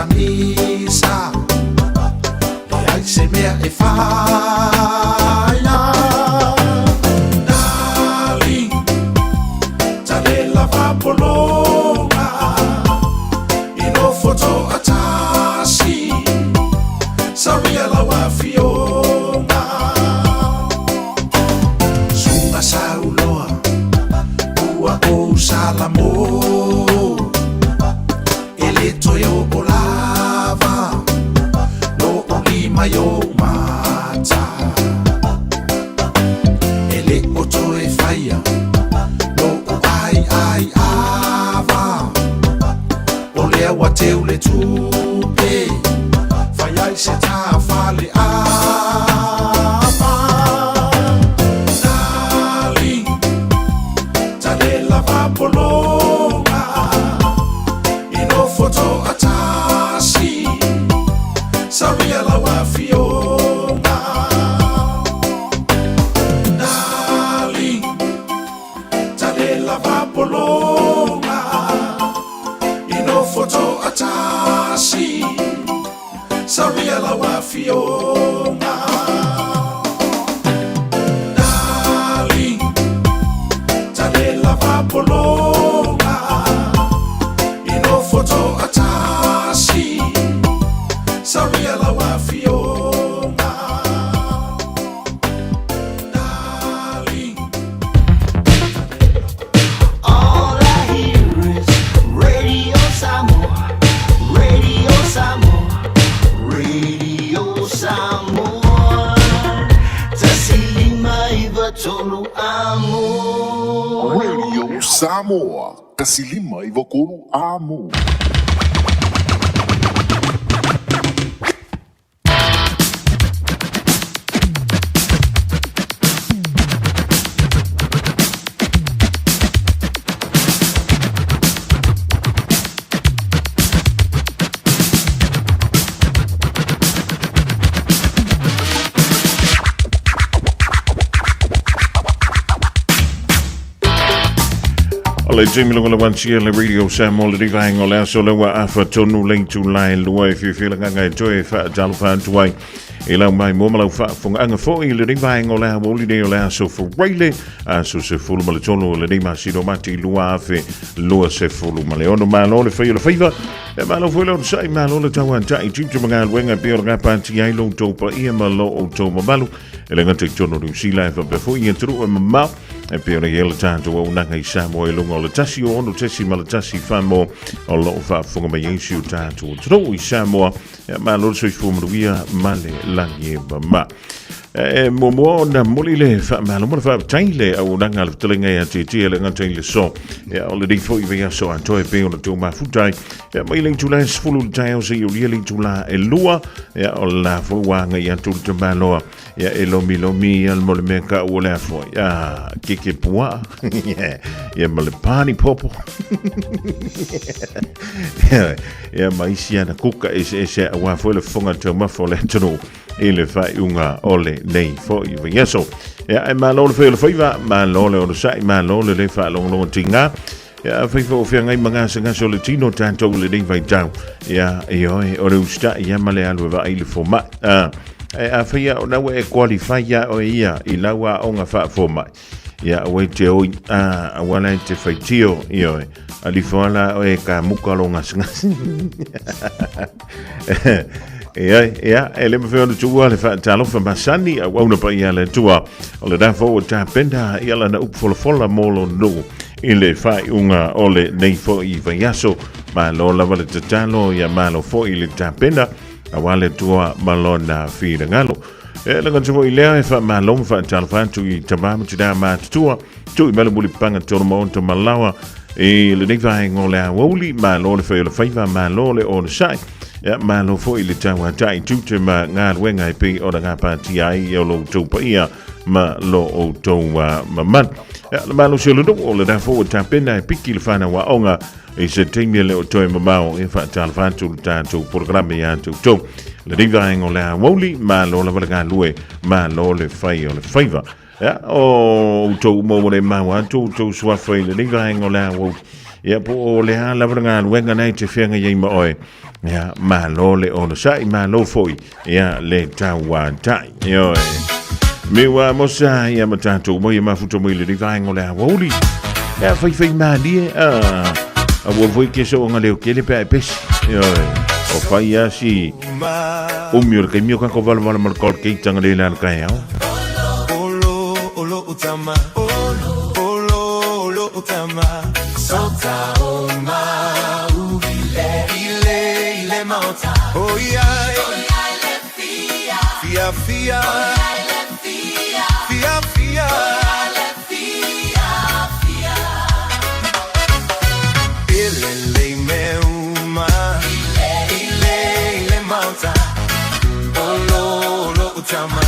misa le ai se mea e faia dali tale la vapolonga ino foto atasi saria la wafionga sunga sauloa ua o salamo Toyo olava no olima yo mata ele oto e faia no ai ava ole wa te ule tupe faia se ta fale ava dali tale la vapolonga foto atasi saria la wafionga dali tale la vapolonga ino foto atasi saria la wafionga dali tale la vapolonga foto atasi saria la wafionga dali. All I hear is Radio Samoa, Radio Samoa, Radio Samoa. Tasilima iva tolu amo. Radio Samoa. Kasilima ivokuru amo. Le Jamie Longo Wanchia le Radio Samoa le divang o le so le wa afa tonu le tu lai lua if you feel nga joy fa jalu fa tuai e la mai mo mala fa fonga anga fo i le divang o le woli de o le so for really so se fulu mala tonu le dima si do mati lua afe lua se fulu mala ono malo le fa le fiva e malo fo le sai malo le tawa tai chitu manga wenga pe o nga pa ti ai lo to pa i malo o to mabalu e le ngate tonu du si la fa pe fo i tru e ma e pe ona yele tanto o nanga i Samoa e lungo le tasi o ono tesi ma le tasi famo o lo fa funga mai yensu tanto o tro i Samoa e ma lo so i fumo via male langi ba ma e mo na molile fa ma lo mo fa taile o nanga le telenga ya te le ngata le so e o le difo i via so anto e pe ona to ma futai e mai le tula sfulu taio se i really tula e lua e o la fo wanga ya tu te maloa ya elomi al molemeka o le fo ya ke pua ya malepani popo ya maisia na kuka ese wa fo le fonga to ma fo le tono ele fa unga ole nei fo i yeso ya e malo le fe va malo le sai malo le fa long tinga ya fa fo ngai manga sanga so le tino tanto le ding vai down ya yo o le usta ya male alwe va ile fo ma a fia o na we qualify ya o ia I lawa o nga fa forma ya we te o a wana te faitio io ali fola o e ka mukalo nga singa ya ele me feo tu wale fa talo fa masani a wana pa ia le tua o le da fo ta penda ia la na up fola molo no ile fa unga ole nei fo I vayaso ma lo la vale te talo ya malo fo ile ta penda awale tua malona fi ngalo e la ganzo I lea e fa malom fa talfa tu I tamam tu da ma tua tu I malubuli panga tu monto malawa e le niva ngole woli malo le fa le fa malo le on sai ya malo fo ile tawa tai tu te ma nga wenga pe o nga pa ti ai o lo tu pa ia ma lo o to ma man ya malo se lo do o le da fo ta pena piki le fana wa onga e se temi le o to mamao e fa talfa tu tanto programma ya tu le diva en ola woli ma lo la valga lue ma lo le fai o le faiva ya o to mo le ma wa to swa fai le diva en ola wo Ia po le hala vranga wenga nei te whenga yei ma oe. Ia ma lo le ono sai ma lo foi. Ia le tawa tai. Ia me wa mosa ia matatu mo ia mafuto mo le rivaingo le awoli. Ia fai ma die a wo voi ke so nga le ke le pe pes. Ia o fai ia si o mio ke mio ka ko val val mal kol ke tanga le la ka ia. Olo utama olo utama sota o ma ile mauta oh yeah le fia fia ile meuma ile mauta olo utama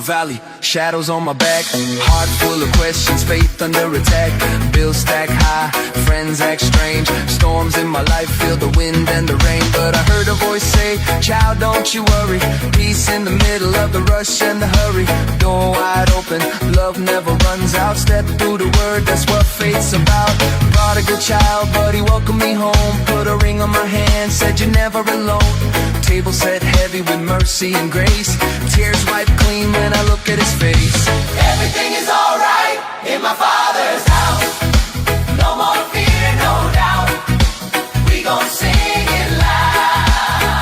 Valley, shadows on my back, heart full of questions, faith under attack, bills stack high, friends act strange, storms in my life, feel the wind and the rain, but I heard a voice say, child, don't you worry, peace in the middle of the rush and the hurry, door wide open, love never runs out, step through the word, that's what faith's about, prodigal child, but he welcomed me home, put a ring on my hand, said you're never alone, table set heavy with mercy and grace, tears wiped clean when I look at his face. Everything is alright in my Father's house. No more fear, no doubt. We gon' sing it loud.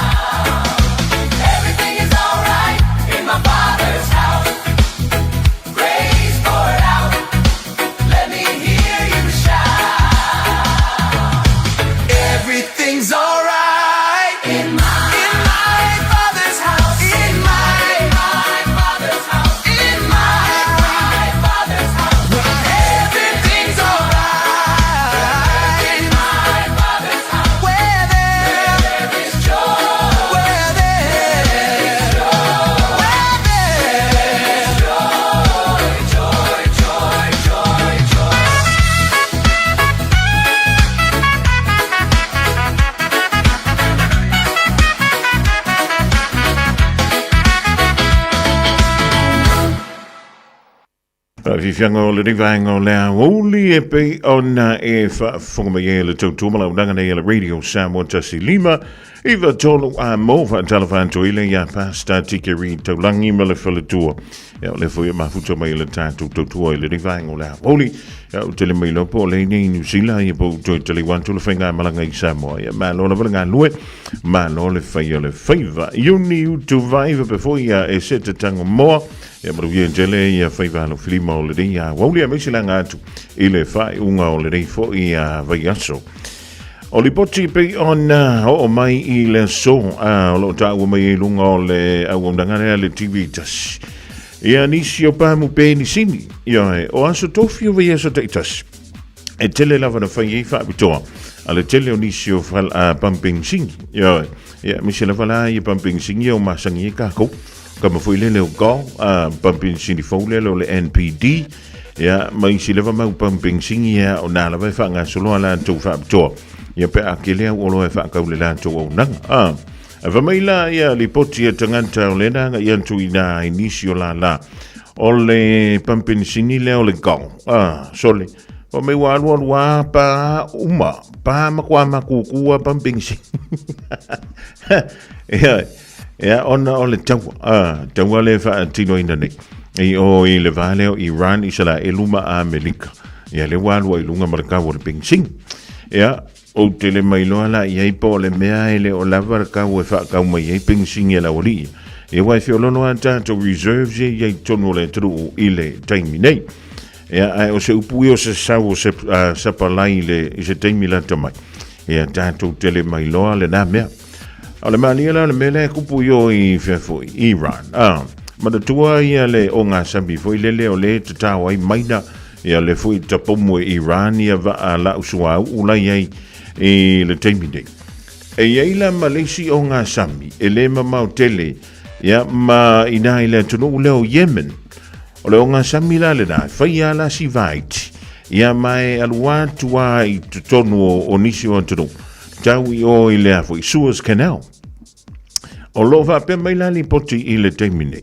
Vi fianga o le rivanga o lea woli e pe ona e whakama e le tau tumala o nangana e le radio Samoa Tasi Lima iwa tolu a mo fa telefanto ile ya pasta tikeri tau langi ma le whalatua ia o le fwoi mafuta mai le tātou tautua i le rivanga o lea woli ia o tele mai lopo o le nei New Zealand ia po toi tele wantu le whainga malanga i Samoa ia ma lo le walanga lue ma lo le whai o le whaiva iuni utu vaiva pe fwoi ia e seta tango moa ia maru ia jele ia whaiva no filima o le rei ia woli a mesilanga atu i le whai unga o le rei fo ia vai aso o li poti pe ona o mai i le so o lo tau mai i lunga o le au ndangare le TV tas ia nisi o pamu pe ni sini ia o aso tofio vai aso teitas e tele lava na whai e wha bitoa a le tele o nisi o whal a pumping sing ia misi la wala i pumping sing ia o masangi e kako kama foi lele o go pumping sing fo lele o le NPD ia mai si leva mau pumping sing ia o na la vai whanga solo ala tau wha bitoa ia pe akele o lo e fa ka le la to o nang va mai la ia li poti e tanganta o le na ia tu ina inicio la o le pumping sini le o le gong sole o me wa pa uma pa ma kwa ma ku pumping sing ia ona o le tau le fa tino ina nei i le vale o Iran i sala eluma Amerika ia le wa ilunga marka o le pumping sing ia o tele mai loa la i po le mea ele o lava ka o fa ka mai e pensing e la oli e wa fi lo no anta to reserves e tono le tru ile time nei e o se upu o se sa o se sa palai le i se time la tamai e tanto tele mai loa le na mea o le mani la le mele kupu yo i fefo Iran ma tua ia le o nga sambi foi le o le tatawa i maina ia le foi tapomo Iran ia va la usua ulai ai e le taimine e iaila Malaysia o ngā sami e le mamau tele ia ma ina ile tunu leo Yemen o le o ngā sami la le nai whai ala si vaiti ia mai alua tua i tonu o nisi o tunu tau i o i le afo i Suez Canal o lo va pe mai la li poti i le taimine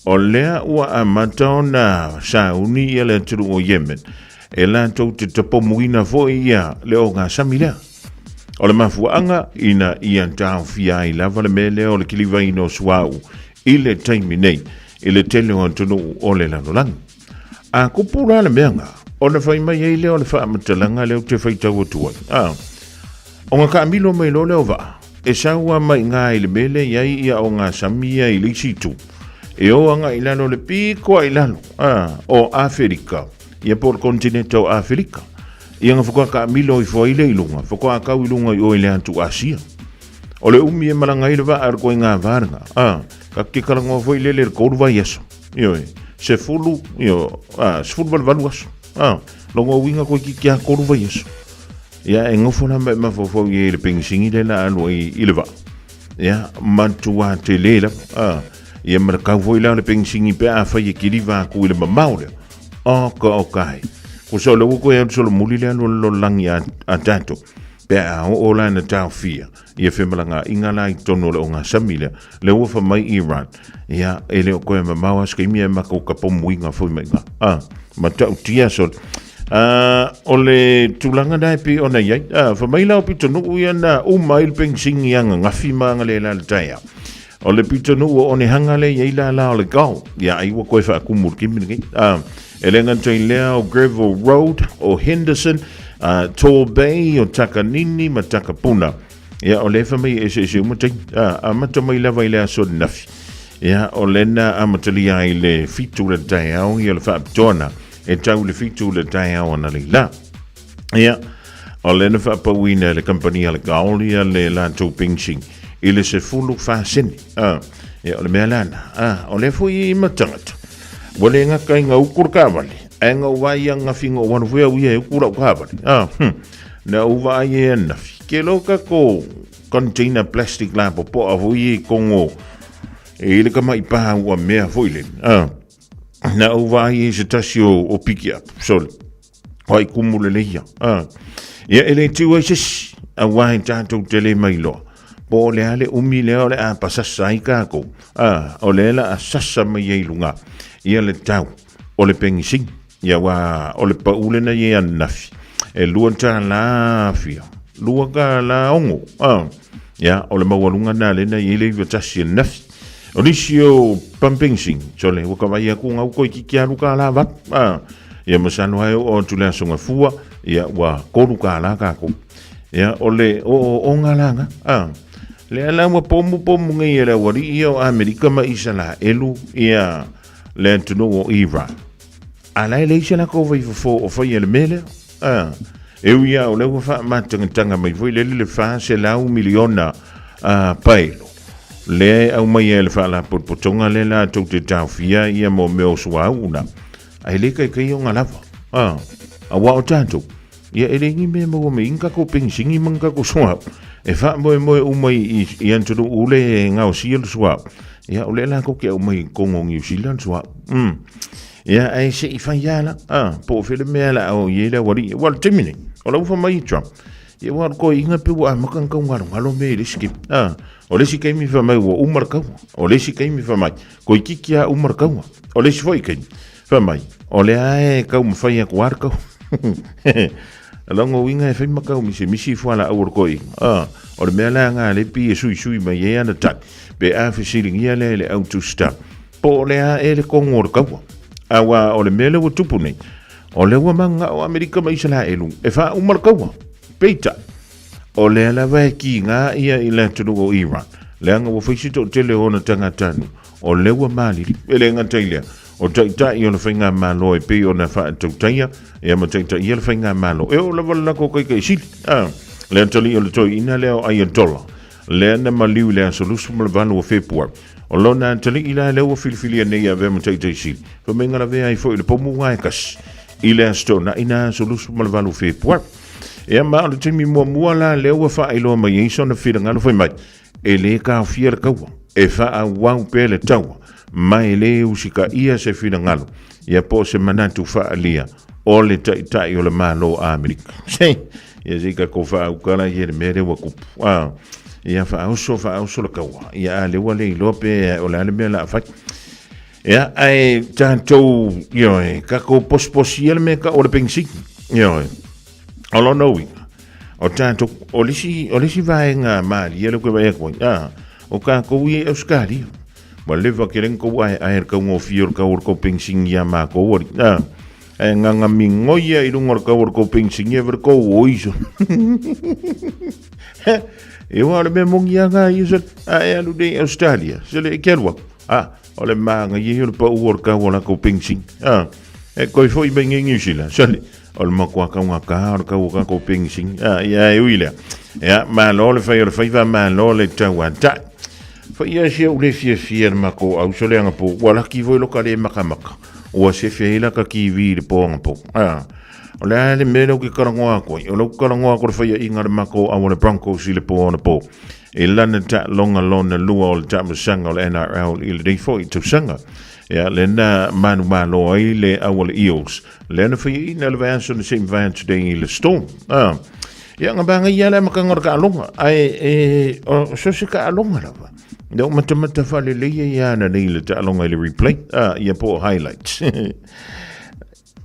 o lea ua amata o na sauni i le tunu o Yemen e la tau te tapomuina fo ia le o ngā sami lea o le mafuanga ina ian tau fia i lava le mele o le kiliva ino suau i le taimi nei i le tele o antonu o le lanolang. A kupura le meanga o na whai mai eile o le wha amatalanga leo te whai tau atuai. O ngā ka amilo mai lo leo wa e saua mai ngā i le mele iai ia o ngā samia i le situ e o anga i lano le piko i lano o Afrika ia por kontinente o Afrika. Ia nga whakaka milo i whaile i lunga, whakaka i lunga i oile antu Asia. O le umi e malanga i le wa ar koe ngā vāranga. Ka ki karanga o whaile le kouruwa i aso. Se fulu, se fulu walu aso. Longa winga koe ki kia kouruwa i aso. Ia e ngofona me mawhawhau i le pengisingi le la alua i le wa. Ia mantua te le la. Ia marakau whaile le pengisingi pe a whai e kiriwa ku i le mamau le. Ka o kai. Ko so lo ko e so lo muli le lo langi a tato pe a o la na tau fia ia fe malanga ingala i tono le nga samile le wo fa mai Iran ia ele ko e mamawa skimi e mako ka pomuinga foi mai ma tau tia so o le tulanga dai pi ona ia fa mai la pi tono ia na o mai pensing ia nga fima nga le la taia o le pi tono o ne hangale ia la le go ia ai wo ko fa kumur kimi Elenga Tailea o Greville Road o Henderson, Tall Bay o Takanini ma Takapuna. Ia o lefa mai e se umatai, amata mai lava i lea so nafi. Ia o lena amatalia i le fitu le taiao i le whaapitona, e tau le fitu le taiao ana le la. Ia o lena whaapawina le kampania le gaolia le la tau pingsing, i le se fulu whaasini. Ia o le mea lana, o le fui i matangata. Wale nga kai nga ukur kawali. E nga uwai nga fingo wanu fuia uia ukura kawali. Na uwai e nafi. Ke loka ko container plastic la po avuie kongo. E le kama ipaha ua mea foile. Na uwai e se tasio o piki up. Sol. Hoi kumule leia. Ia ele tiwa sis. A wai tatou tele mailoa. Po le ale umi leo le a pasasa i kako. O le la a sasa mai e lunga. Ia le tau o le pengising ia wa o le paule na ia nafi e lua ta la fia lua ka la ongo ia o le mawalunga na le na i le vatasi nafi o nisio pampingsing sole waka vai aku ngau ko ki kia luka la vat ia masano ai o tula songa fua ia wa ko luka la ka ko ia ole o ngalanga le ala mo pomu ngai era wari ia o Amerika ma isala elu ia le tuno o Iran ala le isala ko vai fo o foi ele mele eu ia o le fa matanga mai foi le fa se la 1 miliona pailo le au mai ele fa la potonga le la tu te tafia ia mo me o sua una ai le kai o ngalava a wa o tanto ia ele ngi me mo me inka ko pensingi manga ko sua e fa mo o mai i anturu ule nga o siel sua ia o le la ko ke o mai ko ngi silan sua ia ai se i fa yala po fele me la o ye la wari wal timini o la fa mai trump ia wa ko inga pe wa makan ka ngalo me le skip o le si kai mi fa mai o umarkau o le si kai mi fa mai ko ikikia umarkau o le si foi kai fa mai o le ai ka um fa ia kwarka alongo winga e fa makau mi se misi fa la o ko o le mela nga le pi sui mai ia na tak be a fa siling ia le auto stop po le a ele ko ngorkau awa o le mele o tupuni o le wa manga o Amerika mai sala elu e fa umarkau peita o le ala vai ki nga ia i le tunu o Iran le anga wo fisito tele ona tanga tanu o le wa mali ele nga taile o taita i ona finga malo e pe ona fa taia e ma taita i le finga malo e o le wala ko kai sil le tali o le toi ina le o ayatollah le na maliu le solusu mo le vanu o februar o lona tali ila le o filfilia nei ave ma taita sil fa menga la ve ai fo le pomu ngai kas ile stona ina solusu mo le vanu februar e ma le timi mua la le ua fa ilo mai iso na fira foi mai e le ka fier ka e fa a wau pele tau mai le usika ia se fira ngalo ia po se manatu fa alia o le tai o le malo a Amerika ia zika ko fa u kala ia le mere wa ku ia fa o so le ka ia le wale lope o le mela fa ia ai tanto yo ka ko posposiel me ka o le pensi yo alo no o tanto o lisi vai nga mali ele ko vai ko o ka ko wi euskari mo le va keren ko ai ai ka ngo fior ka ur ko pensing ya ma ko ur nga mingoia i lungor ka ur ko pensing e ver ko oiso e wa le mongia nga iso ai alu de Australia se le kelwa o le manga i ur pa ur ka wala ko pensing e ko foi ben ngi sila sale o le makua ka ko pingsing ia e uile ia ma lo le fai va ma lo le tawata fa ia se o le fie mako au so le anga po wala ki voi lo ka le makamaka o se fie la ka ki vi le po anga po o le melo ki karangoa ko o lo karangoa ko fai inga le mako a le Broncos i le po ona po e lana ta longa lona lua o le tamasanga o le NRL i le dei foi tu sanga ja lena manu malo ai le awal Eels lena fi na le vanso de same vanso de le Storm ja nga banga ia le makangor ka longa ai o so se ka longa la no mata fa le ia na le ta longa le replay ia po highlights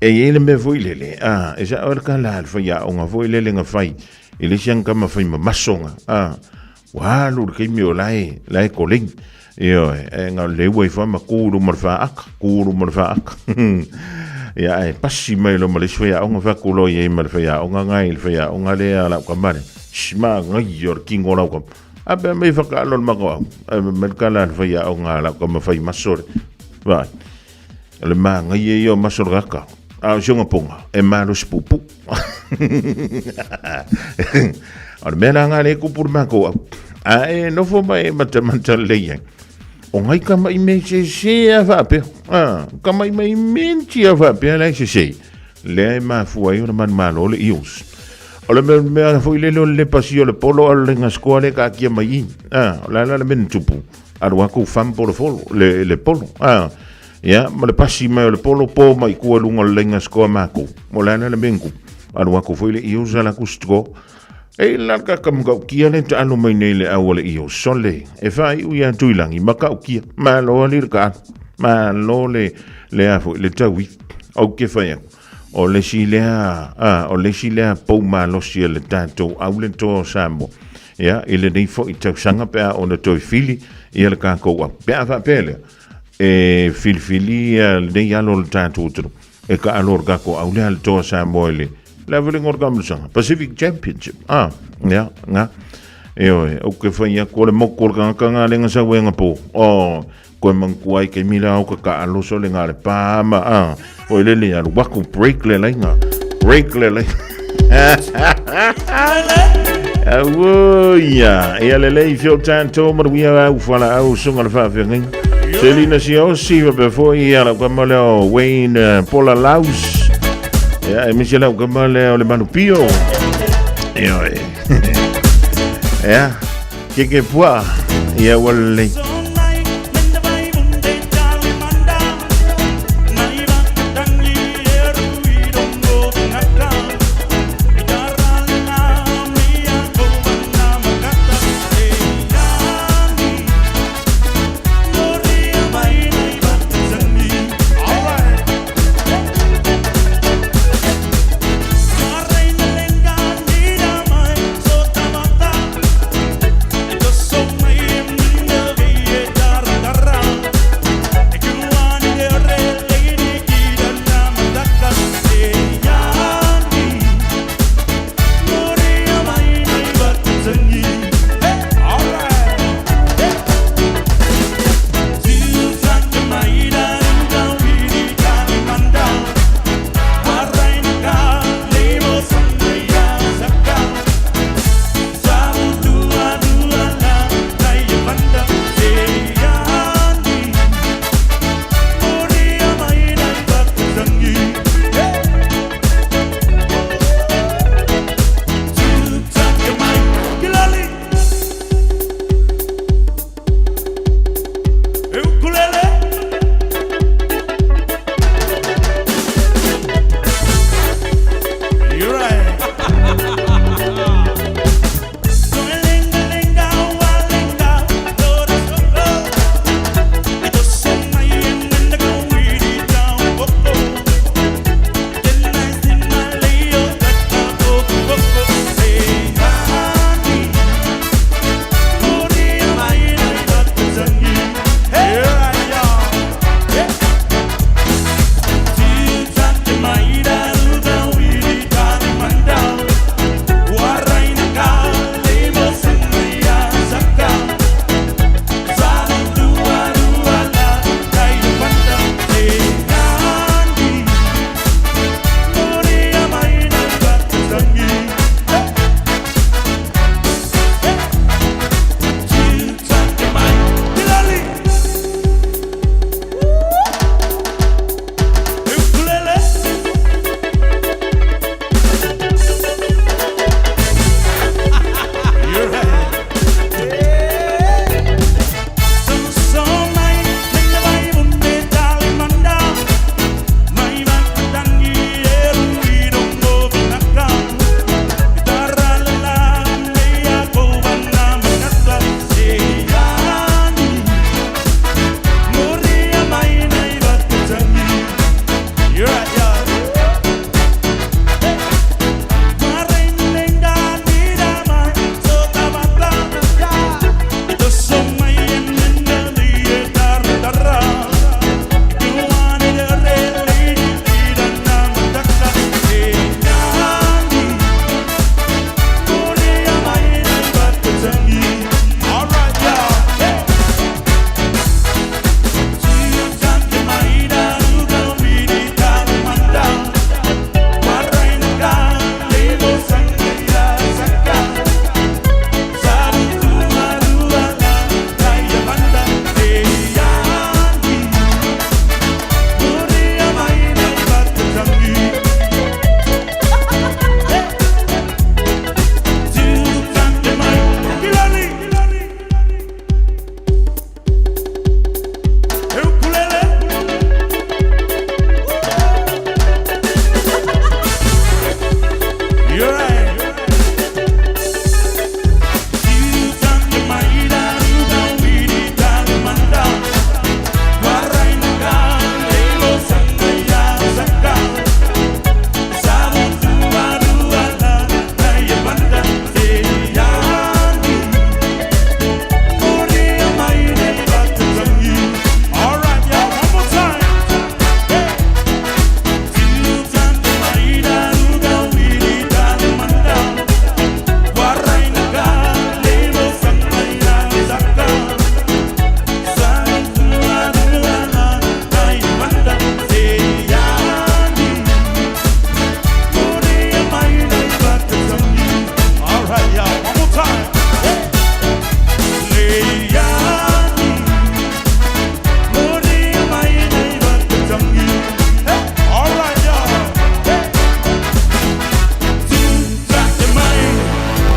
e ele me voi le e sa or ka la fa ya onga voi le nga fai ele siang ka ma fai ma masonga wa lu ke mi o lai koling io nga le wei fa ma kuru marfa ak ya ai passi mai lo male sfia onga fa kulo ye marfa ya onga ngai fa ya onga le ala ka mare shima ngai yor kingo la ko abe me fa ka lo ma ko me ka la fa ya onga la ko ma fa masor va le ma ngai yo masor ka jonga ponga e malo spupu ar mena nga le ku pur ma ko no fo mai mata le o ngai ka mai me se ava pe ka mai menti ava pe la se le ma fu ai una man malo le ius o le me fu le pasio le polo al nga scuole ka ki mai la men tupu ar ku fam por folo le polo ya ma le pasi mai le polo po mai ku lunga le nga scuole ma ku mo la le menku ar ku fu le ius la kustro e larga kam ga kia le ta anu mai nei le awale io sole e fai u ya tuilangi maka kia ma lo le ka ma lo le afu le tawi au ke whai o le si lea pou malosi le tātou au le tō Samoa. Ia, ile nei fo i tausanga pea o na toi fili, ia le kākou au. Pea wha pēlea, e fili nei alo le tātou turu. E ka alo kako au lea le tō Samoa le leveling or gamlusanga. Pacific Championship. Ia, ngā. E oe, au ke whaia, kore moko le kanga lenga sa wenga po. Koe mangkuai ke mila au ka alo so le ngare pāma. Oe lele alu, wako break le lainga. Break le lainga. Ia, ia le lei fio tātou maruia au whala au sunga le whawhiangai. Selina si au siwa before ia la kamale o Wayne Paula Laus. Ia, e misi lau kamale o le manu pio. Ia, ia, keke pua, ia wale.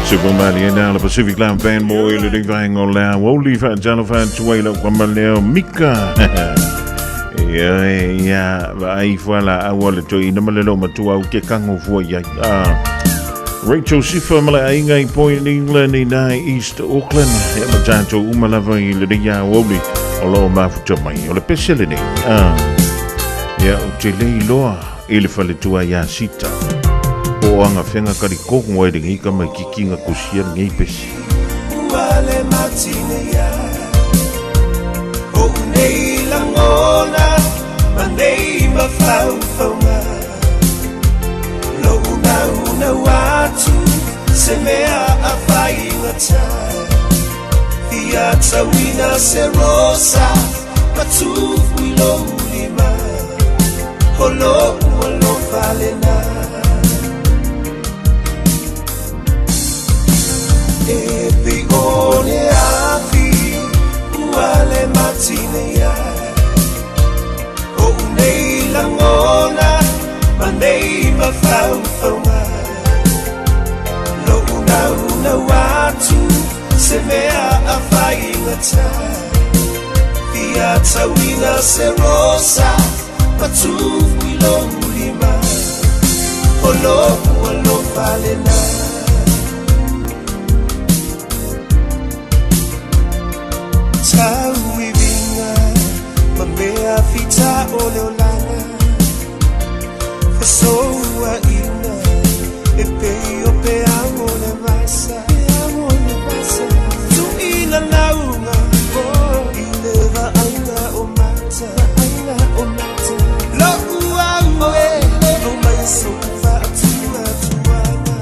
Super Mario now the Pacific Land fanboy le divang on la woli fa jalo fa tuelo kwa leo Mika. Ya vai fala awale to ina malelo matua o ke kango fo ya. Rachel Sifa mala ainga point England in East Auckland. Ya majanto umalava le dia woli olo mafuta mai o le peselini. Ya o te leiloa ile fale tua ya sita. O anga whenga kari koko e ringi ka mai kikinga kusia ngai pesi. Uale matine ya O nei langona Manei mawhauwhaunga Lo una watu Se mea a whai ngata Ia tawina se rosa Matufu ilo ulima Holo ualo valena Epi one afi Uale matine ya O unei langona Manei mawhauwhaunga Lo una watu Se mea a whai ngata Ia tawina se rosa Matufu ilo ulima Holo ualo valena Tau I vinga Mamea fita ole olana Fesoa ina E peo pe amo le vasa Tu ina naunga I leva aina o mata Lo ua O mai sofa atua tuana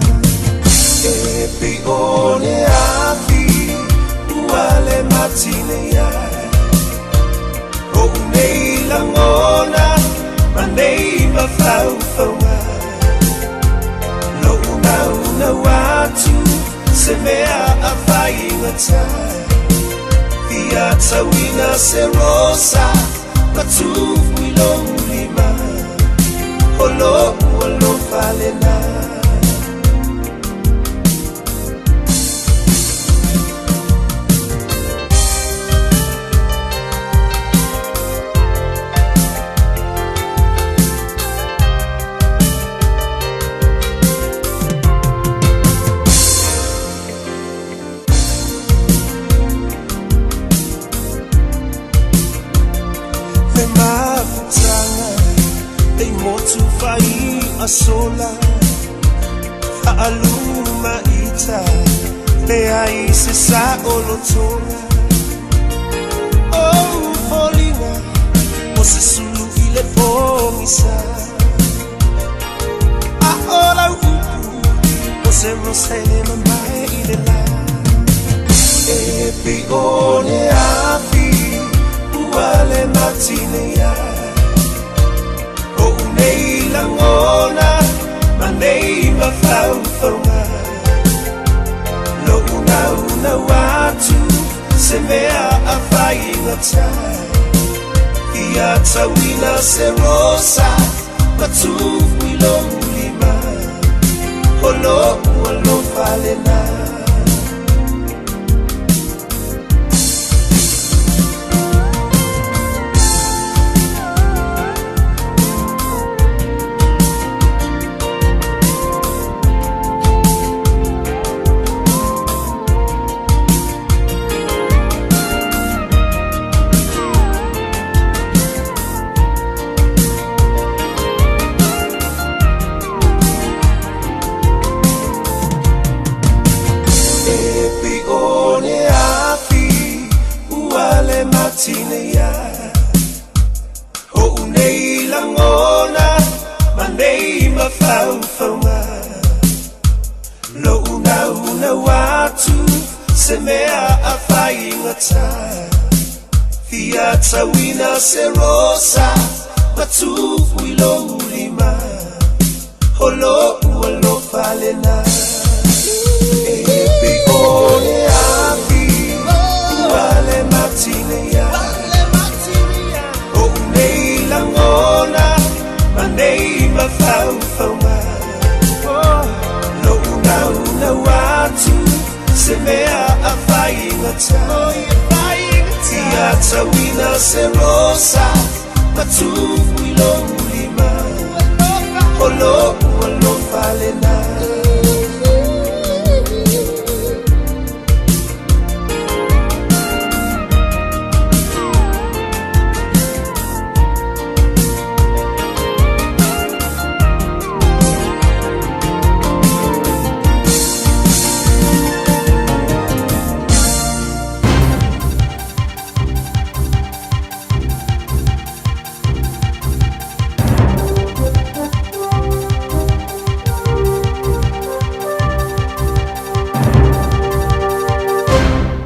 E peo ne afi Uale matine ya O nei langona Manei mawhauwhaunga Lo una watu Se mea a whai ngata Ia tawina se rosa Matufu ilo ulima Holo ualo valena Sola Fa'aluma ita Lea ise sa olotola Oh, folina Mose sulu ile fomisa Aola upu Mose rosele mamae ile la Epi one afi Uale matine ya O nei langona Manei mawhauwhaunga Lo una watu Se mea a whai ngata Ia tawina se rosa Matufu ilo ulima Holo ualo valena matine ya O unei langona Manei mawhauwhaunga Lo una watu Se mea a whai ngata Ia tawina se rosa Matufu ilo ulima Holo ualo valena Epi one afi Uale matine ya O unei langona Manei mawhauwhaunga Lo una watu se mea a whaingata Tia tawina se rosa Matufu ilo ulima Olo ualo falena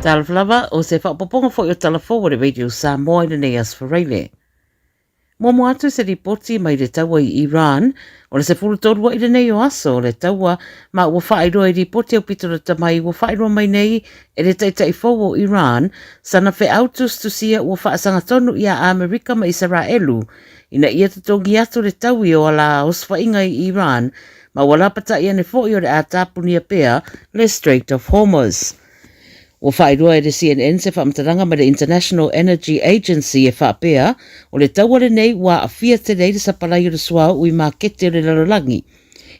Talaflava o se whapoponga fo i o talafo o Radio Samoa i nei asfareile. Momo atu se ripoti mai le taua i Iran, o le se fulu tōrua i nei o aso o le taua, ma ua whaeroa i ripoti au pito ta mai ua whaeroa mai nei e le taitai fōu o Iran, sana fe autus tu sia ua whaasanga tonu i a Amerika ma Israelu, ina ia tatongi atu le tau i o ala os whainga i Iran, ma ua lapata i ane fo i o le a tapunia pea le Strait of Hormuz. O whaeroa e le CNN se whaamtaranga ma le International Energy Agency e whaapea, o le tauare nei wa a fia te reire sa palai o le sua ui mā kete o le lalolangi.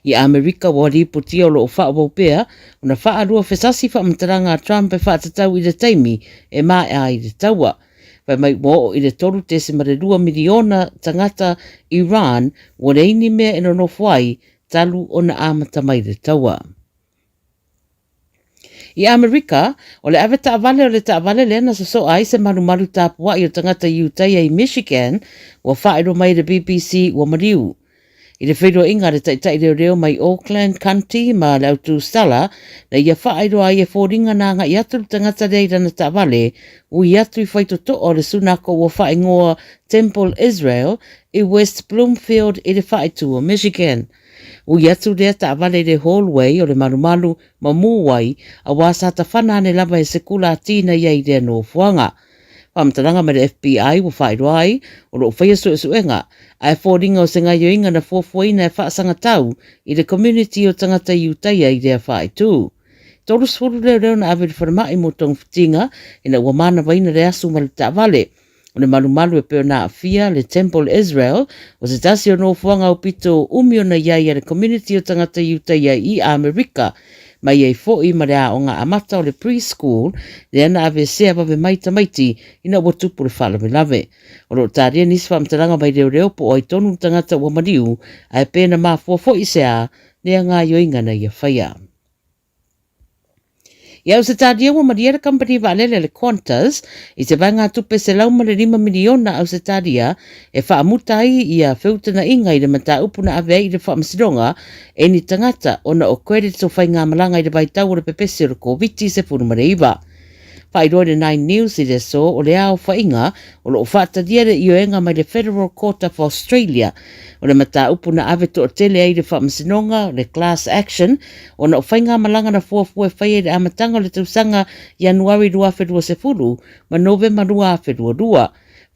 I Amerika wa ripoti o lo o whaapau pea, o na whaarua fesasi whaamtaranga a Trump e whaatatau i le taimi e mā e a i le taua. Wai mai mo i le toru te se mare 2 miliona tangata Iran, o reini mea e no whai, talu o na amata mai le taua. I Amerika, o le awe taawale o le taawale lena sa so ai se maru tāpua i o tangata Utah i Michigan, wa whaero mai le BBC wa mariu. I le whaero inga le taitai reo mai Auckland County ma le autu Stella, na ia whaero ai e fōringa nā ngā i atu tangata reira na taawale, u i atu i whaito to o le sunako wa whaingoa Temple Israel i West Bloomfield i le whaitu o Michigan. U yatu rea ta avale le hallway o le marumalu ma muwai a wasa ta whanane lava e sekula tina iei rea no fuanga. Whamtaranga me le FBI wa whairoai o lo whaia suenga a e fōringa o se ngai oinga na fōfuaina e whaasanga tau i le community o tangata Iutaia i rea whaitu. Toru sfuru reo na awere whanamai mo tong fitinga ina ua mana waina rea su ma le ta avale. O le malumalu e peo na afia le Temple Israel o se tasi o no fuanga o pito umio na iai a le community o tangata Iutaia i Amerika mai ei fo'i ma rea o ngā amata o le preschool le ana ave sea wawe maita maiti ina ua tupu le whala me lave. O lo tāria nisi whamtaranga mai reo po o i tonu tangata ua mariu a e pēna mā fo'i sea lea ngā yoinga na ia whaia. Ia o se tādia ua maria le company waalele le Qantas, i se vai ngā tupe se lauma le 5 miliona au se tādia, e whaamuta ai i a whiutana inga i le mata upuna ave i le whaamasironga, e ni tangata ona o credit o whai ngā malanga i le vai tau o le pepesi o le COVID se purumare iwa. Whairoi le 9 News i le so o le ao whainga o lo whaatadia le ioenga mai le Federal Court of Australia o le mata upuna ave to o tele ai le whaamasinonga le class action o na o whainga malanga na fuafua e whaia le amatanga le tausanga Januari 2020 ma November 2022.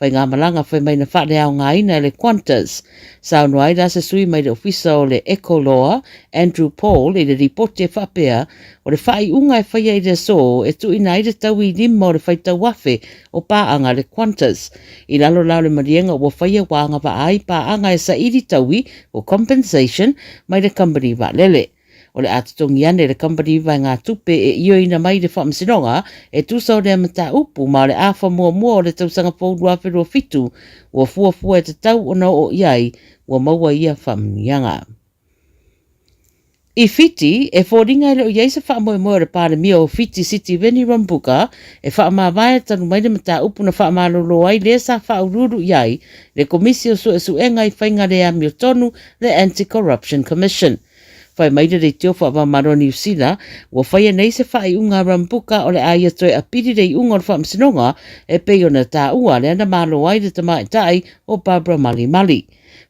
Whai ngā malanga whai mai na whare ao ngā ina le Qantas. Sauno ai da se sui mai le ofisa o le Eco Law, Andrew Paul, i le ripote e whapea, o le whai unga e whaia i le so, e tu ina i le tau i lima o le whai tau wafe o pāanga le Qantas. I lalo lau le marienga o whaia wāanga wa ai pāanga e sa iri taui o compensation mai le company wa lele. O le atutongi ane le company vai ngā tupe e ioina mai le whaamsinonga e tūsau le amata upu ma le awha mua o le tausanga pōrua whirua fitu ua fuafua e te tau o na o iai ua maua ia whaamnianga. I Fiti, e fōringa ele o iei sa whaamoe le pāle mia o Fiti City Veni Rambuka e whaamawai tanu mai le mata upu na whaamalolo ai le sa whaururu iai le komisio suenga i whainga le amio tonu le Anti-Corruption Commission. Whai maire rei teo wha maroni usila, ua whaia nei se whai unga Rambuka o le aia toi a piri rei unga o whaamsinonga e pei o na tā ua le ana malo ai le tamaitai o Barbara Mali.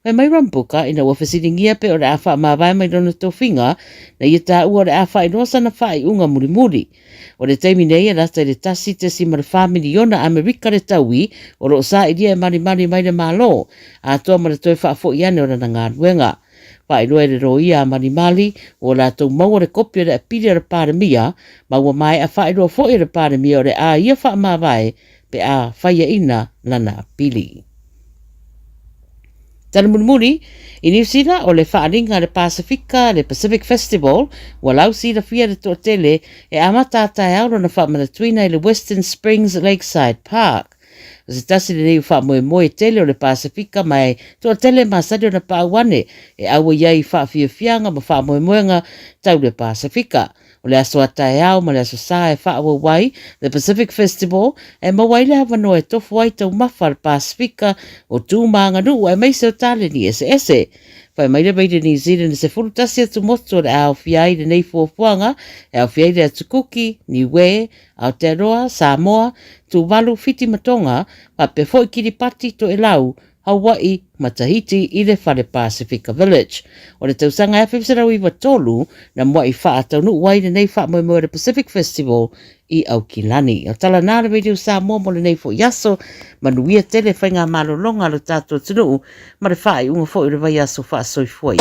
Whai mai Rambuka ina ua whasiringia pe o le a wha mawai mai dona tō whinga na ia tā ua le a whai nosa na whai unga muri. O le taimi nei e rata le tasi te si ma le whamiliona Amerika le taui o lo sa iria e mari mai le malo a toa ma le toi wha fo iane o na ngā ruenga. Pai roe le roia mani mali o la tau maua le kopia le apiri le paramia maua mai a whai roa fo i le paramia o le a ia wha mawai pe a whaia ina lana pili. Tana munimuri, i New Zealand o le whaaringa le Pasifika, le Pacific Festival, wa lau sida fia le tōtele e amata tai auro na whamana tuina i le Western Springs Lakeside Park. O se tasi le nei wha moe tele o le Pasifika mai tōtele masari o na pauane e aua iai wha fianga ma wha moenga tau le Pasifika. O le aso atai au ma le aso sa e wha awa wai le Pacific Festival e mawai le hawa no e tofu ai tau mawha le Pasifika o tūmanga nu e meise o tale ni ese. Whai mai le beide New Zealand se furu tasi atu moto le au fiai le nei fuafuanga e au fiai le atukuki, Niue, Aotearoa, Samoa, Tuvalu, Fiti Matonga, pa pe foi Kiripati to e lau, Hawaii, Matahiti i le whare Pacifica Village. O le tausanga e whiwsarau i watolu na mua i wha atau nu wai le nei wha moe le Pacific Festival i Aukilani. O tala nāra radio Samoa mo le nei fo yaso, manuia tele whainga malolonga lo tātua tunu, ma le whai unga fo i le vai yaso wha soi fuai.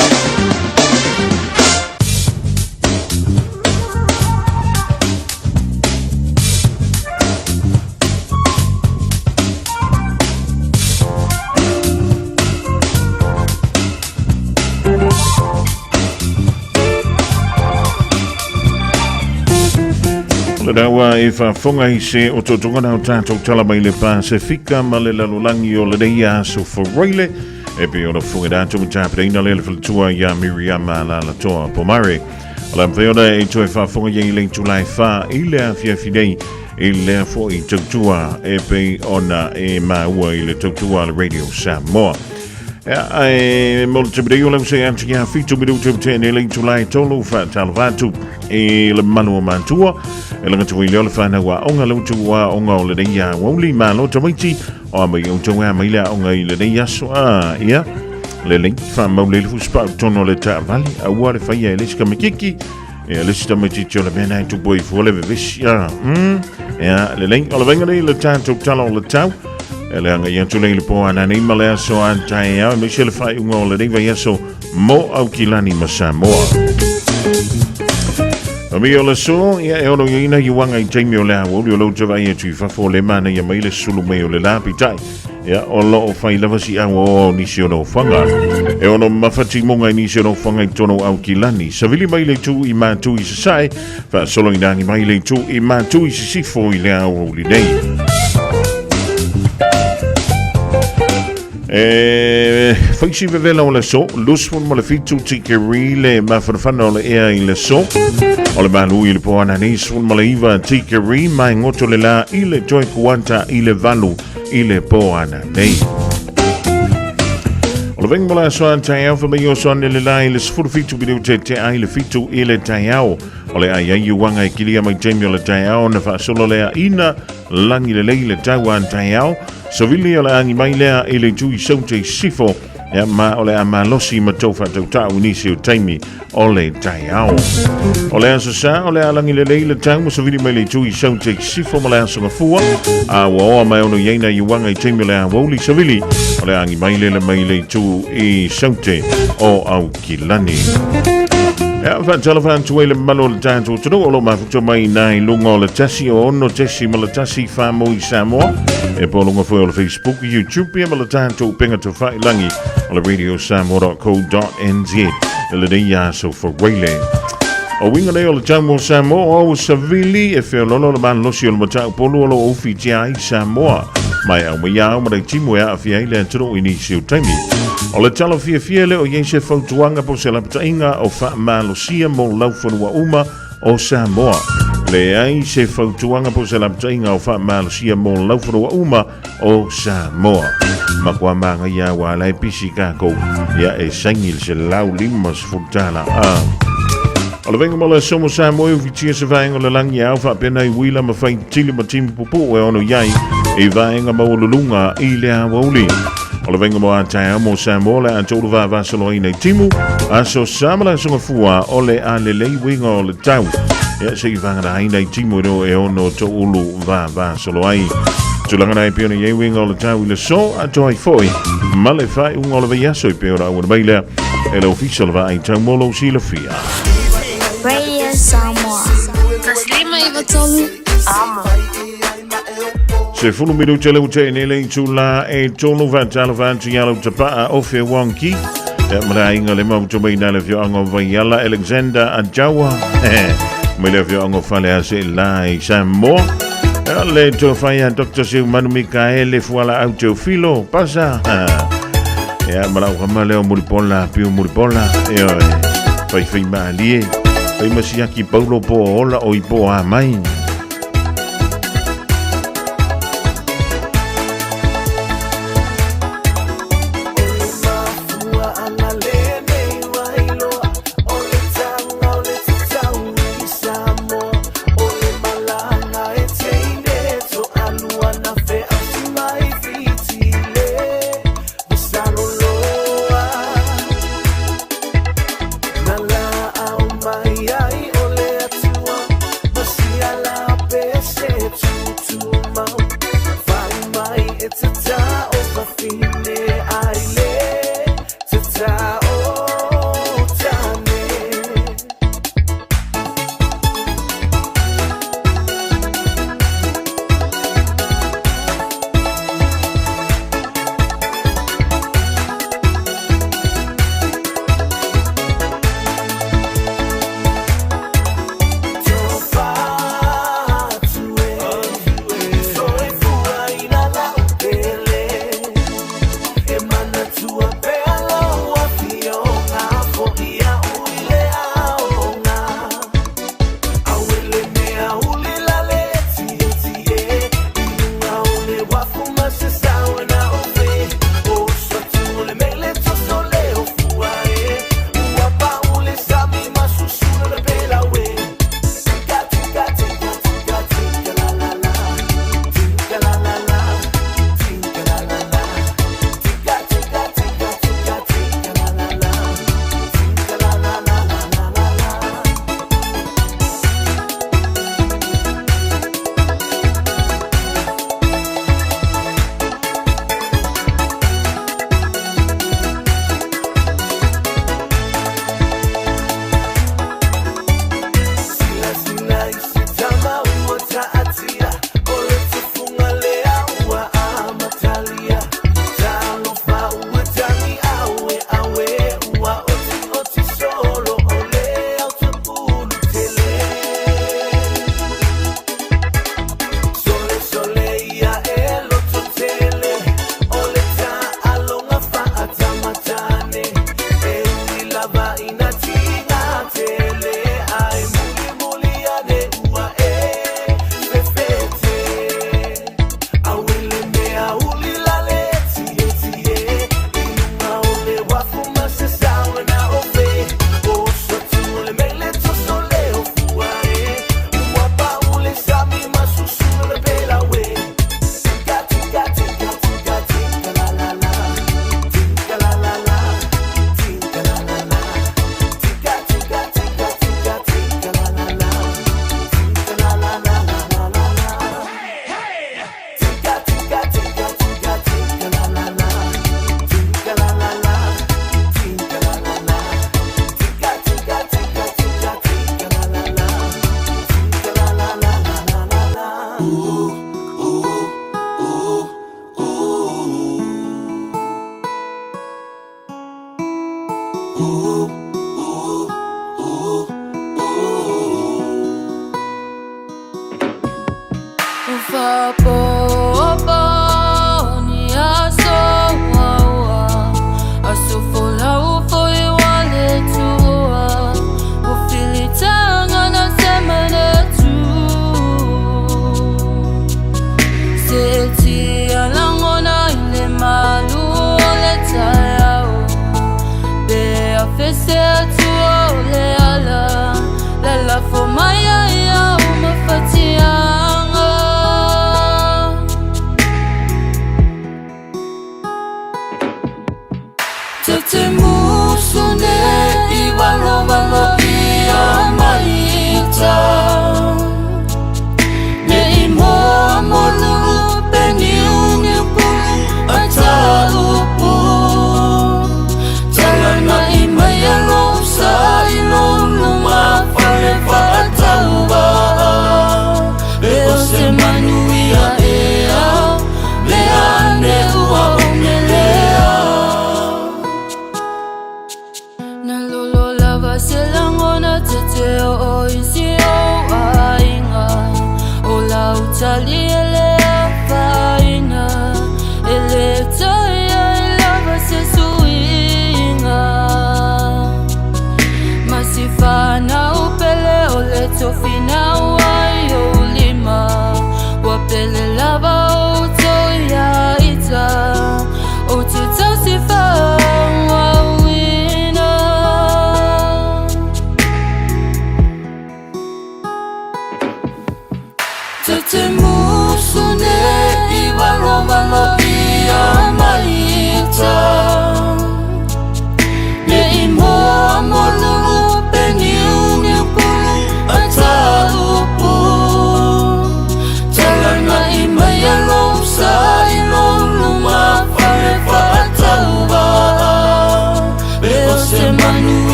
Le dawa e whafonga i se o totonga nao tātou tala mai le Pasifika ma le lalolangi o le reia so wharoile e pe o le whunga dātou mi tāpereina le whalatua ia Miriam la toa pomare. O le mwheona e toi whafonga i le tulai wha i le a fiafidei i le a fo i tautua e pe ona e maua i le tautua le Radio Samoa. E mo le tabidei o lau se anti ia fitu minuto tene le tulai tolu wha talavatu e le manu o mantua e langa tui leo le whanau a onga lautu a onga o le reia wauli malo tamaiti o a mai o tonga mai lea onga i le reia so a ia le link wha maule le fuspa tono le ta vali a ua le whaia e leska mikiki e lesta mai tio le mena i tu boi fuole vevesi a le link o le venga le tātou tala o le tau e le anga iantu le po ana nei ma le aso antai a me se le whai unga o le reiva iaso mo au kilani ma Samoa. Mi o le so, ia e ono ina i wanga i teimi o le hawa, o lo te vai e tui whafo le mana ia mai le sulu mai o le lapi tai. Ia o lo o whai lava si awa o nisi o no whanga. E ono mawhati monga i nisi o no whanga i tono au kilani. Sa vili mai le tu i mātu i sasai, wha solo i nangi mai le tu i mātu i sisifo i le au li nei. Faisi vevela o le so, lusfun mo le fitu tike rile ma whanawhana o le ea i le so. O le malu i le poana nei sun mo le iwa tike ri mai ngoto le la i le toi kuanta i le valu i le poana nei. O le veng mo la soan tai au whamai o soan le la i le sfuru fitu bideu te ai le fitu i le tai au. O le ai ai wanga i kilia mai teimi o le tai au na wha solo lea ina langi le lei le tauan tai au. So vili o le angi mai lea i le tui saute sifo ia ma o le amalosi ma tofa tau tau nisi o taimi o le tai au. O le aso sa o le alangi le leile tau ma so vili mai le tui saute sifo ma le aso ngafua a waoa mai ono yeina i wanga i taimi o le awoli so vili o le angi mai le mai le tu i saute o au kilani. Ia whaatala whaantu e le malo le tātou tano o lo mafuta mai nai lunga o le tasi o ono tasi ma le tasi whamo i Samoa e polonga fwy o le Facebook, YouTube e ma le tātou penga tu whailangi o le radiosamoa.co.nz e le nei aso whareile. O winga nei o le taumo Samoa o Savili e whiololo le manlosi o le matau polo o lo ofi tia i Samoa mai au mai au ma rei timu e a whiai le antino i nisi o taimi. O le talo fia le o yense fautuanga po se laptainga o wha malosia mo laufanu wa uma o Samoa. Le ai se fautuanga po se laptainga o wha malosia mo laufanu wa uma o Samoa. Makua manga ia wa lai pisi kako ia e sangil se lau limas futala a. O le venga mo le somo Samoa u vitia se vaenga le langi au wha pena i wila ma whai tili ma timi pupu e ono iai e vaenga ma ululunga i le awauli. O le venga mo a tae mo Samoa le antolu va vasalo i nei timu aso samala songa fua o le a le lei winga o le tau ia se i vanga da haina i timu e ono to ulu va vasalo ai Tulanga i peona ye wing all the time le so a joy foi. Male fai un all ya so peona o baila el official va ai tamolo sila fia. Radio Samoa. Taslima Ivatolu. Se fulu miru tele ute nele tula e tonu van talo van yalo tapa o fe wanki. Mara inga le mau tobai na le fio ango vaiala Alexander Ajawa. Me le fio ango fale ase lai Samoa. Le to fai Dr. Siu Manu Mikaele fuala au teu filo pasa. Ya mara o male o muripola piu muripola. Fai malie. Fai masiaki Paulo po ola o ipo a mai.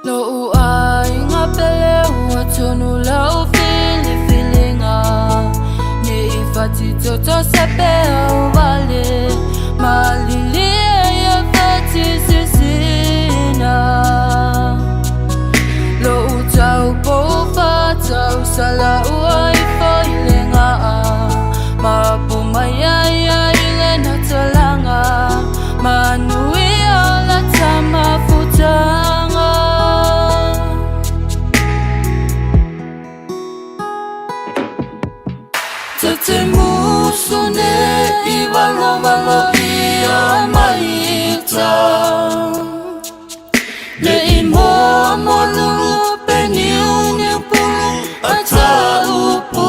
No ai nga pele ua tonu lau feelinga ne ifati toto sepe au vale malili ya fati sisina lo utau po fatau sala uai foilenga mapu maya ya ile na talanga manui ala tama futanga Tete musone ivalo valo ia maita Le imo amolulu peniu ni pulu ata upu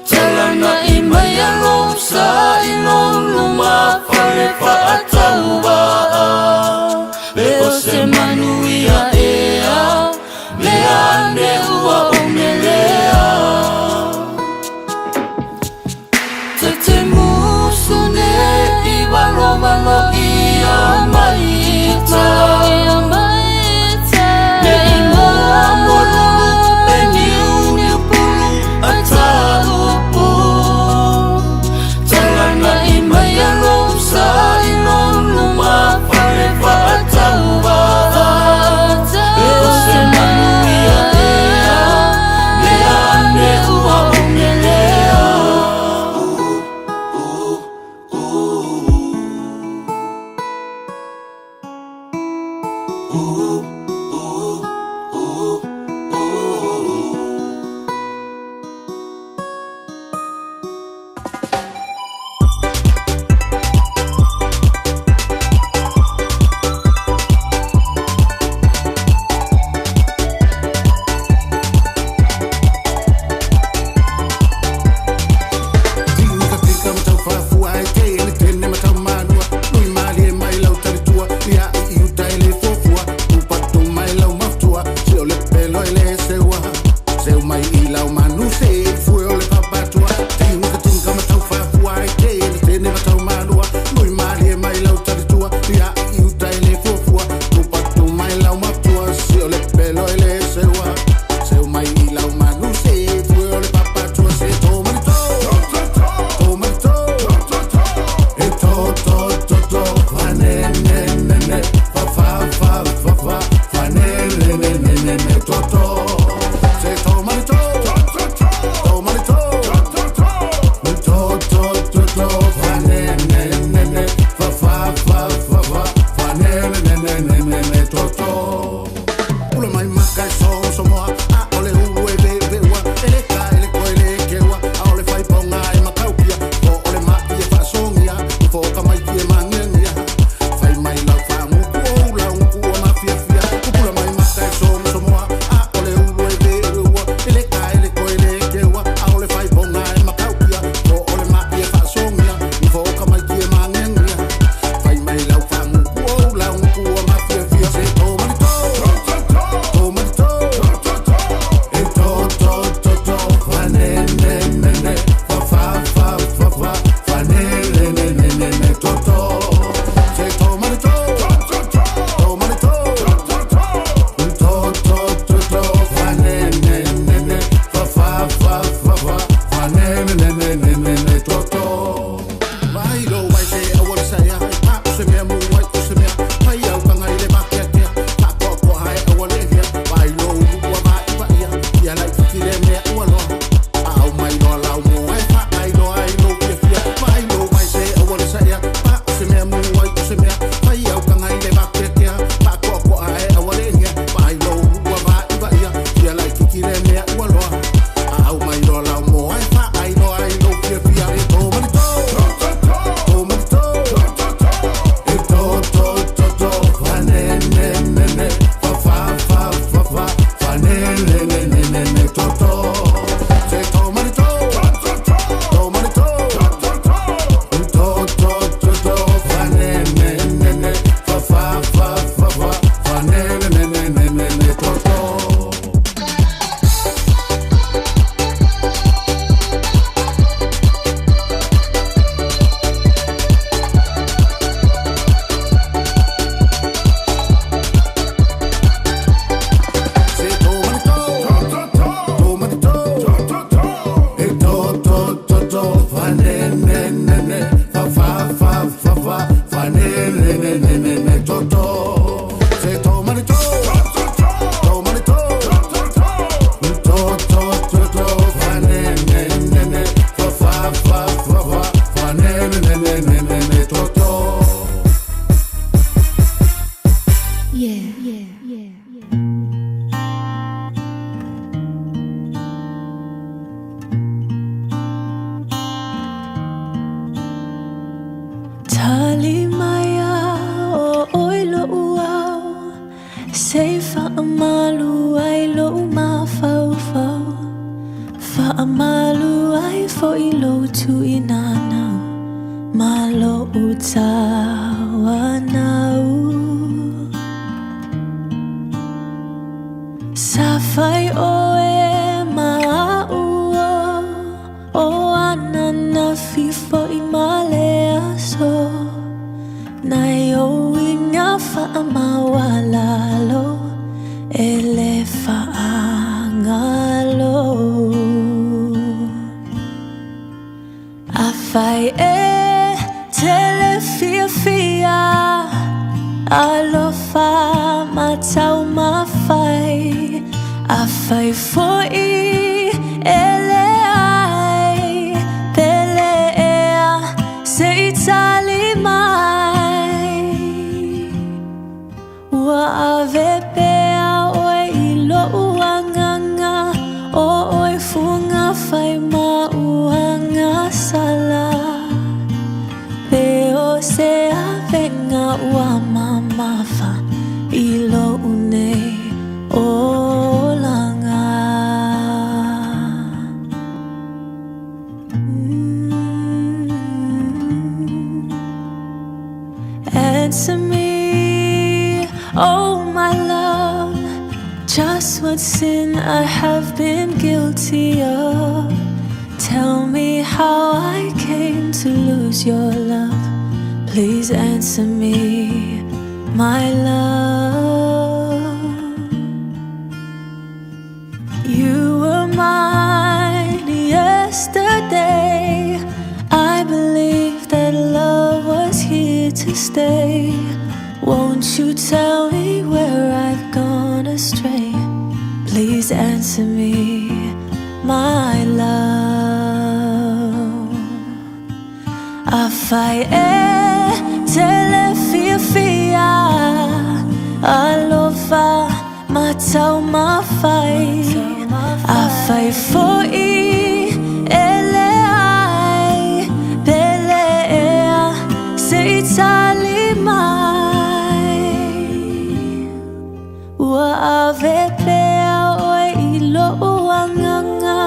Talana imaya lomsa ilom luma farefa ata uba Beko se manuia ea Meane ua umelea Tete musone ivalo valo ia maita Le imo amolulu peniu ni pulu ata upu Talana imaya lomsa ilom luma farefa ata uba Beko se manuia ea Meane ua umelea Kiremea ualoa au mai rola mo ai fa ai no fia fia Answer me, oh my love, just what sin I have been guilty of. Tell me how I came to lose your love. Please answer me, my love. You were mine yesterday. I believed that love was here to stay. Won't you tell me where I've gone astray? Please answer me, my love. Afai telefia alofa matau mafai. Afai foi eleai belea seitalimai. Wa ave pea oi ilo uanganga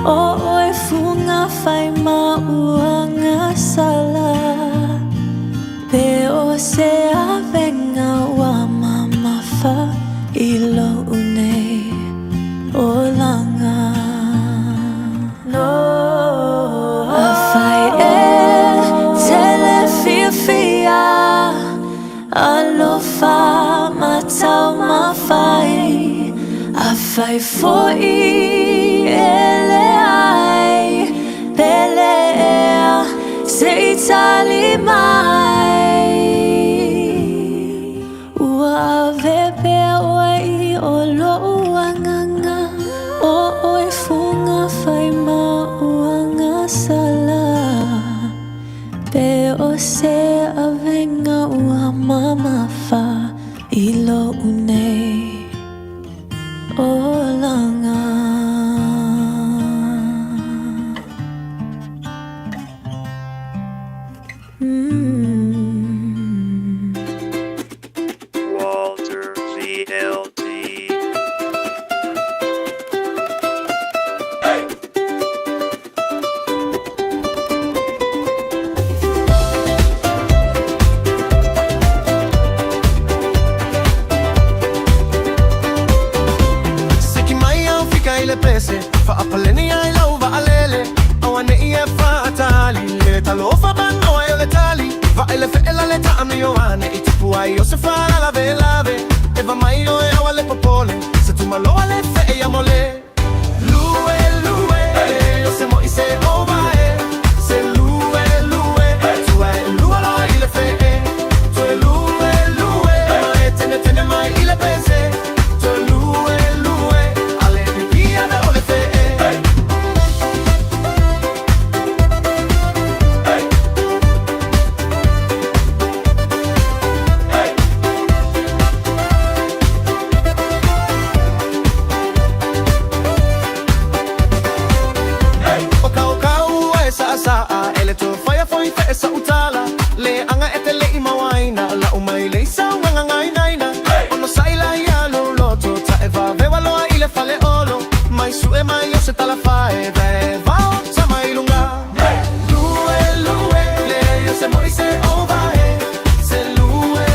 o oi funga fai ma uanga sala. Peo se avenga wa mama fa ilo une olanga. No afai telefia alofa matau mafai. Afai foi eleai belea seitalimai. Ua vepea wai o lo uanganga o oi funga fai ma uanga sala. Pe o se avenga ua mama fa ilo une olanga. Walter VLD. Sekimaya fika ile pese fa apaleni ya ila uva alele awane iye fa atali le talofa ban awayo le tali va ele fe ela le ta amiyo ane itipu ayo se fa la ve lave eva mayo e awale popole se tu malo ale fe e amole lue lue yo se mo ise ova e asaa ele to fire foi fe sa utala le anga etele imawaina la umai le sa wanga ngai naina ono saila ya lo loto ta eva veva lo ile fale olo mai su e mai se tala fae va sa mai lunga lue le yo se moise over se lue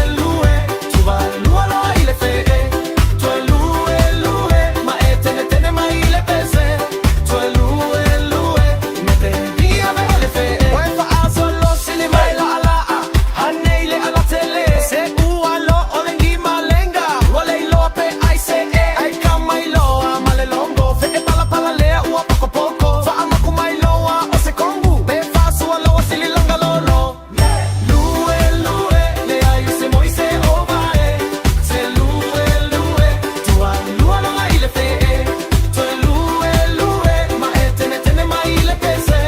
tu va lue lo ile fe tu lue ma etene mai ile pese tu lue me te dia vele fe poi fa solo sili mai la ala haneile ala tele se ualo olengi malenga wale lo pe ai se ai kamai lo male longo fe pala le u poco fa amaku mai lo o se kongu be fa solo sili longa lolo lue le ai se moise over se lue tu lue lo ai le fe tu lue ma etene mai le pese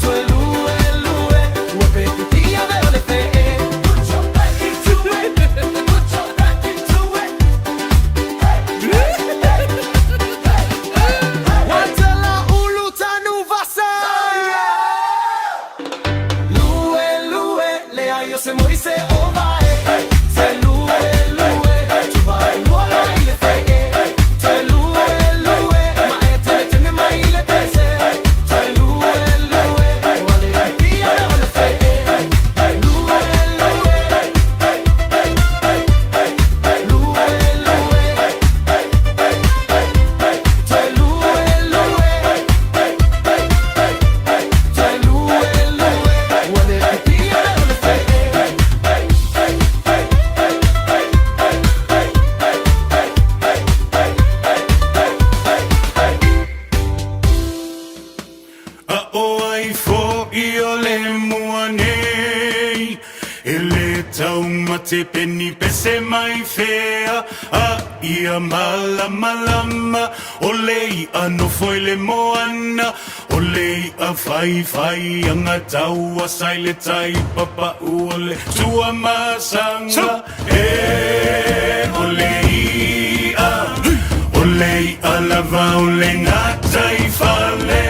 tu lue u pe dia vele fe put your back into it put your back into it Watala ulu tanu vasa Lue le ayo se moise over se lue tu vai nuola ile fe se lue ma etene mai le pese se lue wale dia vele fe lue O ai fo I o le muanei E le tau mate peni pese mai fea A ia malama O lei ano foi le moana O lei a fai Anga tau a sai le tai papa o le tua masanga E o lei a lava o le ngata I fale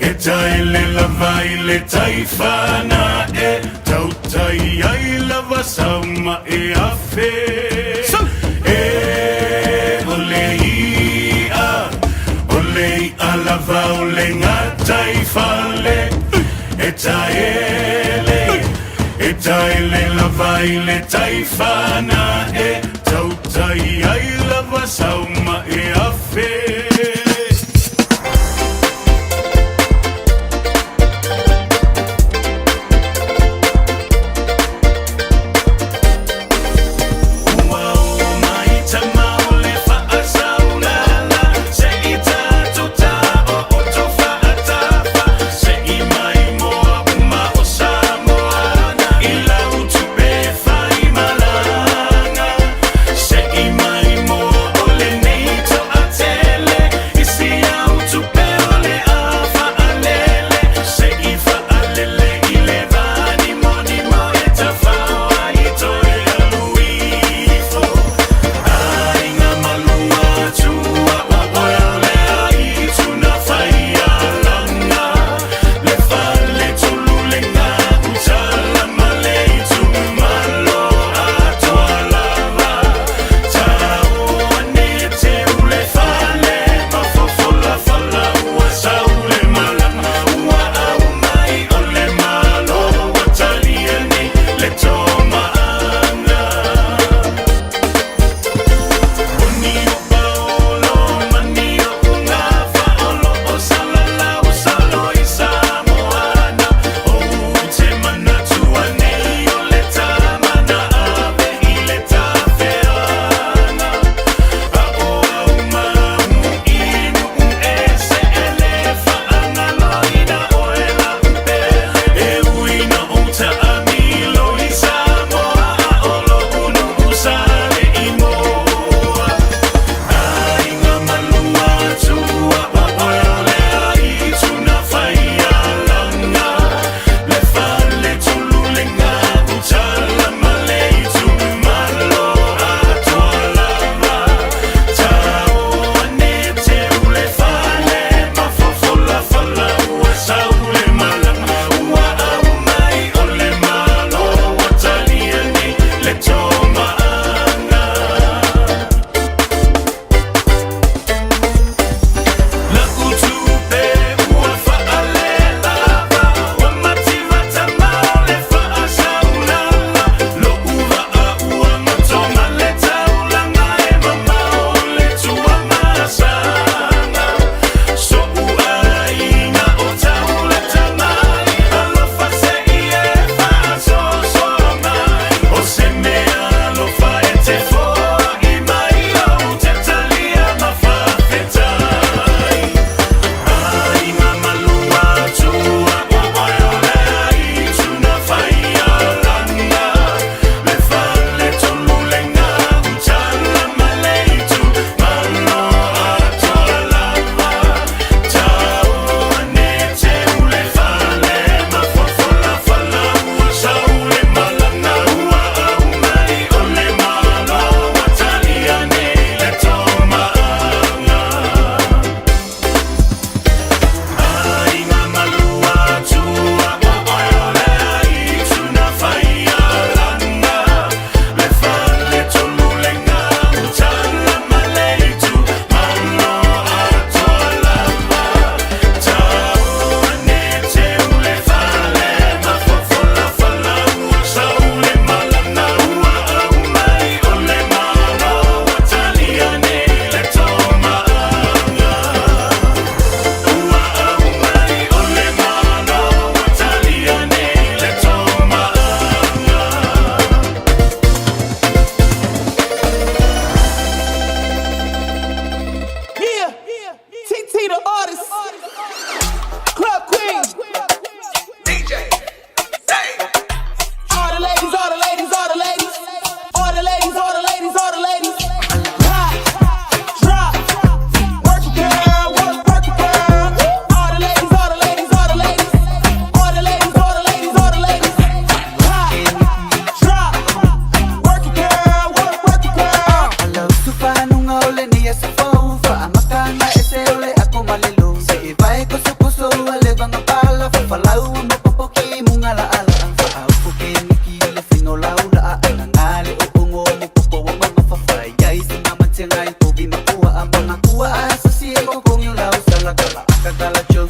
Eta ele lava ile taifana tau tai ai lava sama afe olei a lava ole ngata ifale eta ele lava ile taifana tau tai ai lava sama afe Say my more, ole need to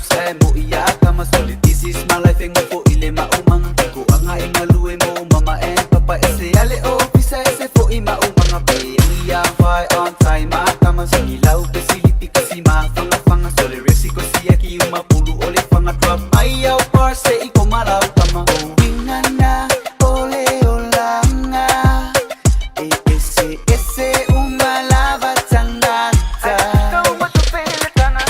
say mo iya kama solid. This is my life and mo ile maumang ko ang ingalue mo mama and papa ese ale office ese fo ima umang pe iya fly on time kama silaw facility kasi mafanga fanga solid resi ko siya ki uma pulu ole fanga drop ayaw par say iko maraw kama ingana ole olanga ese uma lava tangata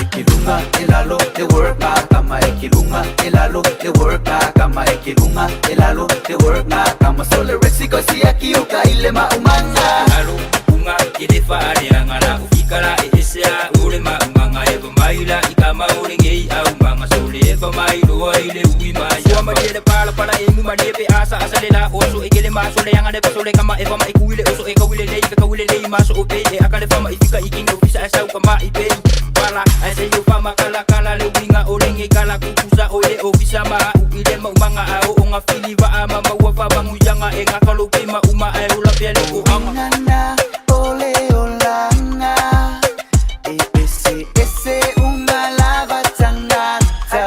ikilunga elalo de work kama ikilunga elalo de work kama ikilunga elalo de work kama sole resi ko siya ki uka ile maumanga alo unga kidefa ariangana ufikara esea ule maumanga eva maila ikama ulingi au manga sole eva mailo ile uima ya madele pala pala emu madepe asa asalela oso ikele masole yanga de pasole kama eva maikuile oso ekawile nei kakawile nei maso ope akale fama ifika ikinga ofisa asau kama ipe pala ase yo fama kala kala le winga olingi kala kukusa ole ofisa ma ile maumanga au onga fili va ama mawa bangu yanga enga kalau kima uma ayo la pele ko anga ole olanga ese uma lava tangata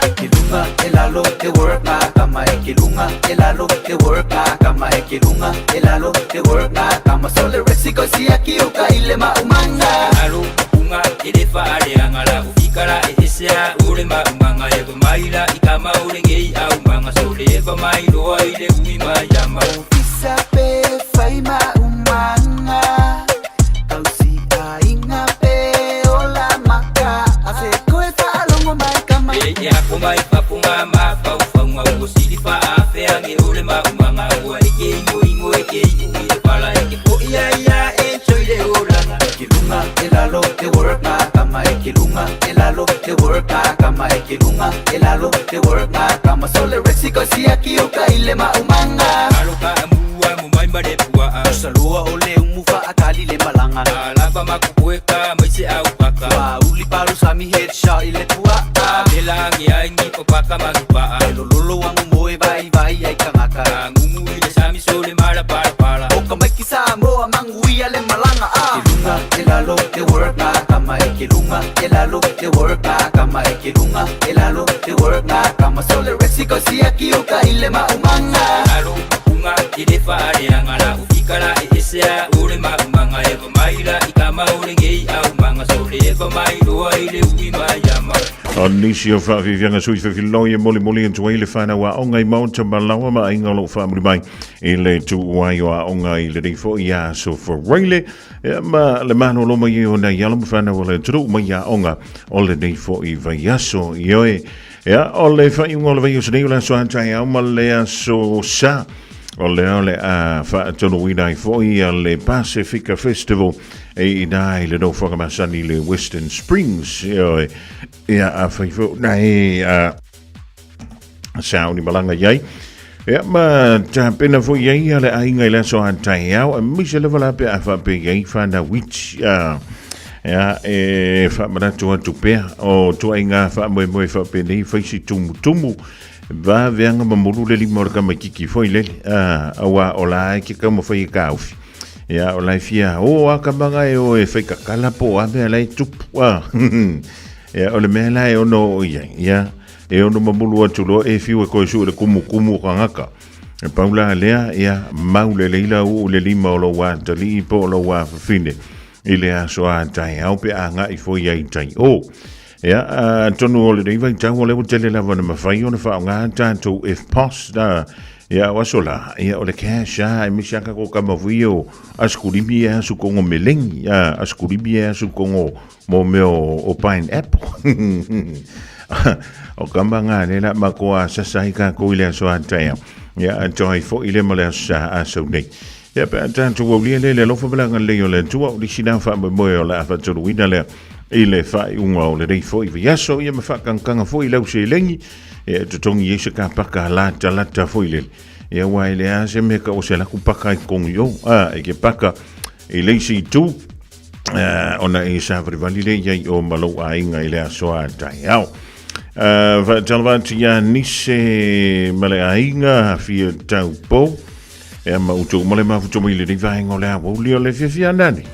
ikilunga elalo de work kama ikilunga elalo de work kama ikilunga elalo de work kama sole resiko siya kiuka ile maumanga alo unga idefa arianga la ufikara esea ule maumanga eva maila ikama ulengei au manga sole eva mailo ile uima yama ufisa pe faima umanga kausi ainga pe ola maka ase koe fa alongo mai kama ye akomai papunga mafa ufaunga usili fa afe ange ule maumanga ua eke ingo eke ile pala eke po iya enjoy de olanga ikilunga elalo de work kama ikilunga elalo de work kama ikilunga elalo de work kama sole resiko siya kiuka ile maumanga aluka amua mumai madepua salua ole umufa akali le malanga alava makuweka maise au paka wa uli paru sami headshot ile tua belangi aingi popaka magipa lolo wangu moe vai ai kangaka ngumu ile sami sole mala para okama kisamo amangu ile malanga ikilunga elalo de work kama ikilunga elalo de work kama ikilunga elalo de work kama sole resiko siya kiuka ile maumanga alo unga idefa ariangana ufikara esea ule maumanga eva maila ikama ulengei au manga sole eva mailo ile uima yama Anisio fa vivianga sui fa filoia moli en tuele fana wa onga I maunta malawa ma inga lo fa mai ile tu wai wa onga ile de fo ya so for really ma le mano lo mai ona yalo fana wala tru ma ya onga ole de fo I va yaso yoe ya ole fa inga lo vai so de la so anta ya ma le so sa ole a fa tonu wina fo I le Pacifica Festival e dai le do foga masani le Western Springs ya a faifo nai a sauni malanga yai ya ma ta pena fo yai ale ainga ile so antai ya mi se le vala pe a fa pe yai fanda which ya fa mana tu pe o tu ainga fa mo fa pe nei fa si tumu va venga mamulu le limor ka makiki fo ile awa ola ki ka mo fa ka ufi ya o lai fia o akabanga o e fai kakala po a me lai tupu ya o le me lai o no ya e o no mamulu atu lo e fiu e koe su le kumu kangaka e paula lea ya maule leila u le lima o lo wa tali po lo wa fine ile a so a tai au pe a nga I fo ya I tai o ya tonu o le dei vai tau o le tele la vana mawhai o na wha o ngā tātou if pos da ya wasola ya o le kasha e mishaka ko kamawhi o askurimi e asu kongo melengi ya askurimi e asu kongo mo meo o pineapple o kamba ngā nela mako a sasai ka ko ile aso atai ya atoi fo ile mo le asa aso nei ya pe tātou o lia le lofa balanga le o le tua o li sina wha mo o la fa tolu wina le ile fai unga o le rei fo I viaso ia mawhakankanga fo I lau se lengi e tutongi e se ka paka lata fo I le ia wai le a se meka o se laku paka I kongi o e ke paka I leisi tu ona e sa vrivali le iai o malo a inga I le a soa tai au talvati ia nise male a inga fia tau po e ma utu male mafutomo I le rei vahenga o le a wuli o le fia nani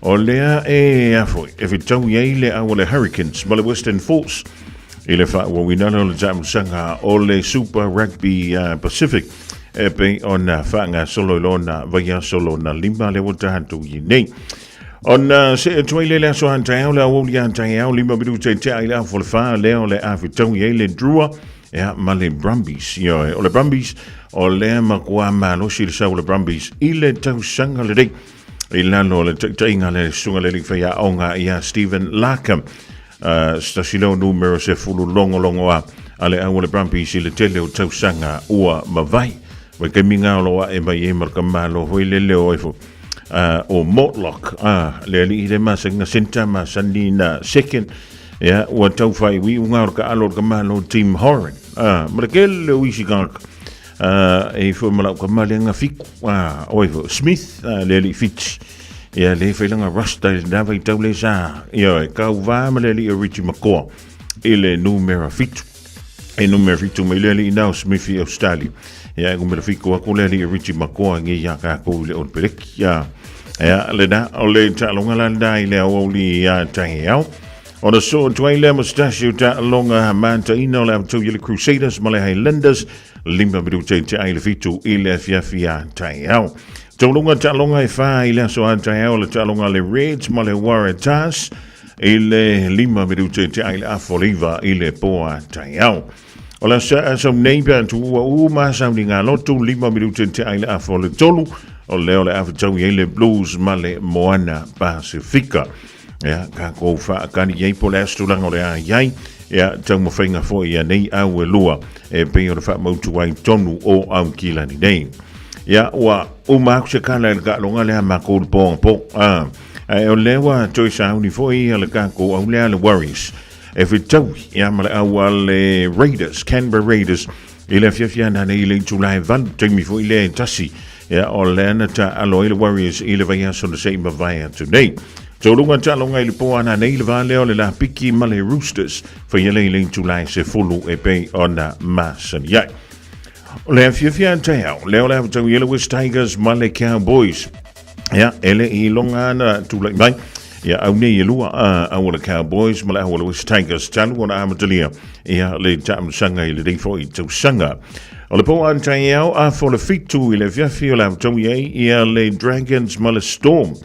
O lea e afoi, e fitau iei le au le Hurricanes, ma le Western Force, i le wha ua winana o le tamusanga o le Super Rugby Pacific, e pe o na whanga solo lo na vaya solo na lima le wata hantu i nei. On se tuile le so hantai au le awoli hantai au lima bidu te te aile afo le wha leo le a fitau iei le drua, e ma le Brumbies, o le Brumbies, o le makua malosi le sau le Brumbies, i le tausanga le dei, i lalo le tainga le sunga le whaia onga ia Stephen Larkham, stasilo numero se fulu longo a ale au le Brumbies i le tele o tausanga ua mawai, wai ke minga o loa e mai e marka malo hoi le leo efo, o Mortlock, le ali i le masenga senta ma sani na second, ua tau whai wi unga orka alo orka malo Tim Horan, mara ke le uisi kanka, e fo malau ka malenga fiku oivo Smith le li fitch ia le feilanga rasta na vai tau le sa ia ka va ma le li Richie McCaw ile numero fitu e numero fitu mai le li now Smith i Australia ia ko me fiku ko le li Richie McCaw ngi ia ka ko le on pelek ia le da o le talonga la dai le o li ia tangau on the so twaile mustache ta longa manta ino le to the Crusaders male Highlanders limba bidu te aile fitu ile fia tai au tolunga talonga e fa ile so tai au le talonga le Reds male Waratahs ile limba bidu te aile afoliva ile poa tai au ola so neighbor tu ma soundinga lotu limba bidu te aile afole tolu o le aftau ile Blues male Moana Pacifica ya ka ko fa ka ni ye polestu lang o le ai ya tau mo fainga fo ia nei au e lua e pe o fa mo tu ai tonu o au kila ni nei ya wa o ma se kana el ga longa le ma ko po o le wa toi sa uni fo ia le ka ko au le Warriors e tau ya ma au le Raiders Canberra Raiders ile fia na nei le July van temi fo ile tasi ya o le na ta alo ile Warriors ile va ya so le same vai today. So lunga talonga ile poa na nei le vale o le la piki male Roosters for yele le July se fulu e pe ona masan ya. Le fia tau le o le tau yele West Tigers male Cowboys. Ya ele I longa na tu le mai ya au nei lua au le Cowboys male au le West Tigers talu ona amatalia ya le tam sanga ile dei fo I tau sanga. O le poa tau a for le fitu ile fia le tau ye le Dragons male Storm.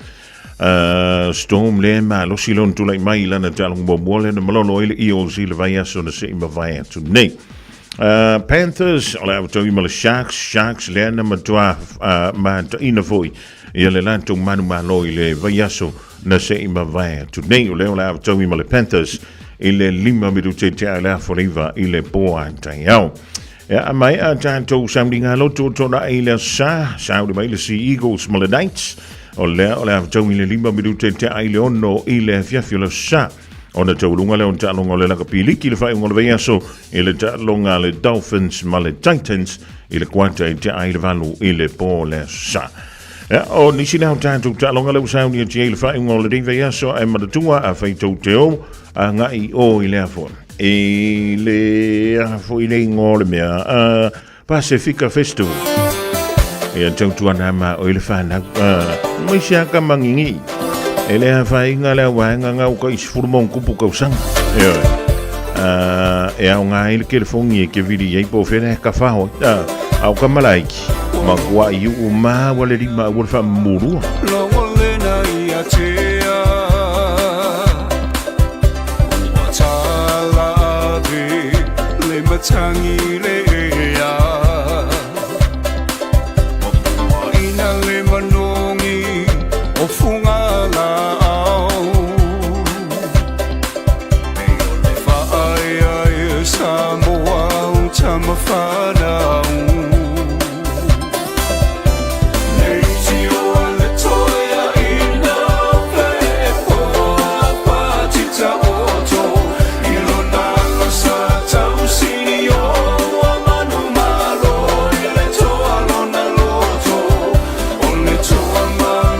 Storm le ma lo silon tu lai mai lana talong bomole na malolo ile Eels ile vai aso na se ima vai atu nei Panthers ole au tau ima le Sharks le na matua ma ta ina foi ia le lanto manu malo ile vai aso na se ima vai atu nei ole au tau ima le Panthers ile lima midu te te ala foriva ile poa tai au a mai a tanto samdinga loto tona ile sa di mai le Sea Eagles ma le Knights o le tau ile lima midu te aile ono ile fiafio sa o na tau lunga le on talonga le laka piliki le fai ngole veiaso ile talonga le Dolphins ma le Titans ile kwanta te aile valu ile po le sa o nisi nao tātou talonga le usauni a te ile fai ngole de veiaso e matatua a fai tau te o a ngai o ile afo ile afo ile ngole mea Pacifica Festival ia tau tuana ma o ile whanau mai sia ka mangingi ele a whainga le wanga ngau ka isfurmong kupu kausang e au ngā ile ke le fongi e ke viri ei po whene ka whaho au ka malaiki ma kua I u ma wale rima wale wha murua Longo lena I a tea Ua tala ave le matangi le ea O funga lao Nei o le whaai ai Samoa o tama whanau Nei ti o le toia I nā pepoa Patita oto I lona losa tau sini o Wa manu malo I le toa lona loto O le toa malo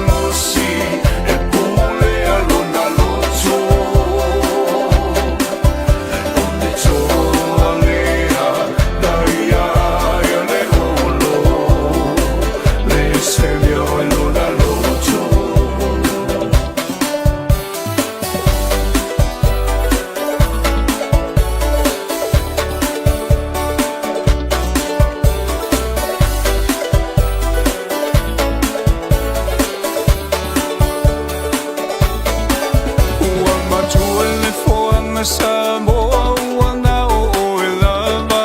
mana Samoa wana o e lava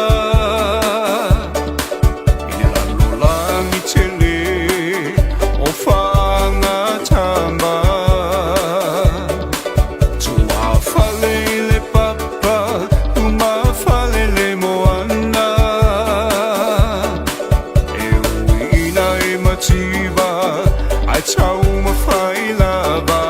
I lalo langi tele o whanga tamba tua whale le papa uma whale le moana e uina e mativa ai tau ma whai lava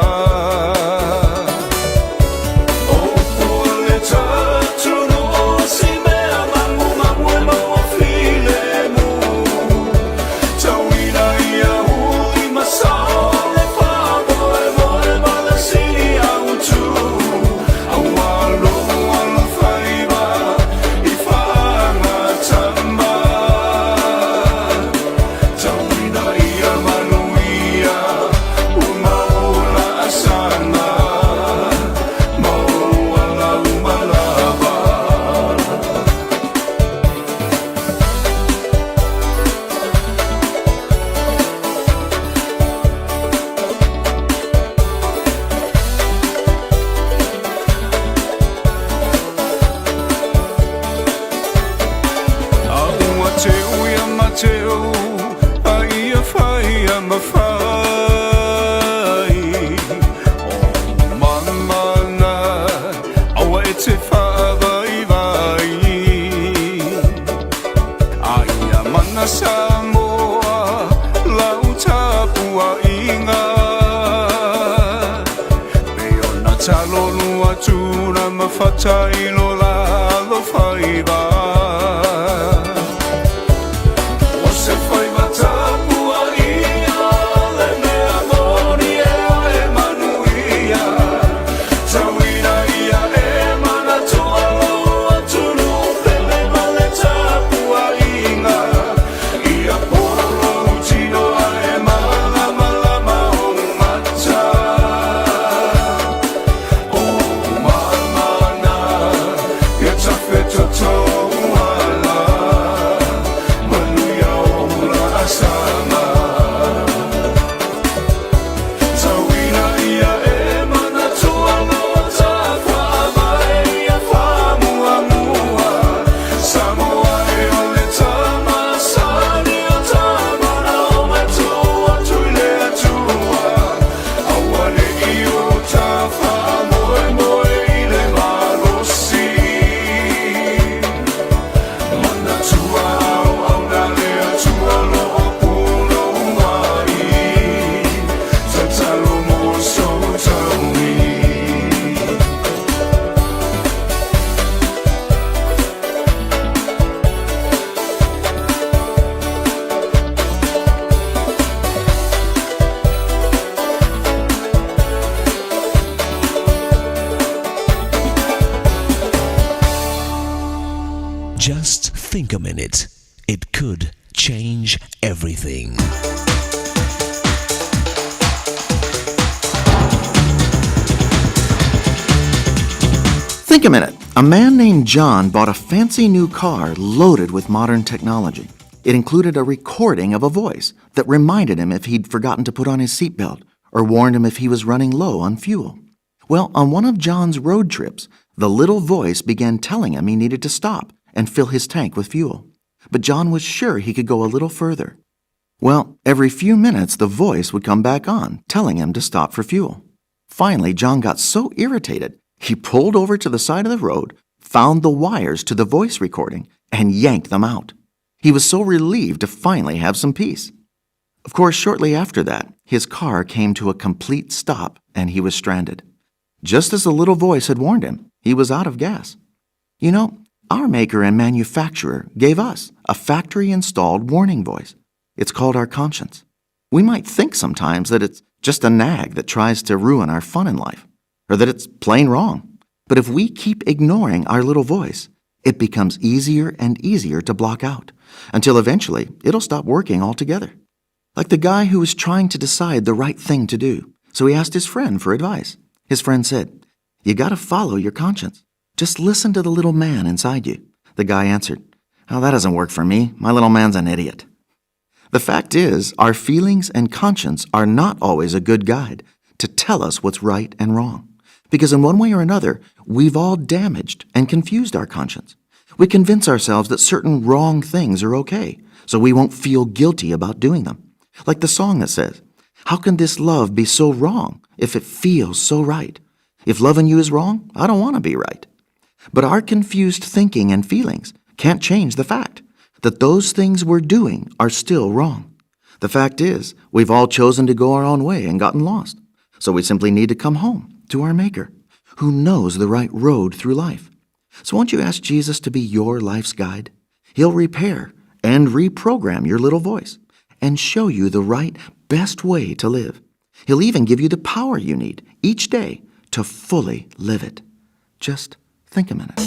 Mateo, ai a whai a mawhai O mamana, awa e te whawai vai Ai a mana Samoa, lau tapua inga Peo na talo lua tūna mawhatai lo la lo whai vai Just think a minute. It could change everything. Think a minute. A man named John bought a fancy new car loaded with modern technology. It included a recording of a voice that reminded him if he'd forgotten to put on his seatbelt or warned him if he was running low on fuel. Well, on one of John's road trips, the little voice began telling him he needed to stop and fill his tank with fuel. But John was sure he could go a little further. Well, every few minutes the voice would come back on, telling him to stop for fuel. Finally, John got so irritated, he pulled over to the side of the road, found the wires to the voice recording, and yanked them out. He was so relieved to finally have some peace. Of course, shortly after that, his car came to a complete stop and he was stranded. Just as the little voice had warned him, he was out of gas. You know, our maker and manufacturer gave us a factory-installed warning voice. It's called our conscience. We might think sometimes that it's just a nag that tries to ruin our fun in life, or that it's plain wrong. But if we keep ignoring our little voice, it becomes easier and easier to block out, until eventually it'll stop working altogether. Like the guy who was trying to decide the right thing to do, so he asked his friend for advice. His friend said, "You gotta follow your conscience. Just listen to the little man inside you." The guy answered, "Oh, that doesn't work for me. My little man's an idiot." The fact is, our feelings and conscience are not always a good guide to tell us what's right and wrong. Because in one way or another, we've all damaged and confused our conscience. We convince ourselves that certain wrong things are okay, so we won't feel guilty about doing them. Like the song that says, "How can this love be so wrong if it feels so right? If loving you is wrong, I don't want to be right." But our confused thinking and feelings can't change the fact that those things we're doing are still wrong. The fact is, we've all chosen to go our own way and gotten lost. So we simply need to come home to our Maker, who knows the right road through life. So won't you ask Jesus to be your life's guide? He'll repair and reprogram your little voice and show you the right, best way to live. He'll even give you the power you need each day to fully live it. Just think a minute.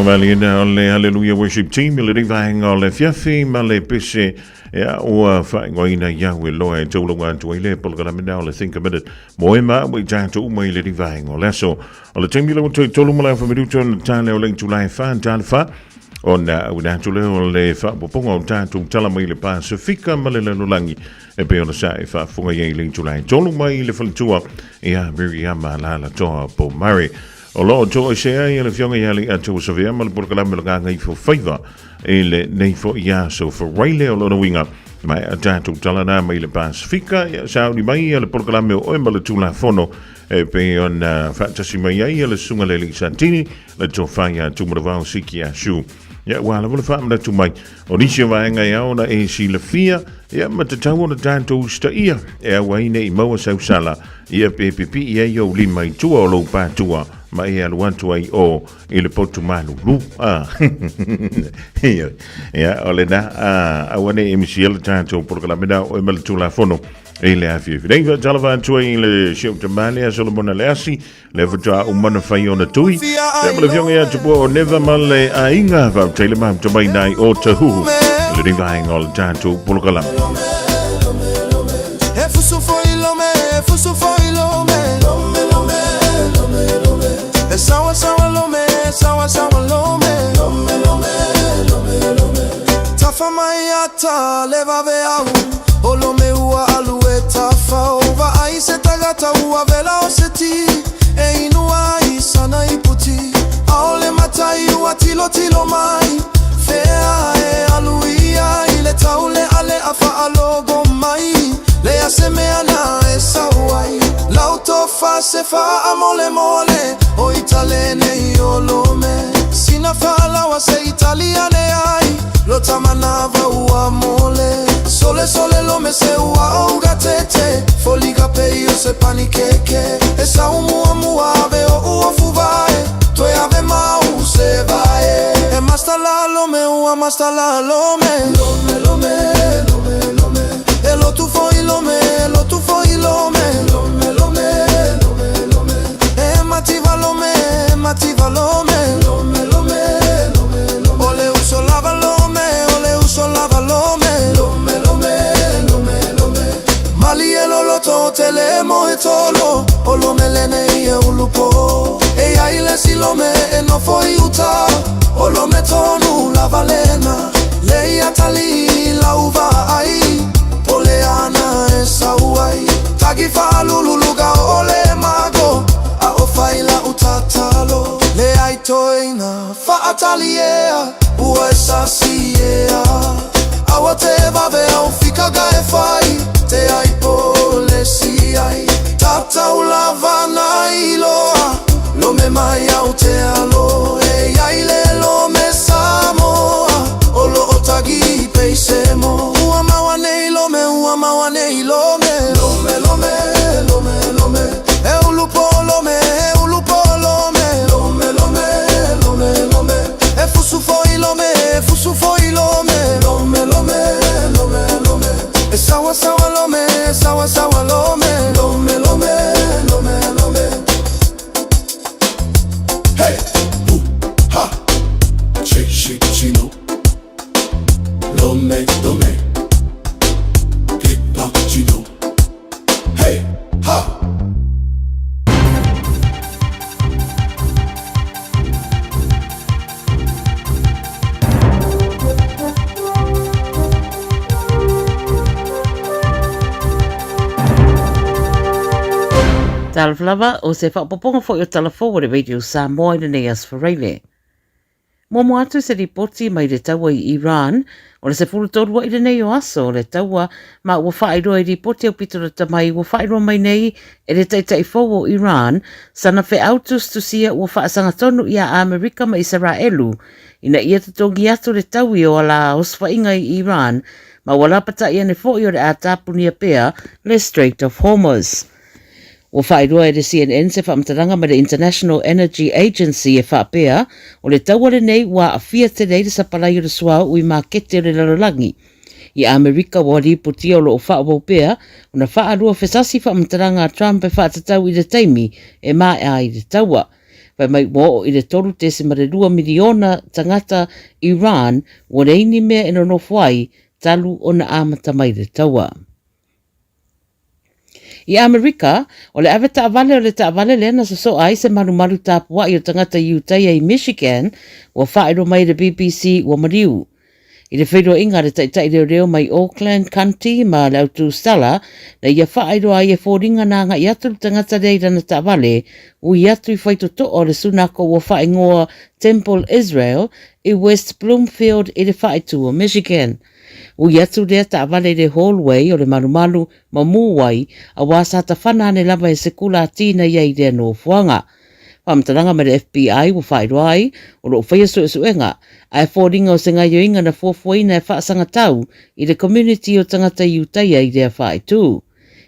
vali na le Hallelujah Worship Team le rivahenga le fiafi ma le pese ya o fa ngoina ya we lo e tolo wan to le polgala me le think a minute moema we janto mo le rivahenga le so le team le to tolo mo la fa me to tan le link to life fan tan fa ona una to le fa poponga tan to tala mo le Pacifica ma le langi e pe ona sai fa funga ye link to line tolo mai le fa tua ya Miriam la to po Mary o lo to se ai le fionga yali atu so via mal por kala mel nga fo faiva ele nei fo ya so for raile o lo winga mai atatu talana mai le Pacifica ya saudi mai le por kala me o mal tu la fono e pe on fatasi mai ai le sunga le santini le to fanya tu mo va siki a shu ya wala vol fa mna tu mai o ni se va nga ya ona e si le fia ya ma te tau ona tanto sta ia e wai nei mo sa sala ia ppp ia yo li mai tu o lo pa tua ma ia lo wantu ai o ile potu manu lu ya ole na awane MCL tanto por la mena o mel tu la fono ele afi dai va jalva tu ile show te male a Solomon Lersi le va o mana fai ona tui e mele fionga ya tupo never male a inga va tele mam to mai nai o te hu le divine all tanto por la fusu fo ilome sawa sawa lome tafa mayata leva veau olome ua alue tafa ova aise tagata ua vela oseti e inua isana iputi aole matai ua tilo mai fea e aluia ile taule ale afa alogo mai le asemeana e sawai lauto fa se fa amole mole o italene olome sina fala wa se italiane ai lo tamanava ua mole sole lome se ua ugatete foliga peio se panikeke e sa mua ave o uofuvae toi ave mau se vae e mastala lome ua mastala lome e lo tu foi lome e mativa lome ole uso lava lome mali e lo to telemo e tolo o lo melene e ulupo e ai le silome e no foi uta o lo metonu la valena lei atali la uva ai oleana e sauai tagi fa luluga ole mago a ofaila utatalo le aitoina fa ataliea uesa siea awate vabe au fika gae fai te aipole siai tata ulavana iloa lo me mai au te alo e yaile lo me samoa olo otagi peisemo ua mawane ilome e ulupo lome e fusu foi lome e sawa lome hey ha chino lome chino hey ha Talaflava o se whapoponga fo i o talafo o le Radio Samoa i nei asfareile. Momo atu se ripoti mai le taua i Iran o le se fulutorua i le nei o aso o le taua ma ua whaeroa i ripoti au pitona tamai ua whaeroa mai nei e le taitai fo o Iran sana fe autus tusia ua whaasanga tonu i a Amerika ma Israelu ina ia tatongi atu le taui o ala osfa inga i Iran ma wala pata ia ne fo i o le a tapunia pea le Strait of Hormuz. O whaeroa e le CNN se whaamtaranga ma le International Energy Agency e whaapea o le tauare nei wa a fia te reire sa palai o le sua ui ma kete o le lalolangi. I Amerika wa ripoti o lo o whaapopea o na whaarua fesasi whaamtaranga a Trump e whaatatau i le taimi e maa i le taua. Pai mai mo i le toru te se mare 2 miliona tangata Iran o reini mea ino no fuai talu o na amata mai le taua. I Amerika, o le awe taawale o le taawale lena sa so ai se maru tāpua i o tangata Utah i Michigan o whaero mai le BBC o Mariu. I le whaero inga re taitai reo mai Auckland County ma le autu Stella na ia whaero ai e fōringa nanga i atu tangata reira na taawale u i atu i whaito to o le sunako o whaingoa Temple Israel i West Bloomfield i le whaitu o Michigan. U yatu rea taawale le hallway o le marumalu ma muwai a wasa ta whanane lava e sekula tina iei rea no fuanga. Whamtaranga me le FBI o whairoai o lo whaia suenga a e fōringa o se ngai yoinga na fuafuaina e whaasanga tau i le community o tangata Utah i rea whaitu.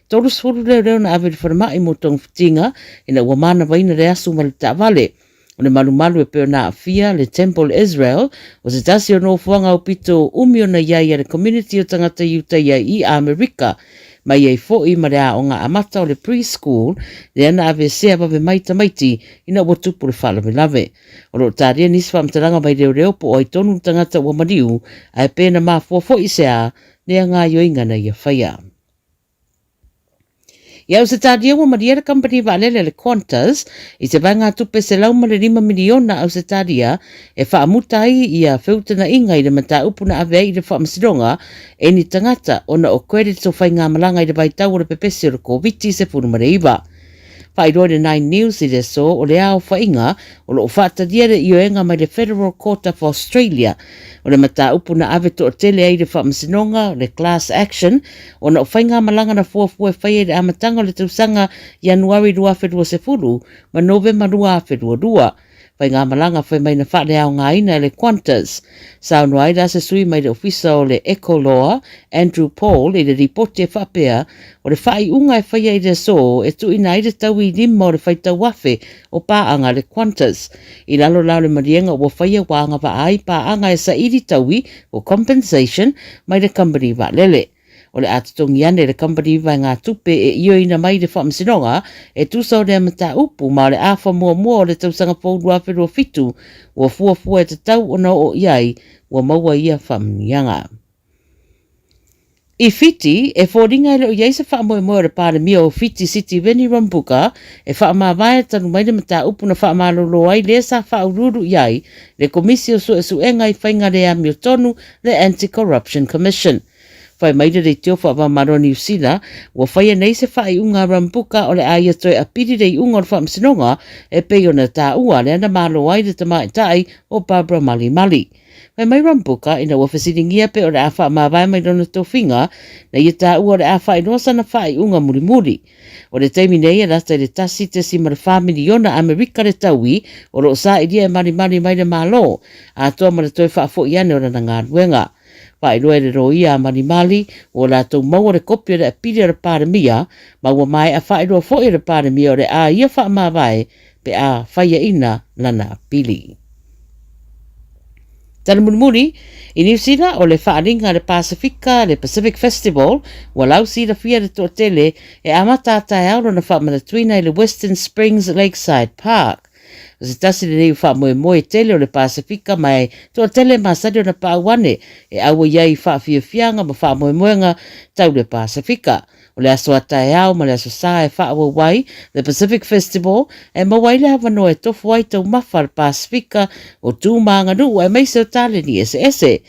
Tolu sfuru reo na aweri whanamai mo tong fitinga ina ua mana waina rea su ma le taawale. O le malumalu e peo na afia le Temple Israel o se tasi o no fuanga o pito umio na iai a le community o tangata Utah i Amerika mai ei fo'i ma le a o ngā amata o le preschool le ana ave sea wawe maita maiti ina ua tupu le whala me lave. O lo tāria nisi whamtaranga mai reo po o i tonu tangata ua mariu a e pēna maa fo'i sea le a ngā yoinga na ia whaia. Ia o se tādia ua maria le company waalele le Qantas i te vai ngā tupe se lauma le 5 miliona au se tādia e whaamutai i a whiutana inga i le mata upuna ave i le whaamasironga e ni tangata o na o credit o whai ngā malanga i le vai tau o le pepesi o le COVID se punumareiva. Whairoi le 9 News i le so o le ao whainga o lo whaatadia le ioenga mai le Federal Court of Australia o le mata upuna ave to o tele ai le whaamasinonga le class action o na o whainga malanga na fuafua whaia le amatanga le tausanga Januari 2020 ma November 2022. Whai ngā malanga whai mai na whare ao ngā ina le Qantas. Sauno ai da se sui mai le ofisa o le Ecolaw, Andrew Paul, i le ripote e whapea o le whai unga e whaia i le so e tu ina i le tau i lima o le whai tau wafe o pāanga le Qantas. I lalo lau le marienga o whaia wāanga wa ai pāanga e sa iri taui o compensation mai le company wa lele. O le atutongi ane le company vai ngā tupe e ioina mai le whaamsinonga e tusa o le amata upu ma le awha mua o le tausanga pōrua whirua fitu ua fuafua e te tau o na o iai ua maua ia whaamnianga. I Fiti, e fōringa ele o iei sa whaamoe le pāre mia o Fiti City Veni Rambuka e whaamawai tanu mai le mata upu na whaamalolo ai le sa whaururu iai le komisi o suenga i whainga le a mio tonu le Anti-Corruption Commission. Whai maire rei teo wha maro New Zealand, wa whaia nei se whai unga Rambuka o le aia toi a piri rei unga o whaamsinonga e pei o na tā ua le ana malo ai le tamai tai o Barbara Mali. Whai mai Rambuka ina wa whasiringia pe o le a wha mawai mai rona tō whinga na ia tā ua le a whai nosa na whai unga muri. O le teimi nei e rata le tasi te si mara whamiliona Amerika le taui o lo sa iria e mari mai le malo a toa mara toi wha fo iane o rana ngā ruenga. Pai roe le roia mali o la tau maua le kopia le apiri le pāremia ma ua mai a whai roa fo i le pāremia o le a ia wha mawai pe a whaia ina lana pili. Tana munumuri, i New Zealand o le whaaringa le Pasifika, le Pacific Festival, ua lausi la fia le tōtele e amata tai auro na whaamana i le Western Springs Lakeside Park. O se tasi le neu whaamoe tele o le Pasifika mai tōtele masari o na pauane e aua iai whaafiafianga ma whaamoemoenga tau le Pasifika. O le aso atai au ma le aso sa e whaawa wai, le Pacific Festival, e mawaile hawa no e tofu ai tau mawha le Pasifika o tūmanga nu e meise o tale ni ese.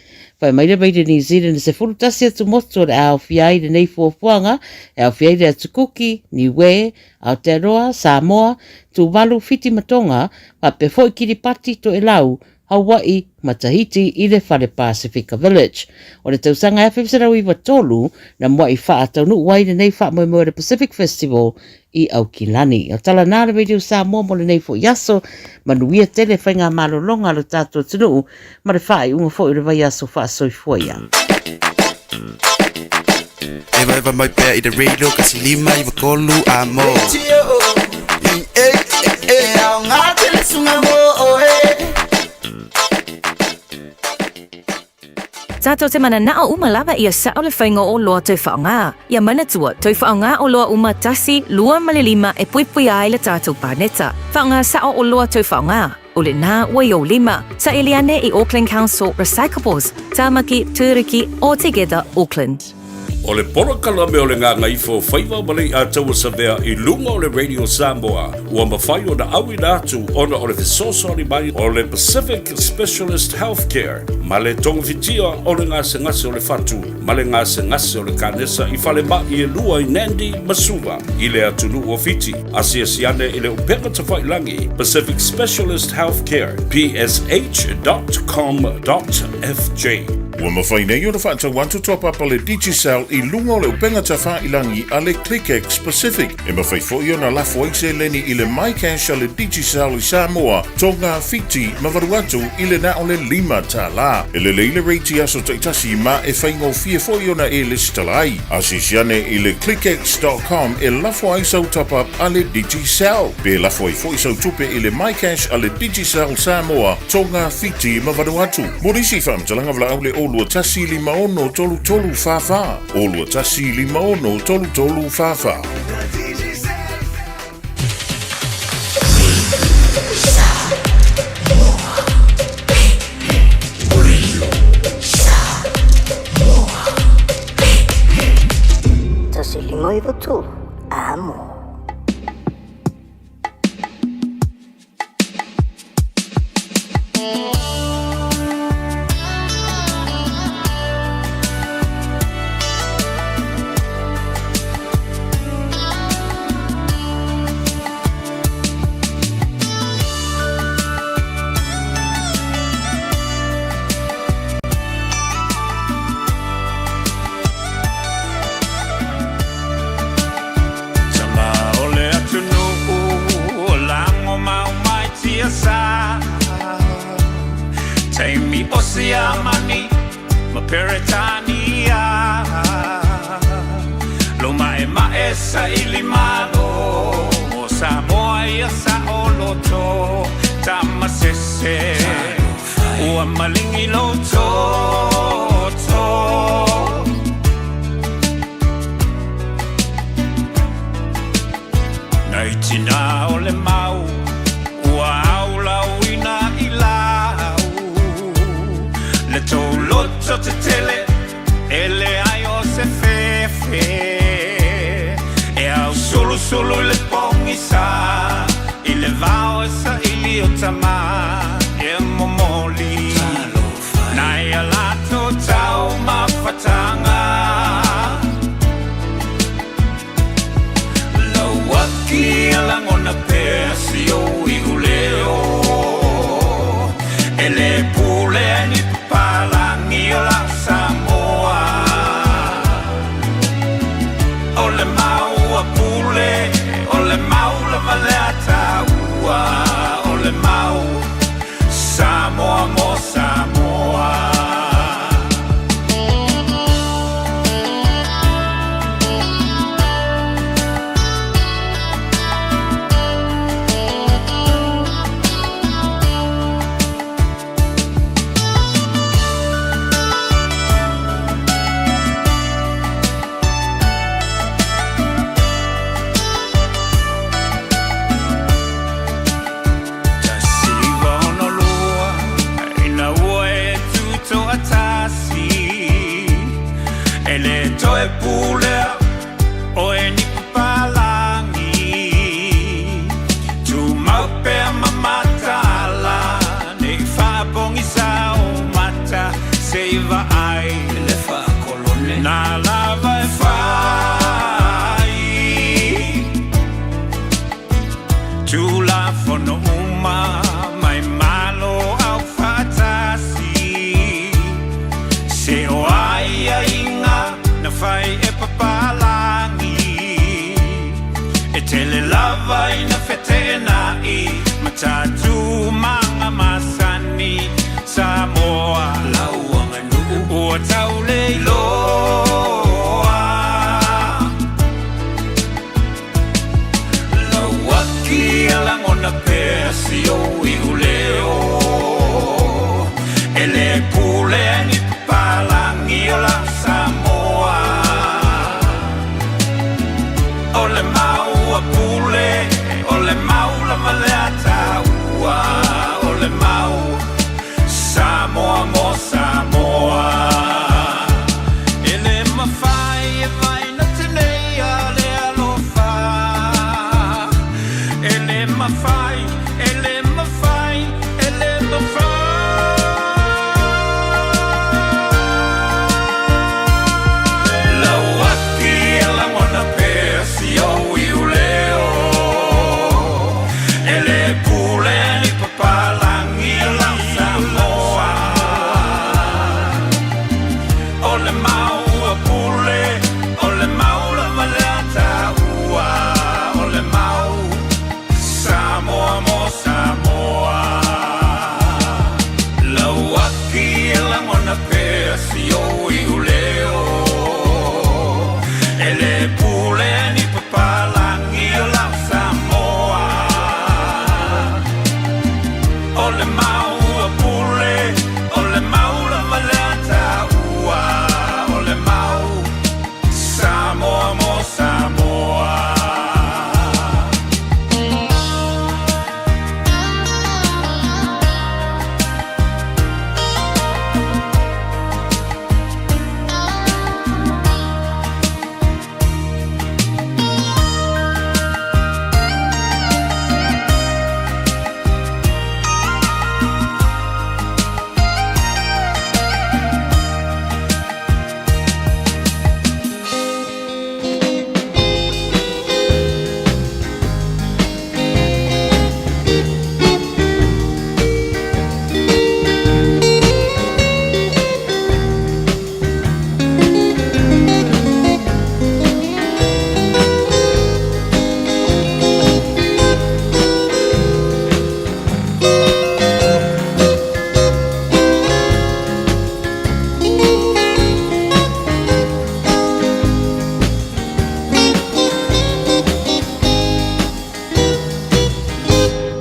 Whai maile mai le New Zealand se furutasi atu moto le au fiai le nei fuafuanga, e au fiai le atu Kuki, Niue, Aotearoa, Samoa, Tuvalu, Fiti Matonga, pa pe foi Kiripati to e lau, Hawaii, ma Tahiti i le whare Pasifika Village. O le tausanga e whiwsarau iwa tolu na mua i wha atau nu wai le nei wha moe le Pacific Festival i Aukilani. O tala nāra radio Samoa mo le nei fo yaso, manuia tele whainga malolonga lo tātua tunu, ma le whai unga fo i le vai yaso wha soifoia. Eva mai pēr i le radio kasi lima i wakolu a mo. Au ngā tele sunga mo Tato te mana na o umalava ia sa ole whainga o loa tui whaonga. Ia manatua, tui whaonga o loa uma tasi, lua malilima e puipui ai le tātou pāneta. Whaonga sa o loa tui whaonga. Ole nā waio lima, sa Eliane I Auckland Council Recyclables, Tāmaki, Turiki, All Together, Auckland. O le porakala me o le ngā ngaifo whaiva malei a taua savea I lunga o le Radio Samoa. Ua mawhai o na awi nātu ona o le fisosori mai o le Pacific Specialist Healthcare. Ma le tonga fitia o le ngā se ngase o le fatu. Ma le ngā se ngase o le kanesa I whale ma I lua I Nandi Masuva. I le atunu o fiti. Asia siane I le upenga ta whailangi. Pacific Specialist Healthcare. psh.com.fj. Ua mawhai nei o na whaata wantu tōpapa le Digicel I lunga o le upenga ta whailangi a le ClickX Pacific. E mawhai fōi o na lafo aise leni I le MyCash a le Digicel I Samoa. Tō ngā fiti mawaru atu I le na o le lima tā la. E le leile reiti aso taitasi ma e whaingo fia fōi o na e listalai. Asisiane I le ClickX.com e lafo aisau tapap a le Digicel. Pe lafo ai fōi sau tupe I le MyCash a le Digicel Samoa. Tō ngā fiti mawaru atu. Morisi whamtalanga vla au le Olua tasi lima ono tolu tolu whawha. Olua tasi lima ono tolu tolu whawha. Tasi lima iwa tolu, amo. Mani, ma Peretania Loma e maesa ilimano Mo Samoa ia sa oloto Tamasese Ua malingi loto Naitina ole mau Ua aula uina ilau Le tau loto te tele Ele ai o se fefe E au sulu le pongi sa Ile vao e sa ili o tama E momoli Nai alato tau mawhatanga Lawaki alangona pesi o iuleo Ele pule ni palangi o la Samoa Ole mau a pule Ole mau la valeta ua Ole mau Samoa mo Samoa Toe pule o e ni palangi Tu maupe mamatala Ne whabongi sa o mata Seiva ai Le wha kolone Na lava e whai Tu la fono uma Mai malo au whatasi Se o ai a inga Na fai e papalangi E tele lava I na fetena I Matatu manga masani Samoa Laua manu Ua tau leiloa Lauaki alangona pesi o iuleo Ele pule ni papala ua o le mau Samoa mo Samoa ele mawhai e vai na tenei a le alofa ele mawhai ele mawhai ele mawhai Lauaki e la wana pesi o iu leo ele pule ni papalangi la Samoa ole mau a pule ole mau la valata ua ole mau Samoa mo Samoa Lauaki e la ngona pesi o iu leo ele pule ni papalangi la Samoa ole mau a pule ole mau la valata ua ole mau Samoa mo Samoa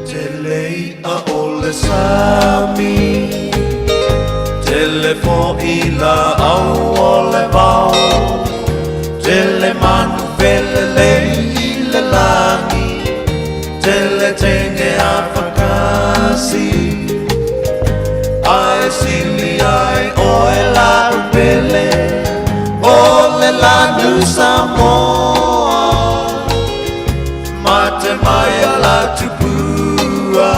Teleia ole sami Telefo ila au ole vau Tele manu vele le langi Tele tenge a fakasi Ai sili ai oe la upele Ole la nu Samoa Mate mai ala tupua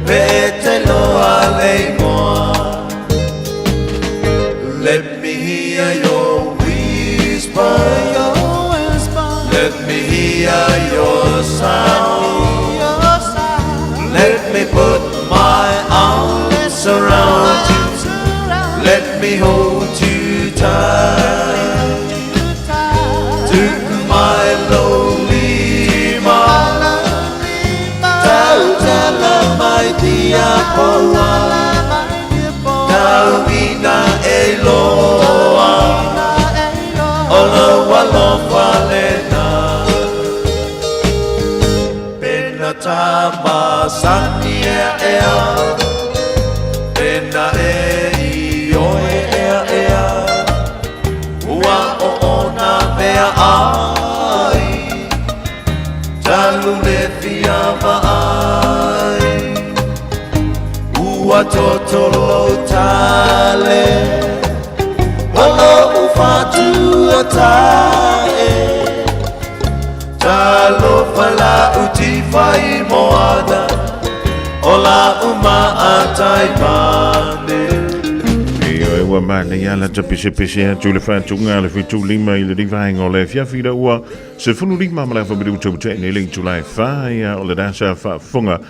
Pete loa leimoa Let me hear your whisper Let me hear your sound Let me put my arms around you Let me hold you tight Took my lonely mind Tell my dear poa Tawina eloa Ola walo falena Pena tama sani ea Pena oe ea Ua o ona mea ai Talu le fiava ai Ua totolo tale Olo ufatu atae Talo fala uti fai moana Ola uma atai mane Ua mane ala ta pise tu le whātunga le whitu lima i le rivahenga o le whiawhira ua se whunu lima mala whabiru tau te ne ling tulai whaia o le rasa whaafunga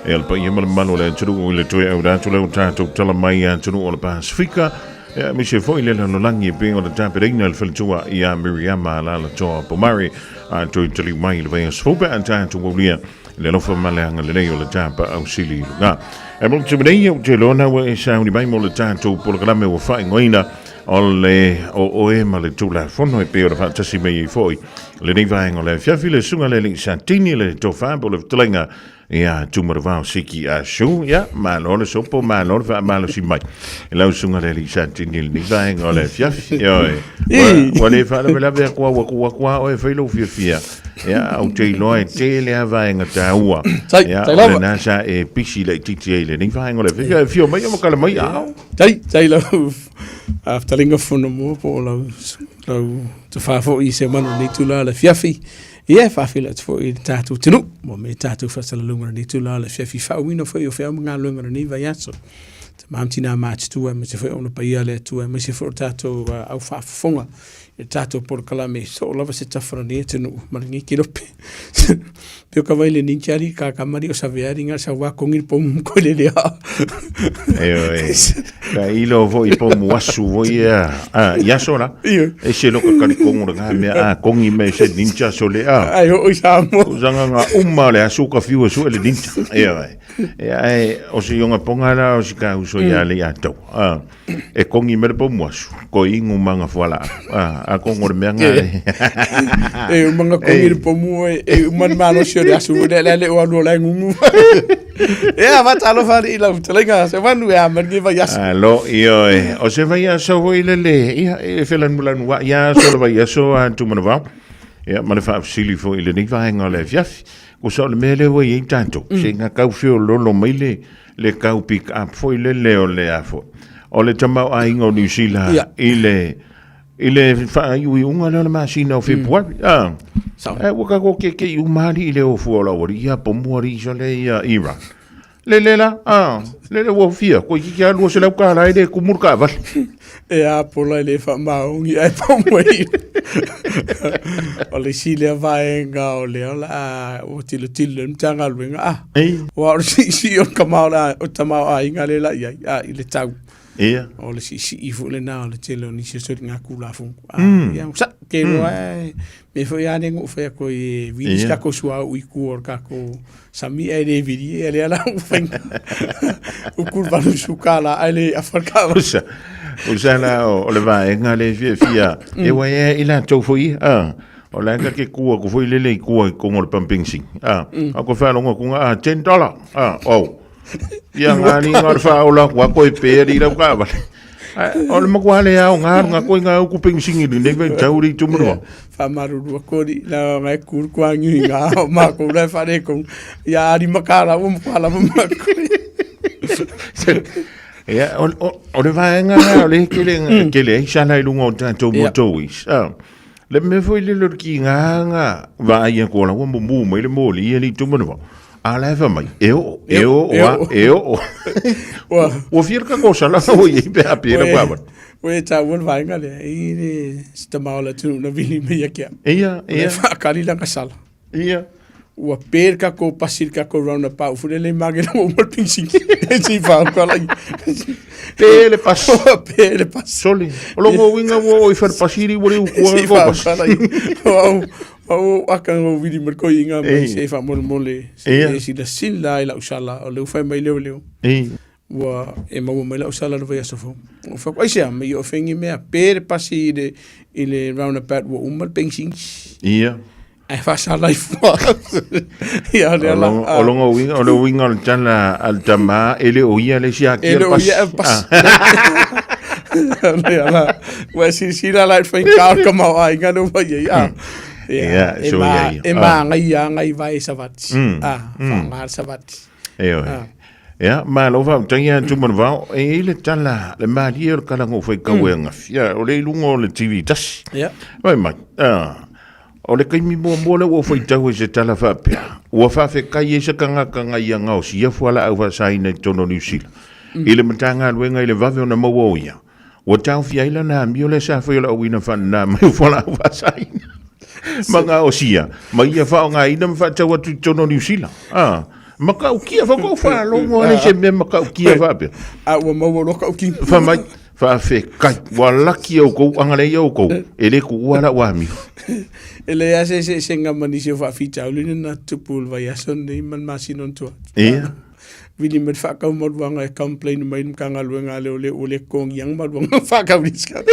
e alpa i mala malo le turu o le toe au ratu leo tātou tala mai a turu o le Pasifika e mi se foi le lano langi e pēng o le tāpereina le whalitua i a Miriama la la toa pomari a toi tali mai le vea svope a tātou o lia le lofa maleanga le reo le tāpa au sili lunga e mo te mrei au te lona wa e sauni mai mo le tātou po le kalame o whae ngoina o le o e ma le tūla whono e peo le whaatasi mei i foi le nei vaenga le whiawhi sunga le ling sa tini le tō whaampo le talenga ia tūmara vau siki a su ia malone sopo malone wha malo si mai e lau sunga le ling sa tini le nei vaenga le whiawhi wa le whaala me la vea kua o e whailo whiawhia Ya, au te loe te le vai nga ta ua. Ya, le na sa e pisi le titi le ni vai ngole. Fio mai o kala mai au. Tai lo aftalinga fono mo po lo te fa fo I se manu ni tula le fiafi. Ia fa fila te fo I tatu tenu. Mo me tatu fa sala lunga ni tula le fiafi fa wino fo yo fa mga lunga ni vai aso. Te mamtina match tu me se fo ona pa ia le tu me se fo tatu au fa fonga. E tato por kalame so lava se tafara ni tenu maringi kirope. Pio ka vai le ninchari ka kamari o saveari nga sa wa kongil pom ko le lea. Ka ilo vo I pom wasu vo ia. Ia sora. E se lo ka kongo nga me kongi me se ninja so le a. Ai o sa mo. Zanga nga umma le asu ka fiu so le ninja. O se yonga ponga la o se ka uso ia le ato. E kongi me pom wasu ko ingu manga foala. A kongo me nga. E manga kongil pom e man malo sio asu le o lo la ngumu. E va talo fa I la telenga se vanu ya mergi va yas. Lo io o se vai so voi le e felan mulan wa ya so vai so tu manava. Ja, maar de vaaf silly voor ile niet waar hangen al jaf. Ko so le mele wo yin tanto. Singa kau fio lo mele le kau pick up voor ile leo le afo. O le tama a ingo New Zealand ile fa yu unga le machine of February. Ah. So wo ka ko ke yu mari ile o fu la wori ya pomori so le ya Iran. Le wo fia ko ki ya lo se la ka la ide ku murka val. E a pola le fa maungi ai pomoi. O le sile vai nga o le ola o tilo mtanga luenga. Wa o si o kamala o tamau ai nga le la ia ile tau. Ia. O le si I fu le na o le telo ni se so nga kula fu. Ia sa ke no me foi a nengo foi ko I vidi ka ko sua u ku or ka ko sami e le vidi ele ala u fenga. U kurva no sukala ale afarka. Usana o le vai nga le fia. E wa e ila to foi o la ka ke ku ko foi le ku ko ngol pumping sing. A ko fa lo ko nga $10. O. Ia ngani ngar fa ola wa ko pe ri ra ka ba. O le makwale ya nga ko nga ku ping sing ni ne ve tauri tumro. Fa maru ko ri la nga kur kwa ngi nga ma ko le fa re ko ya ri makala mo pala mo ko. Ja, o le vai nga o le kele sala I lungo tanto motois. Le me foi le lorki nga vai ko la mo mo le mo li ele tumro. Ala fa mai. Eu. O firka ko sala o ye pe a pera baba. We ta won vai nga le I sta maula tu na vili me ya kia. Ia. Fa kali la sala. Ia. Ua perka ko pasirka ko round pau furele magena mo pinsi si fa ko la pele pas soli lo mo winga wo I far pasiri wo ko pas o akan o vidi mer ko inga mai se fa mole si da silla ila usala o le fa mai le ua e mau mai la usala no vai sofo o fa ko sia me yo fengi me per pasire ile round about wo pinsi ai fa sala I fu ia le ala o lo winga al tala al tama ele o ia le sia ki pas le ala wa si la fa ka kama ai nga no vai ia so ia e ma ngai vai savat fa ngar savat ja ma lo va tanya tu man va ele tala le ma dia o kala ngo fa ka wenga ia o le lungo le TV tas vai mai o le kai mi mo le wo foi tau se tala fa pe o fa fe kai se kanga ia nga o sia fuala au fa sai ne tono New Zealand ile matanga luenga ile va na mo wo ia o tau fi ile na mi le sa fa ile o ina fa na mai fuala au fa sai manga o sia mai ia fa nga ina fa tau tu tono New Zealand maka o kia fa ko fa lo mo le se me maka o kia fa pe o mo lo ka o ki fa mai fa fe kai wala ki o ko angale o ko ele ku wala wa mi ele ya se nga mani se fa fita o le na tupul va ya son de man masinon to vili met fa ka mo wanga complain mai ka luenga le ole kong yang ma wanga fa ka viska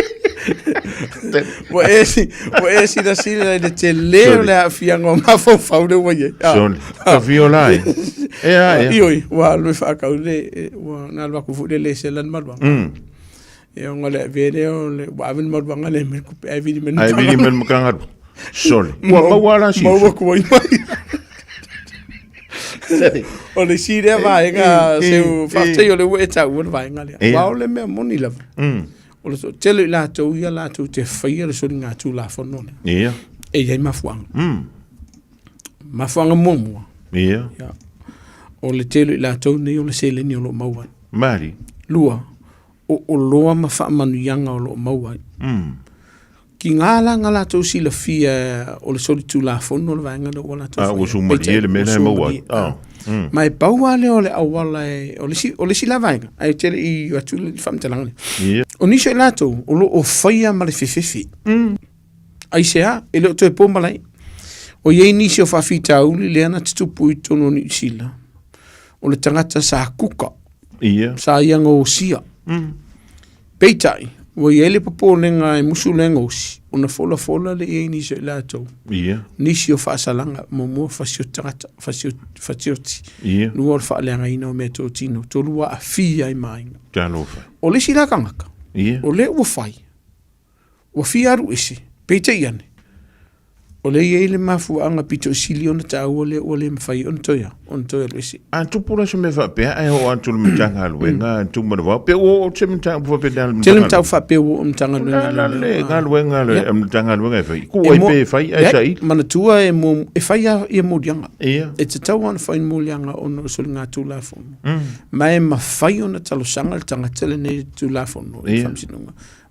wo esi da sila de tele la fiango ma fo fa de wo ye son ka violai oi wa lu fa ka le wa na lu ku fu de le selan ma wanga e ngole vede o le wa vin mo wanga le me ku e vidi men ka Sole. Ua la si. Maua kua i mai. O le si rea vaenga seu whatei o le ue tau ua vaenga lea. Wao le mea moni lava. O le so tele i lātou ia lātou te whaia le sori ngā tū la whanone. Ia. E iai mafuanga. Mafuanga mōmua. Ia. O le tele i lātou nei o le seleni o lo mauai. Mari. Lua. O loa ma wha manu yanga o lo mauai. Ki ngā langa lātou si la fia o le sori tū la whono le vaenga o lātou whaia. O sumari e le mena e mauai. Mai paua le o le awala o le si la vaenga. Ai tele i watu le whamtalanga. O niso i lātou o lo o whaia ma le whiwhiwhi. Ai sea, e leo toi pōmalai. O iei nisi o whawhita uli le ana tutupu i tono ni sila. O le tangata sa kuka. Ia. Sa ianga o sia. Peitai. O iei le papolenga e musu lenga o si. O na fola le iei nisi o lātou. Ia. Nisi o whaasalanga. Mo mua whasio tangata. Whasioti. Ia. Nua o whaaleanga ina o mea tō tino. Tōlua a fia i mainga. Tālofa. O le sila kangaka. Ia. O le ua whai. Ua fia aru isi. Peitai ane. O le iei le mafuanga pito sili ona tau o le mawhai on toia luisi. A tupura se me whapea ai o antu le mitanga aluenga antu marawa. Pe o te mitanga whapea le mitanga. Te le mitanga whapea o mitanga aluenga. Le aluenga le mitanga aluenga e whai. Kua i pe whai ai sai. Mana tua e whai i mo lianga. Ia. E te tau ana whai mo lianga o no soli ngā tū la whono. Ma e mawhai ona talo sanga le tanga tele ne tū la whono.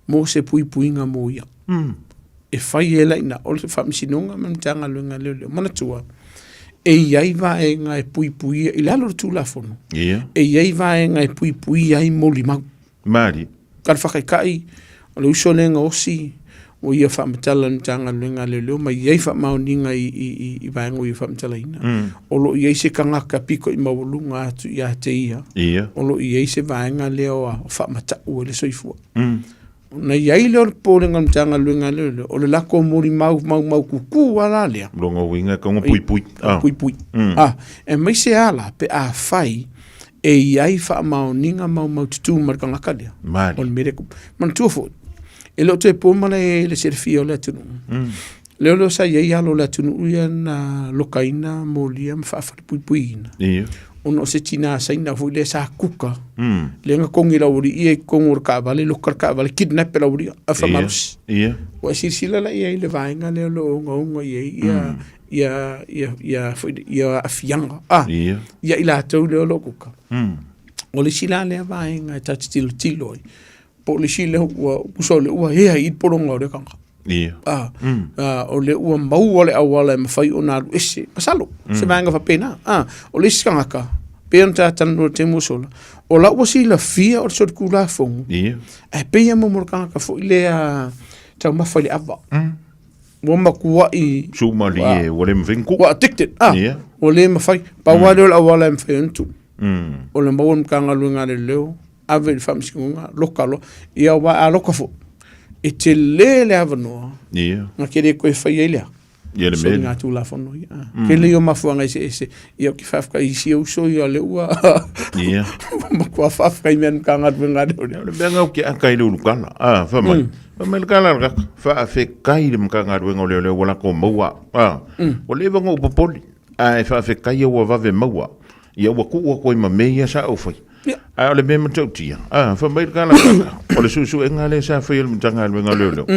Mo se pui ngā mo ia. E whai e laina o le whamsinonga ma mitanga luenga leo mana tua e iai vaenga e pui i lalo tu la fono e iai vaenga e pui ai moli mau mari kar whakaikai o le uso lenga osi o ia whamatala mitanga luenga leo ma iai whamauninga i vaenga o ia whamatala ina o lo iai se kangaka piko i mawalunga atu ia te ia o lo iai se vaenga leo a whamatau le soifua na iai leo pōrenga mitanga luenga leo o le lako mori mau kuku ala lea longa winga konga pui pui e mai se ala pe a whai e iai wha maoninga mau tutu marikangaka lea o le mereko man tua fo e leo te pōmana e le serefia o le atunu leo sa iai alo le atunu uia na lokaina molia mwhaafari pui ina ono se tina saina fu le sa kuka le nga kongi la uri e kongor ka vale lokar ka vale kidnap la uri afamarus wa sila la ia le vainga le lo nga ia afianga ia ila tau le lo kuka o le sila le vainga ta tilo po le sila wa usole wa he i poronga o le kanga o le ua mau ole awala e mawhai o nāru ese masalo se vaenga whapena o le iskangaka pēn tātana te musola o la ua si la fia o le sori kūla fongu e pēia mo morakangaka fo i lea tau mawhai le awa ua makua i sumali e o le mwhengu ua addicted o le mawhai pa wale o le awala e mawhai antu o le maua mkanga luenga le leo ave le whamsikunga lokalo ia wa a loka fo e te le avanoa nga kere koe whai e lea so ngā tū la whono ke le o mafuanga ese ia ki whafka i si au so ia le ua makua whafka i mean ka ngatu ngā le mea ngau ki akai le ulukana whamai whamai le kala raka whaafekai le mga ngā ruenga o leo wala ko maua o le wanga upopoli e whaafekai au a vave maua ia ua kuua koe ma meia sa au whai o le mea matautia whamai le kala raka o le susu e ngā le sa whai le mga ngā ruenga leo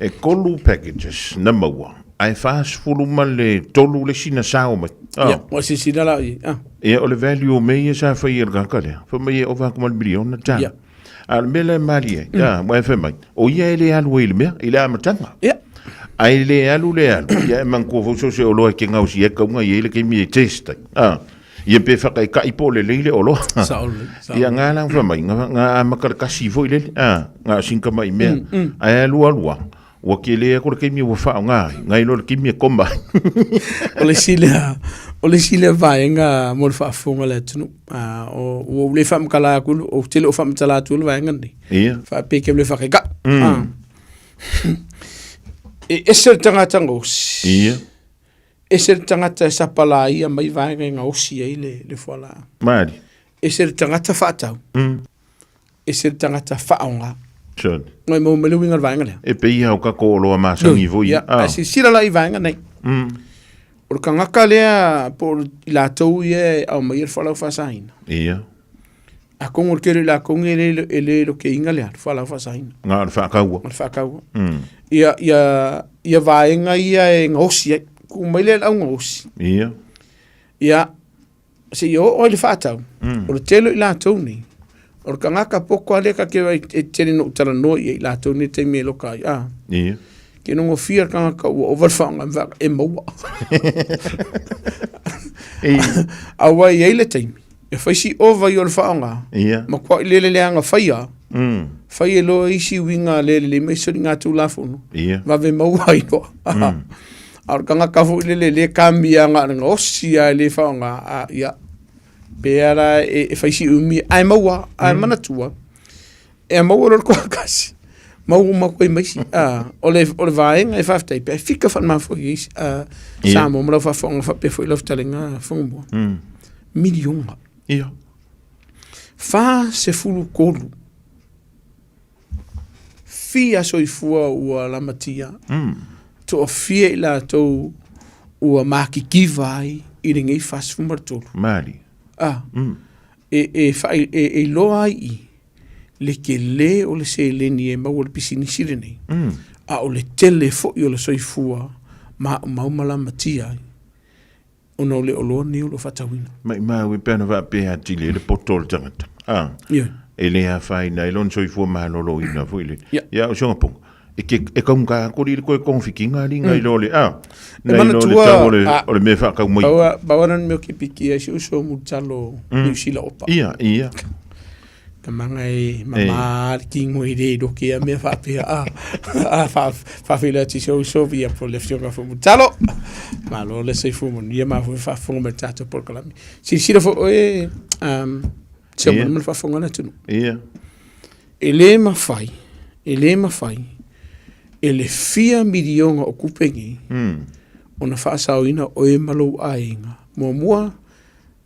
e kolu packages na maua ai fast fulu male tolu le sina sao mai o si sina la o le value me sa fa ir ga kale fa me o va como bilion na ta al mele marie wa fa mai o ia ele al wel me ile amatanga ai le alu ya man ko fo so lo ke ngau si e ka nga ile ke mi test ia pe fa kai po le o lo ia nga lang fa mai nga makar kasi fo ile nga sinka mai me ai alu wa ke le ko ke mi wa fa nga ngai lo ke mi komba o le sile vaenga mo fa fonga le tunu o le fam kala ku o tele o fam tala tu le vaenga ni fa pe ke le fa ka e ese tangata ngos ese tangata sa pala ia mai vaenga nga osi le fola mari ese tangata fa tau ese tangata fa nga Sure. Ngai mo me luinga vainga le. E pe ia o ka ko lo ma sa ni voi. Ah, si sira la i vainga nei. O ka ngaka lea por la tau ia au mai falau fasaina. Ia. A kongor kere la kongere ele lo ke inga lea falau fasaina. Nga fa ka wa. Fa ka wa. Ia vainga ia e ngosi ku mai le au ngosi. Ia. Ia se yo o le fatau. O le telo i la tau ni. O ka ngaka poko ale ka ke e tele no tala no i la tau ni te me lo ka. Ah. Ia. Ke no fia ka ka overfanga va e mo. Awa i ele taimi. E fai si ova i o le whaanga. Ia. Ma kwa i lele leanga whaia. Whai e loa isi winga lele me sori ngā tū lafono. Ia. Va ve maua i noa. Ar ka ngā kafu i lele le kambia ngā nga osi a le whaanga. Ia. Peara e fai si umi. Ai maua. Ai manatua. E maua lor kua kasi. Mau koe maisi. O le vaenga e whaftai. Pe fika whan maa fwoi isi. Samo mara whawhonga whape fwoi lau talenga whongmua. Milionga. Ia. Wha se fulu kolu. Fia soifua ua lamatia. To o fia i la tau ua maki kivai i ringei fas fumartolu. Mari. E loa i le ke le o le se le ni e mau o le pisini sire nei. A o le tele fo i o le soifua mau malamatia ai. Ona le olo ni o lo fatawina. Ma we pena va pe atile le potol tangata. E le ha fai na ilon soifua ma lo ina fo ile. Ya o songa pong. E kaum ka ko li ko konfikinga li ngai lo le. Na lo le tawole o le me fa ka mo. Bawaran me ki piki e so mu talo ni sila opa. Ia. Kamangai mama kingo ide do ke me fa pe fa fila ti so via por le fio fa mu talo. Ma lo le se fu mon ia ma fa fu me tato por kalami. Si fo se mo fa fu ngana tu. Ia. Ele ma fai. Ele fia miliona o kupengi. Ona fa sauina o e malo ainga. Mua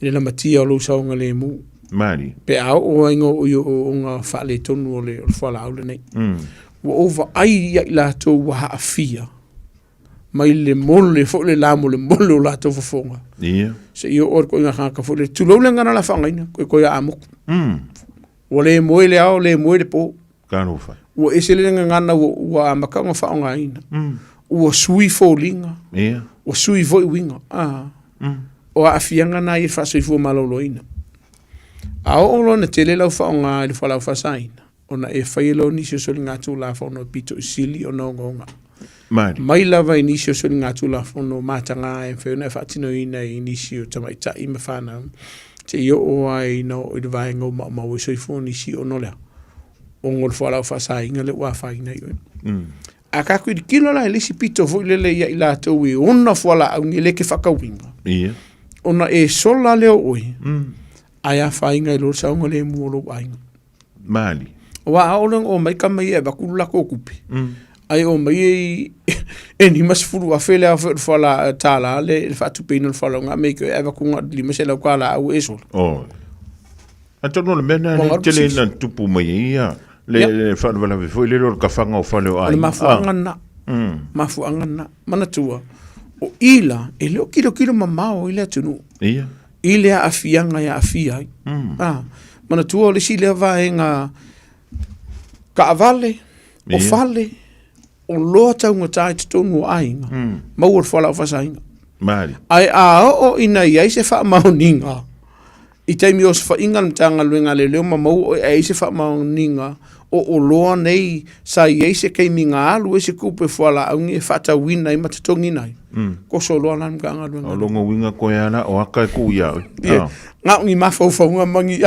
ele la matia o lo saunga le mu. Mari. Pe au o ingo o nga fa le tonu o le fala au le nei. Wa over ai ya la to wa afia. Mai le mole fo le lamo le mole o la to fofonga. Ia. Se yo or ko nga ka fo le tu lo le ngana la fanga ina ko ya amuk. Wa le moile au le moile po. Kano fa. Wa esele ngana wa makanga fa nga ina. Wa sui fo linga. Ia. Wa sui vo winga. O afia ngana i fa sui fo malolo ina. Ao lo na tele lau whaonga i whalau whasaina. Ona e whailo nisio soli ngātu la whaono pito isili o nongonga. Mai lava i nisio soli ngātu la whaono mātanga e whiona e whaatino ina i nisio tamaita i me whanau. Te i o ai no i de vaenga o mau i soifo nisio o nolea. O ngol whalau whasainga le ua whaina i oe. A kaku i kilo la e lisi pito vo i lele ia i la tau i ona whala au ni leke whakawinga. Ia. Ona e sola leo oe. Aia whainga i lor saunga le muolo ainga. Mali. Wa aolang o mai ka mai e bakulu lako kupi. Ai o mai e ni mas furu a fele a whala tala le whatu pēnul whala ngā mei koe e bakunga lima se lau kala au e sol. A tono le mena le tele na tupu mai ia. Le whanu wala we foi le lor ka whanga o whale o ai. Le mafuanga na. Mafuanga na. Manatua. O ila e leo kilo mamao ile atunu. Ia. Ile a afianga ya afia. Mana tua o le si lea vaenga ka avale, o fale, o loa taunga tai te tonu o ainga. Mau o whala o whasainga. Mari. Ai o ina iai se wha mauninga. I taimi o se wha inga mtanga luenga le leo ma mau o iai se wha mauninga o loa nei sa iai se kei minga alu e se kupe whala aungi e whata wina i matatongi nai. Ko so loa nan mga ngā luenga. O longa winga koe ana o aka e ku iau. Ngā ungi mawhauwhaunga mangi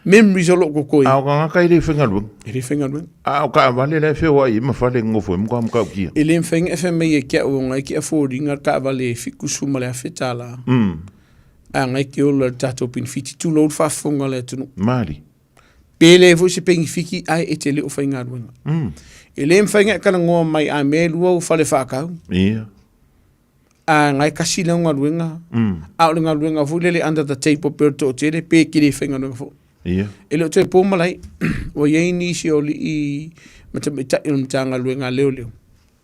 memories o loko koe. A o ka ngaka i rei whenga luenga. I rei whenga luenga. A o ka avale le whio ai ma whale ngofo e mga mga kia. I le mwhenga e whenga i kia uonga i kia fōringa ka avale whikusu ma le a whetala. A ngai ki o le tato pin fiti tu load whafunga le tunu. Mari. Pele vo se pengi fiki ai e te leo whainga luenga. I le mwhenga e kana ngoa mai a me lua o whale whakau. Ia. A ngai kasila ngā luenga. A o le ngā luenga fu lele under the table per to te le pe ki le whainga luenga fu. Ia. E leo te pō malai, o iei nisi o li i matamitai o mtanga lue ngā leo.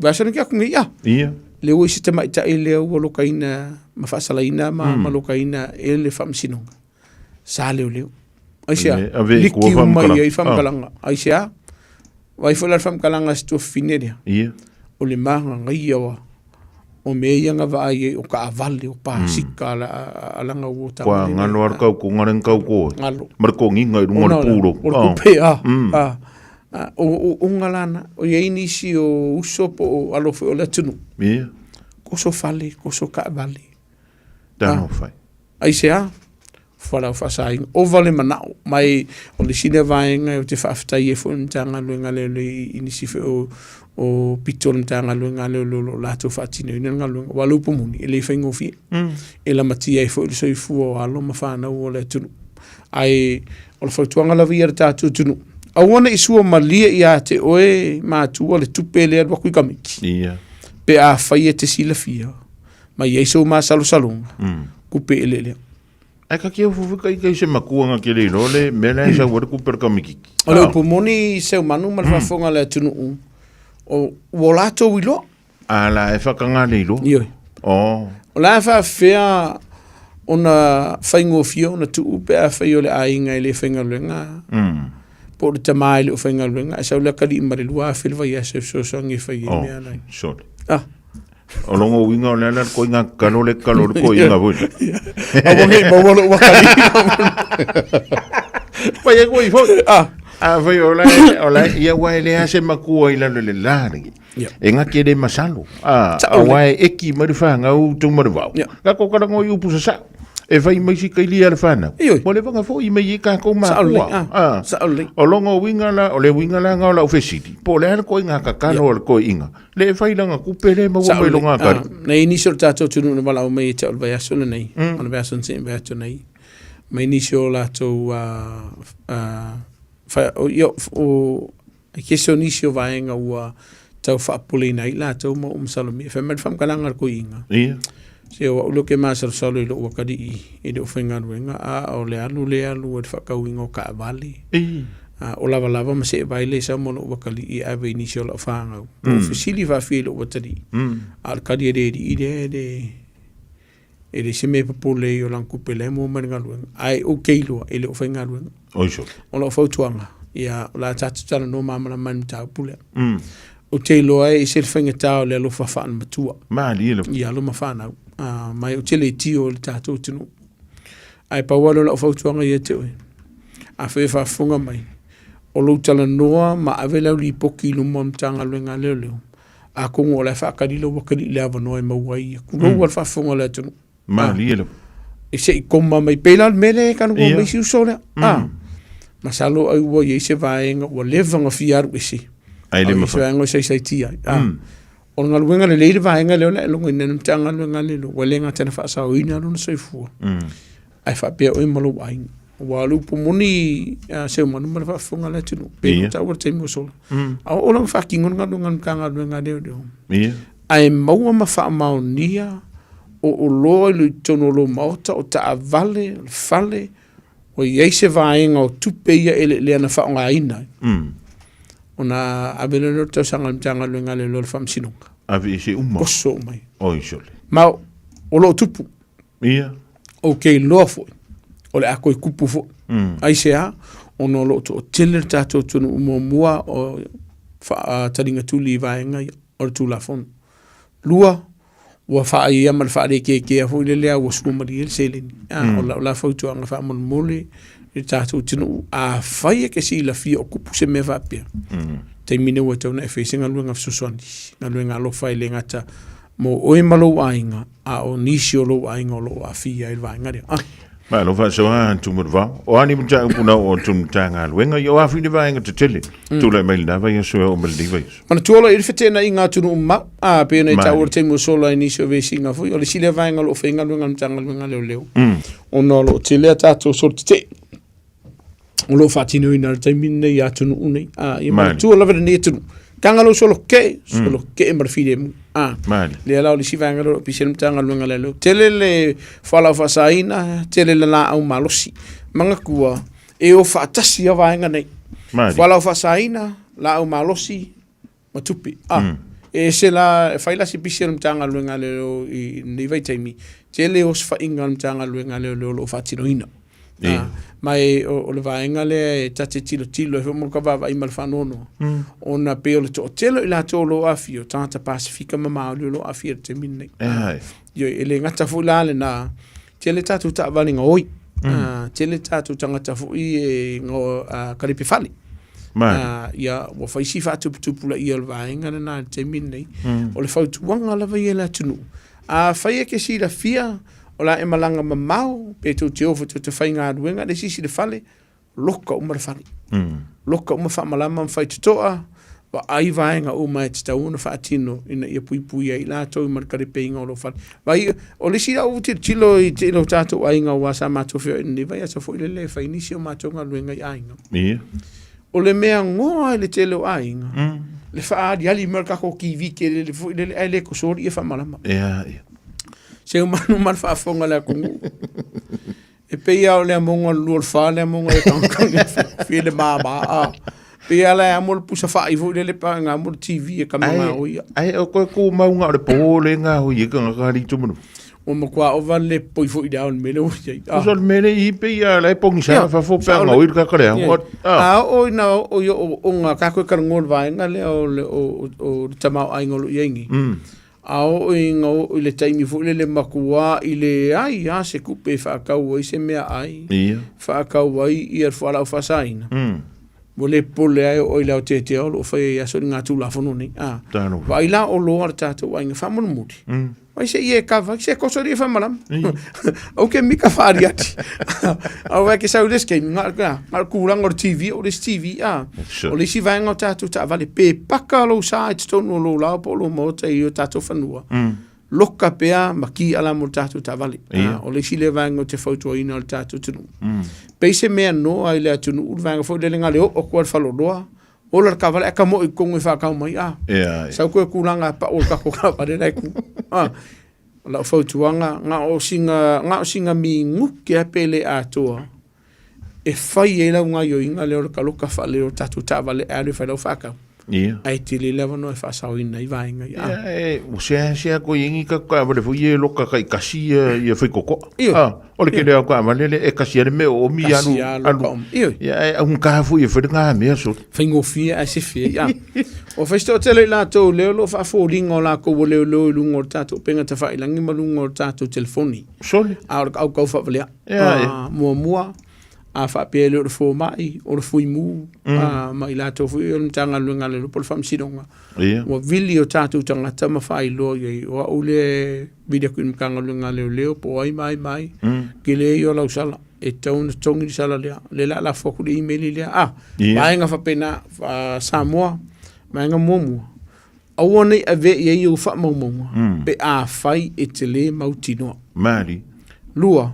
Vasana kia kunga ia. Ia. Leo isi te maitai leo o lokaina, mawhasalaina, malokaina, e le whamsinonga. Sa leo. Aisia, liki umai ei whamkalanga. Aisia, waifula whamkalanga stua fineria. Ia. O le maanga ngai awa. O me ianga vai o ka avale o pasika alanga o tanga. Kwa ngalo ar kau ko ngaren kau ko. Marko nginga i runga puro. O kupe o ngalana o ye inisi o usopo o alofe o le tunu. Ia. Koso fale, koso ka avale. Tano fai. Ai sea fala fasai o vale manao mai o le sine vaenga o te whaftai e fo ntanga luenga le inisi fe o pitol mtanga luenga le lo lato fatine ina ngaluenga walu pomuni ele faingo fi e la matia e fo le soifu o alo mafana o le tunu ai o le fatuanga la via tatu tunu a wona isu o malia ia te oe matu o le tupele wa kui kamiki ia pe a fai te sila fia mai e so ma salo salonga kupe ele ai ka kia fufu kai se makuanga ke le role mele sa wor ku per kamiki o le pomuni se manu mal fafonga le tunu o wolato wilo ala e whakanga leilo o la fa fea ona faingo fio na tu upe a faio le ainga le fainga lenga po le tamai le fainga lenga sa le kali mari lua fil va ya se so sangi fai me ala sot o longo winga o lana ko inga kalo ko inga bo a bo lo wakali pa ye ko ifo a vai ola ia wai le ase makua ila le lari e nga kede masalo wai eki marifanga u tu marwa ka ko ka ngo yu pusa sa e vai mai si kai lia le fana mo le vanga fo i mai ka ko ma o longo winga la o le winga la nga la ofesiti po le ko inga ka kalo ko inga le vai langa ku pele ma mo longa ka na initial tato tu no mala o mai te o vai aso nei on vai aso sen vai aso nei mai initial la to o question icio vaenga ua tau whaapule nei la tau mo umsalomi e whamed whamkalanga ko inga se o lo ke masal salo i lo wakari i le whainga ruenga o le alu e whakau inga o ka avali o lava lava ma se baile sa mo lo wakali i ave inisio la whaanga o fisili whawhi lo watari al kari e le se me papule i o langkupe le mo maringa ruenga ai o keilua i le whainga ruenga o lo fautuanga ia la tatu tala no mamala man tau pule o te loa e se whainga tau le alo whawhaan matua ia alo mawhana mai o te le tio le tatu tinu ai pawalo la fautuanga ia te oe a whewha whunga mai o lo tala noa ma avela li poki luma mtanga luenga leo a kongo la whakarilo wakari le ava noa e mawai kuno wal whawhunga le tinu e se i koma mai pela mele kanu ko mai si usole masalo ai wo ye se vaenga o levanga fiaru isi ai le ma vaenga se tia o nga luenga le vaenga le lo ngina mtanga luenga le lo welenga tena fa sa oina lo se fu ai fa pe o malo ai wa lu pomoni se manu ma fa funga le tinu pe ta o te mo so o lo fa kingon nga kanga luenga le ai mau ma fa maunia o lo lu tono lo mauta o ta avale fale o ye se vaenga o tupe ia ele le na fa nga ina ona abele no to sanga mtanga luenga le lo fam sinunga ave se umma koso mai oi sole ma o lo tupu ia okay lo fo o le ako kupu fo ai se a ono lo to tele tato to no mua o fa taringa tu li vaenga o tu la fon lua wa fa ia mal fa de ke fo le o sku mari se le o la fo to nga fa mon mole e tato tino a fa ke si la fi o kupu se me va pia te mine wa tau na e whesinga luenga fsuswani na luenga lo whai le ngata mo oe malo ainga a o nisi o lo ainga o lo a fia il vaenga rea ma lo fa so ha tu murva o ani mta puna o tu tanga luenga yo a fini vaenga te tele tu le mail dava yo so o maldi vai mana tu ola il fetena inga tu no ma a pe na tau te mo solo nisi o vesinga fo o le sile vaenga lo whainga luenga mtanga luenga leo o no lo tele tato sorti te o lo fatino ina te mine ya tunu unei i ma tu la vere ne tunu kanga lo solo ke mar fide le la o si vanga lo pisem tanga lo ngale lo tele le fala fasaina tele la au malosi manga kua E o whaatasi a vaenga nei. Mari. Wala o whasaina, la o malosi, matupi. E se la, e whaila si pisi anam tanga luenga leo i nivei taimi. Te leo se whainga anam tanga luenga leo lo whatino ina. Mai o le vaenga le e tate tilo e whamu ka wawa i malwhanono. O na peo le to telo i la to lo afi o tangata Pasifika mamao lo afi te minne. Yo e le ngata fulale na te le tatu ta valinga oi. Te le tatu tangata fu i e ngo Karipifali. Ia wa faisi fa tupu la ia le vaenga na te minne. O le fautuanga lava ia la tunu. Faia ke si la fia o la e malanga mamau pe tu te ofu te whainga aduenga le sisi le fale loka uma le fale loka uma wha malama mwhai tutoa wa ai vaenga o mai te tauna wha atino ina ia pui pui ai la tau markare pe inga o lo fale vai o le sira o te tilo i te ilo tato a inga o wasa mato feo ina vai asa fo ile le whainisi o mato ngā luenga i a inga o le mea ngoa le te ilo a inga le wha adi ali markako ki vike le fo ile le ai le kosori ia wha malama se o manu mar fa fonga la kungu e pe ia o le monga lur fa le monga e kankanga file mama pe ia la amol pusa fa i vo le pa nga mo TV e kamanga o ia ai o ko maunga le pole nga ho i ka ngari tumu o mo kwa o vale poi fo i down me lo ia o sol mele i pe ia la pongi sa fa fo pa nga o i ka kare o na o nga ka ko ka ngol va nga le o tama ai ngol yengi ao inga o le taimi fu le makua i le ai a se kupe whaakau ai se mea ai whaakau ai i ar whalau whasaina mo le pole ai o i lau te o lo whai aso ni ngā tūla whanu nei vai la o loa tātou ai ngā whamunu muti vai se ie kawa se kosori e whamalam au ke mika whaari ati au wai ke sau leske ngā kūranga o TV o les TV o le si vaenga o tātou ta vale pe paka lo sa i tonu o lo lau po lo mota i o tātou whanua loka pea maki ala mo tātou ta vale o le si le vaenga o te whautua ina o tātou tunu pe se mea no ai le atunu ur vaenga whau le nga leo o kuar whaloloa o la kavala e ka mo i kongu i whakau mai sau koe kūranga pa o kako ka pare rai ku la fautuanga nga o singa mi nguke a pele atoa e whai e lau ngai o inga leo ka loka whale o tatu tāwale e aru whai lau whakau ai te le lewa no e whasau ina i vaenga o sea ko ingi ka wale fu ye loka kai kasi i whai koko o le ke leo ka malele e kasi ane me o mi anu un ka fu i whai ngā mea so whai ngofia a se fia o festo tele la to leo lo fa fo ringo la ko leo lo lungo tato penga te fa ilangi malungo tato telefoni sole au ko fa vale mua a fa pe le fo mai o fui mu mai la to fu on tanga lunga le por fam sidonga o video tato tanga tama fa i lo ye o ule video kun kanga lunga leo po ai mai ke le yo la usala e tau tongi sala le la fo ku email le mai nga fa pena Samoa manga momo awone ave ye u fa momo pe a fai e te le mautino mari lua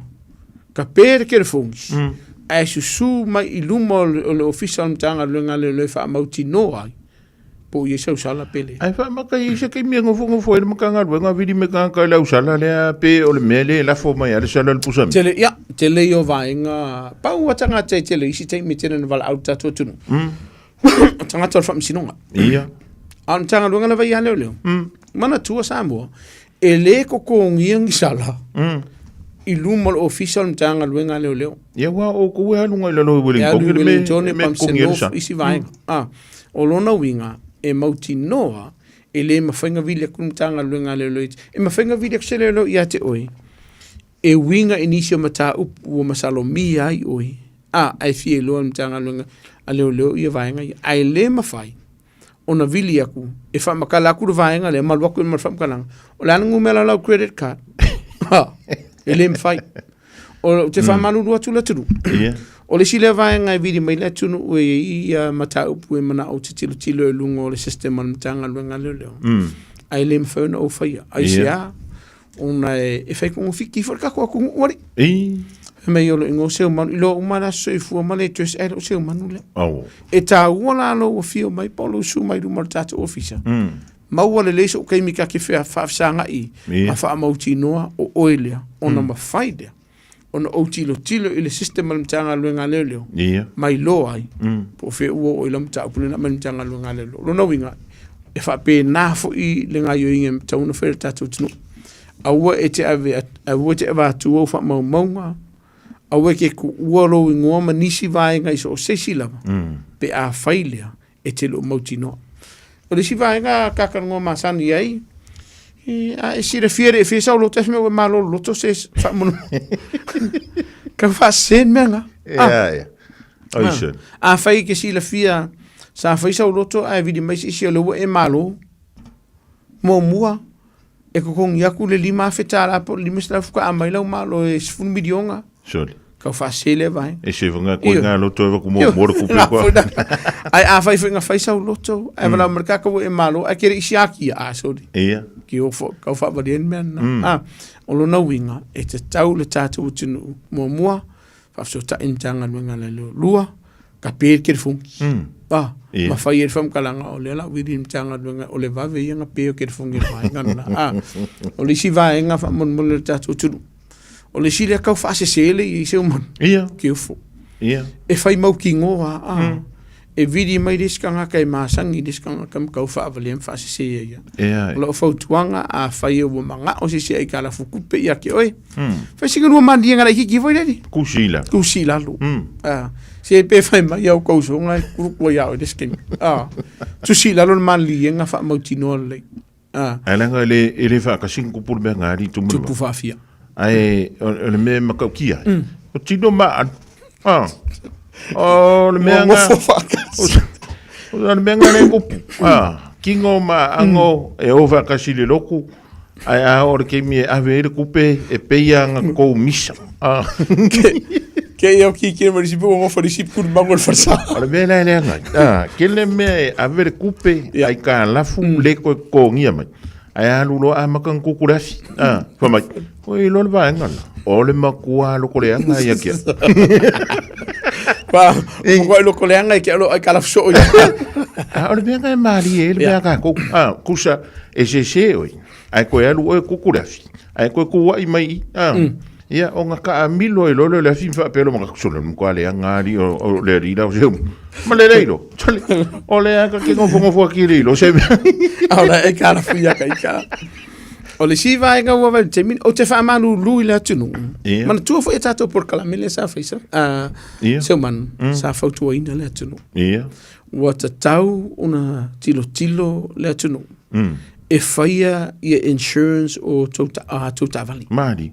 ka per ke fongs ai su mai i lumo le official tanga lunga le fa mautino ai po ye sa sala pele ai fa maka i se ke mi ngofo fo le maka nga vidi me ka la usala le pe o le mele la fo mai ale sala le pusam tele yo vainga pa u tanga tele isi te mi tele vala auta to tunu tanga to fa msinonga an tanga lunga la vai leo mana tua Samoa e le ko ngiang sala i lumo official tanga lunga leo ia wa o ko e lunga le lo wili ko me ko ngiang isi vai o lona winga e mauti noa e le mawhainga vile kun tanga lunga leo e mawhainga vile ksele lo ia te oi e winga inisio mata upu o masalo mi ai oi ai fie lo tanga lunga leo ia vaenga ai le mawhai ona vili aku e fa makala aku vaenga le malwa ku mal fam kalang o la ngumela la credit card e le mfai o te fa manu ru tu la tu o le sile vaenga vili mai la tu no e ia mata upu e mana o te tilo e lungo le sistema tanga lunga leo ai le mfai no faia ai sia ona e fai ko fiki for ka ko ori me yo ngo se man lo umana se fu male tus e se manu le e ta wala lo fio mai polo su mai du martata officer ma wala le so ke mi ka ke fa sanga i fa mauti noa o oilia ona ma faide ona o tilo i le system al mtanga luenga leo. Ia. Mai lo ai. Po fe o ila mta upule na mtanga luenga leo. Lo no winga. E fa pe na fo I le nga yo inge tauna fe tatu tunu. Awa e te ave awa te ava tu o fa mau maunga. Awa ke ku ualo I ngoa manisi vai ngai so sesi lava. Pe a failea e te lo mauti no. O le si vai nga kaka ngoa masani ai. E si refiere e fesa o lo tes me o malo lo to ses fa mon. Ka fa sen menga. Ja. Oise. A fai ke si la fia sa fai sa o loto a vidi mai si lo e malo. Mo mua e ko kong yaku le lima fetala po lima sta fuka a mai la malo e sfun midionga. Sure. Ka fa sele vai. E se vanga ko nga loto ko mo ku ko. Ai a fai nga fai sa o loto. E vala merka ko e malo a kere isiaki a sori. Ia. Ki o fo ka fa ba den men. O lo na winga e te tau le tatu tunu mo mua fa so ta intanga nga le lua ka per ke fu. Ma fai e fam kalanga o le la widi intanga nga o le va ve nga pe ke fu ngi vai nga. O le si vai nga fa mon le tatu tunu. O le si le kau fa se sele I se mon. Ia. Ki o fo. Ia. E fai mau ki ngoa. E vidi mai diskanga kai masangi diskanga kam kau fa valem fa se se ia. Ia. Lo fa tuanga a fai o manga o se se ai kala fu kupe ia ki oi. Fa se no mandi nga ki voi dedi. Kusila lu. Se pe fai mai au ko so nga ku ia o diskin. Tu sila lo mali nga fa mau tino le. Ala nga ele fa ka 5 por be ngari tu mu. Tu pu fa fia. Ai le me makaukia. O tino ma. O le me nga. O le me nga le ko. Kingo ma ango e ova kasi le loku. Ai a or ke mi ave le kupe e peia nga ko misa. Ke eu ki me risipo mo fa risipo kur bangol farsa. O le me la le nga. Ke le me ave le kupe ai ka la fu le ko ngia mai. Ai a lulo a makan kukurafi. Fa mai. O I lo va nga. O le makua lo ko le nga ia kia. Pa, mo lo ko le nga ke lo ai kala so. O le venga mari ele venga ko kusa e se oi. Ai ko ia lo kukurafi. Ai ko ku ai mai. Ia o nga ka milo e lo le fifa pelo mo ko solo mo ale ngari o le rida o se. Ma le leilo. O le ka ke ngo fo ki lo se. Ora e kala fuia ka ka. O le si vai nga wa te min o te fa manu lui la tunu. Man tu fo e tato por kala mele sa faisa. So man sa fo tu ina le tunu. Ia. Wa ta tau una tilo le tunu. E faia I insurance o tota vali. Mari.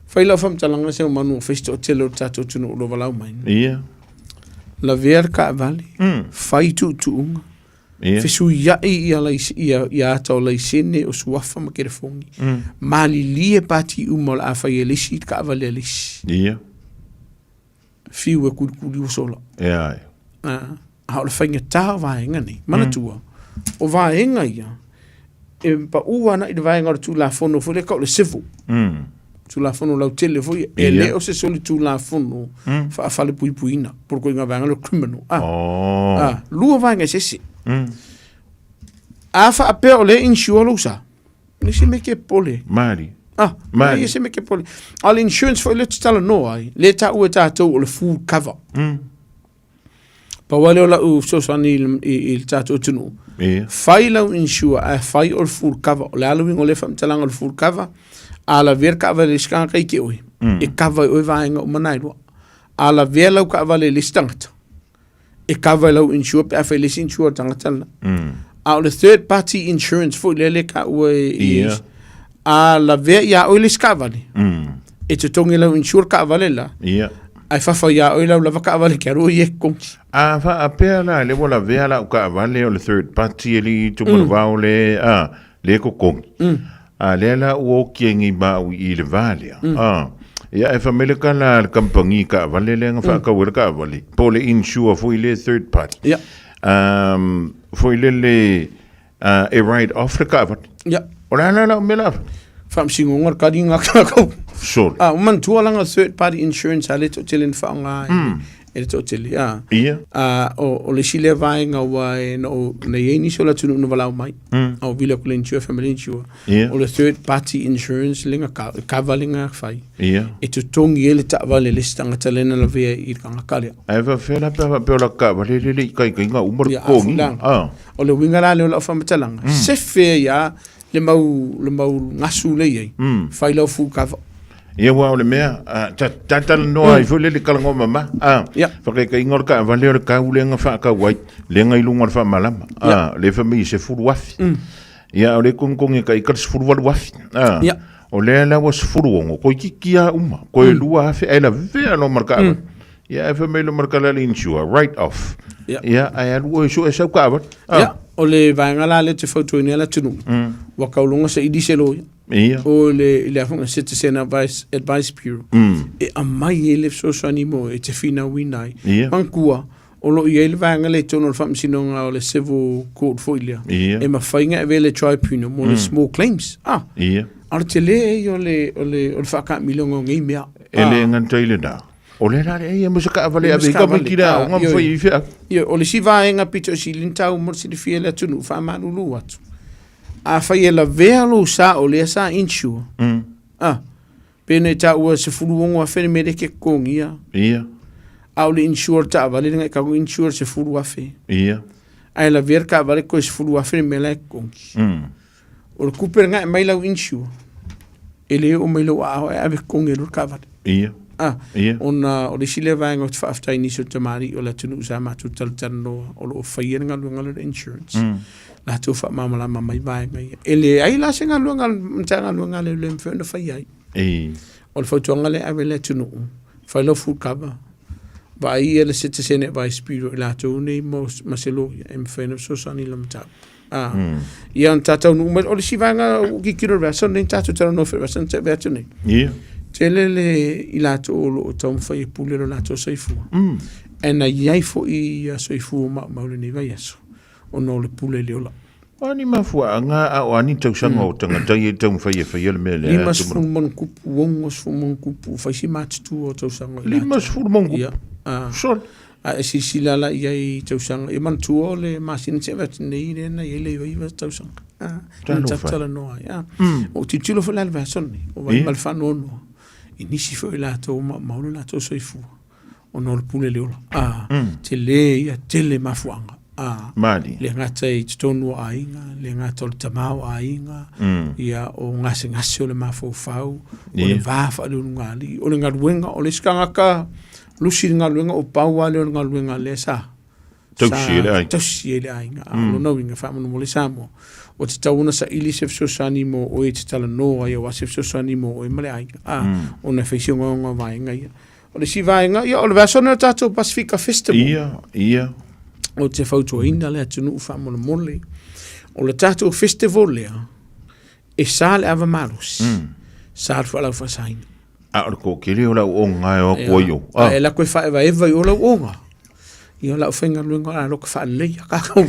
Faila fam talanga se manu festo telo tato tunu lo valau mai. Ia. La ver ka vali. Fai tu unga. Fesu ia ia tau lai sene o suafa ma kere fongi. Mali lie pati umol a fai elisi ka avale elisi. Ia. Fiu e kuri o sola. Ia. Hau le whainga taha vaenga ni. Mana tua. O vaenga ia. E pa ua na I le vaenga o tu la fono fo le kau le sifu. Tu la fono lau tele fo ia. E le o se soli tu la fono. Fa fale puipuina. Por ko inga vaenga le criminal. Lua vaenga sesi. Afa a pe o le insure lo sa. Nisi me ke pole. Mari. Mari. Nisi me ke pole. Al insurance fo le tala no ai. Le ta ua tatou o le full cover. Pa wale o la u so sani il tatou tunu. Fai lau insure a fai o le full cover. O le aluing o le fam talanga o le full cover. A la ver ka vale skanga kai ke oi. E cover oi vaenga o manai loa. A la ver lau ka vale listangata. E cover lau insure pe a fai lesi insure tangatala. A le third party insurance fo le ka ue a la ver ia oi les ka vale. E te tongi lau insure ka vale la. Ai fafa ia oi lau lava ka vale ke aro ie kongi. A fa a pe la le vola ver la ka vale o le third party li tu mo va le ko kongi. A le la o kiengi ba I le vale. Ia e famile ka la kampangi ka vale le nga fa ka wer ka vale. Po le insure fo le third party. Fo le e right off the cover. Ora la mela. Fam singo ngar kadinga ka ko. Sure. Man tualanga third party insurance ale to telen fa nga. le to tele Ia. O le sile vaenga wa no na yeni so la tunu no vala mai o vila ko le family insure o le third party insurance linga cover linga fai Ia. e tu tongi ele ta vale le stanga talena la vea I kanga kale Eva fela pe la ka vale le kai nga umar ko o le winga la le fa matalanga se fe ya le mau ngasu le ye fai lo fu cover Ia wa ole mea tata no ai fo le kalango mama fa ke ingor ka vale le ka ulenga fa ka wai le ngai lunga fa malama le famille se furu wafi ia ole kung ka ikar se furu wafi o le la was furu ngo ko kikia uma ko lua fa ela ve no marka ia fa me lo marka la insure right off ia ai alu so esa ka ia o le vanga la le te foto ni la tunu wa ka lunga se idiselo o le afunga citizen advice bureau e a mai ele so animo e te fina winai mankua o lo i ele vanga le tono fa msinonga o le civil court foilia e ma fainga e vele tribunal mo le small claims ar te le o le fa ka milongo ngai mea ele ngantaile da o le la e mo ka vale a ka mikira o foi fa o le si vaenga pito si lintau mo si de fiela tunu fa manulu atu a fai la velo sa o le sa insure pene ta ua se fulu a fe me ke kongia a le insure ta vale nga ka insure se fulu a fe ai la ver ka vale ko se fulu a fe me la kongi o kuper nga mai la insure ele o mai lo a ave kongi lo ka vale ona o le sile vanga fa afta initial tamari o la tunu sa ma tu tal tanno o lo fai nga lo insurance la tu fa mama mai vai ngai ele ai la singa luanga mtanga luanga le mfe no fai ai o le foto ngale avele tunu fa lo fu kaba vai ele citizen vai spiro la tu nei mo maselo mfe no so sani lamta ia tata no o le sivanga ki kiro version nei tata tara no version te version nei telele ila to o tom fai pulero la to saifu ena iai fo I saifu ma le nei vai aso o no le pule le ola ani mafua nga o ani tau sanga o tanga tai tau fai le mele limas fumon kupu wongos fumon kupu fai si match tu o tau sanga limas fumon kupu sol a si silala iai tau sanga e man tu o le masin se vat nei le na ele vai tau sanga tala no ai o titulo fa la version o vai mal fa no inisi fo la to ma la to soifu o no le pule le ola tele mafuanga mali le ngata I tonu ainga le ngata o tamau ainga ia o ngase o le mafofau o le vafa le ngali o le ngaluenga o le skanga ka lusi ngaluenga o paua le ngaluenga le sa tausi ele ainga lo no winga fa mo le samo o te tauna sa ili se so sanimo o te tala no ai o se so sanimo o male ainga o na feisio nga vainga ia o le si vainga ia o le vasona tato Pacifica Festival ia o te fautua ina le atunu fa mo mole o le tato festival le e sale ava malus sal fa la fa sain a ko kiri o la o nga o ko yo e la ko fa eva o la o nga io la fenga lunga lo fa le ka ka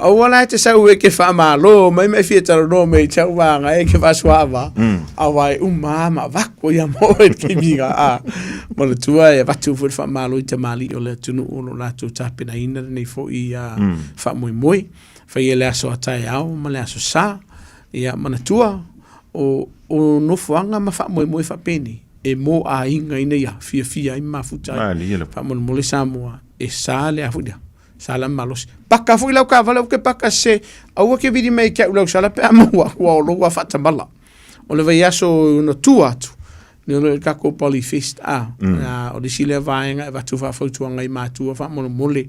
o wala te sa we ke fa malo mai me fieta no me cha wa nga e ke va suava a vai mama va ko ya mo ke miga ma le tua e va tu fa malo te mali o le tunu o la tu tapina ina nei fo I fa moi fa ye le so tai au ma le so sa ia mana tua o no fuanga ma fa moi fa peni e mo a inga ina ia fia I mafuta fa mon mole Samoa e sale a fudia sala malos paka fu lau ka vala ke paka se au ke vidi mai ke lau sala pe mo wa lo wa fata bala o le vai aso no tuatu ni le ka ko polyfest o le sile vainga va tu fa foto ngai matu fa mon mole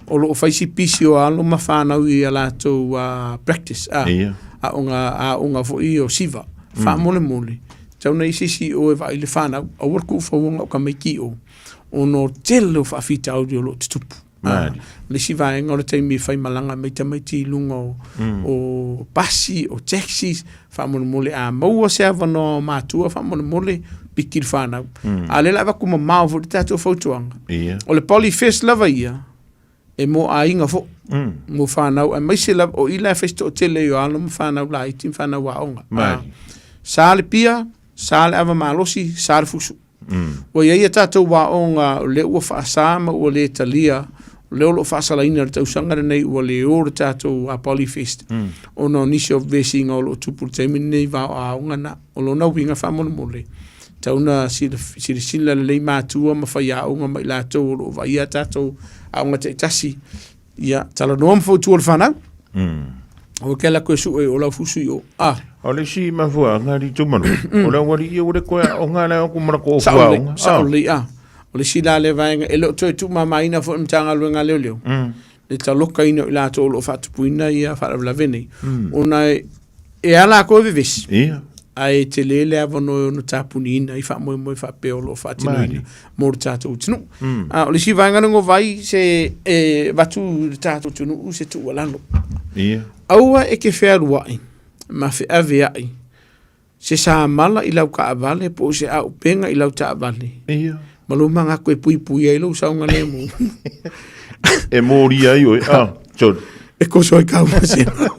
o lo fa si pisio alo ma fa na wi ala to practice unga fo I o siva fa mole tau nei sisi o e vai le whana a warku whawonga o ka meiki o no telo whawhita au dio lo tutupu le si vaenga o le teimi whai malanga mei tamaiti lunga o pasi o taxis whamone mole a maua se avano mātua whamone mole pikir whanau a le lava kuma mau fo le tātua whautuanga o le polyfest lava ia e mo a inga fo mo whanau a maise lava o ila festo o tele o alo mo whanau la itim whanau wa onga sa le pia sale ava malosi sale fusu o ia tātou wā o ngā le ua whaasama ua le talia, leo lo whaasalaina le tausanga nei ua le o le tātou a Polyfest. O no nisi o vesi ngā o lo tupuru taimi nei vāo a unga na, o lo nau winga whamona mole. Tauna sila le lei mātua ma whai a unga mai lātou o lo vai a tātou a unga te tasi. Ia, tala noa mwhau tua le whanau. O ke la koe su e o lau fusu i o. O le si mawhua ngāri tumanu. O la wari i o le koe o ngā leo kumarako o fuaunga. Sa o le o le sila le vaenga e lo toi tu mamaina fo mtanga luenga leo leo. Le taloka ina i lato o lo whatupuina ia wharavla vene. Ona e ala koe vivis. Ia. Ai te lele avano no tapuni ina i wha moe moe wha peo lo whatino ina. Mōru tātou tunu. O le si vaenga ngo vai se watu tātou tunu se tu walano. Ia. Aua e ke whea ruai. Ma whi ave ai. Se sa mala i lau ka avale po se au penga i lau ta avale. Ia. Maluma ngā koe pui pui ai lau saunga le mu. E mōri ai oi. Chod. E koso ai kau masina.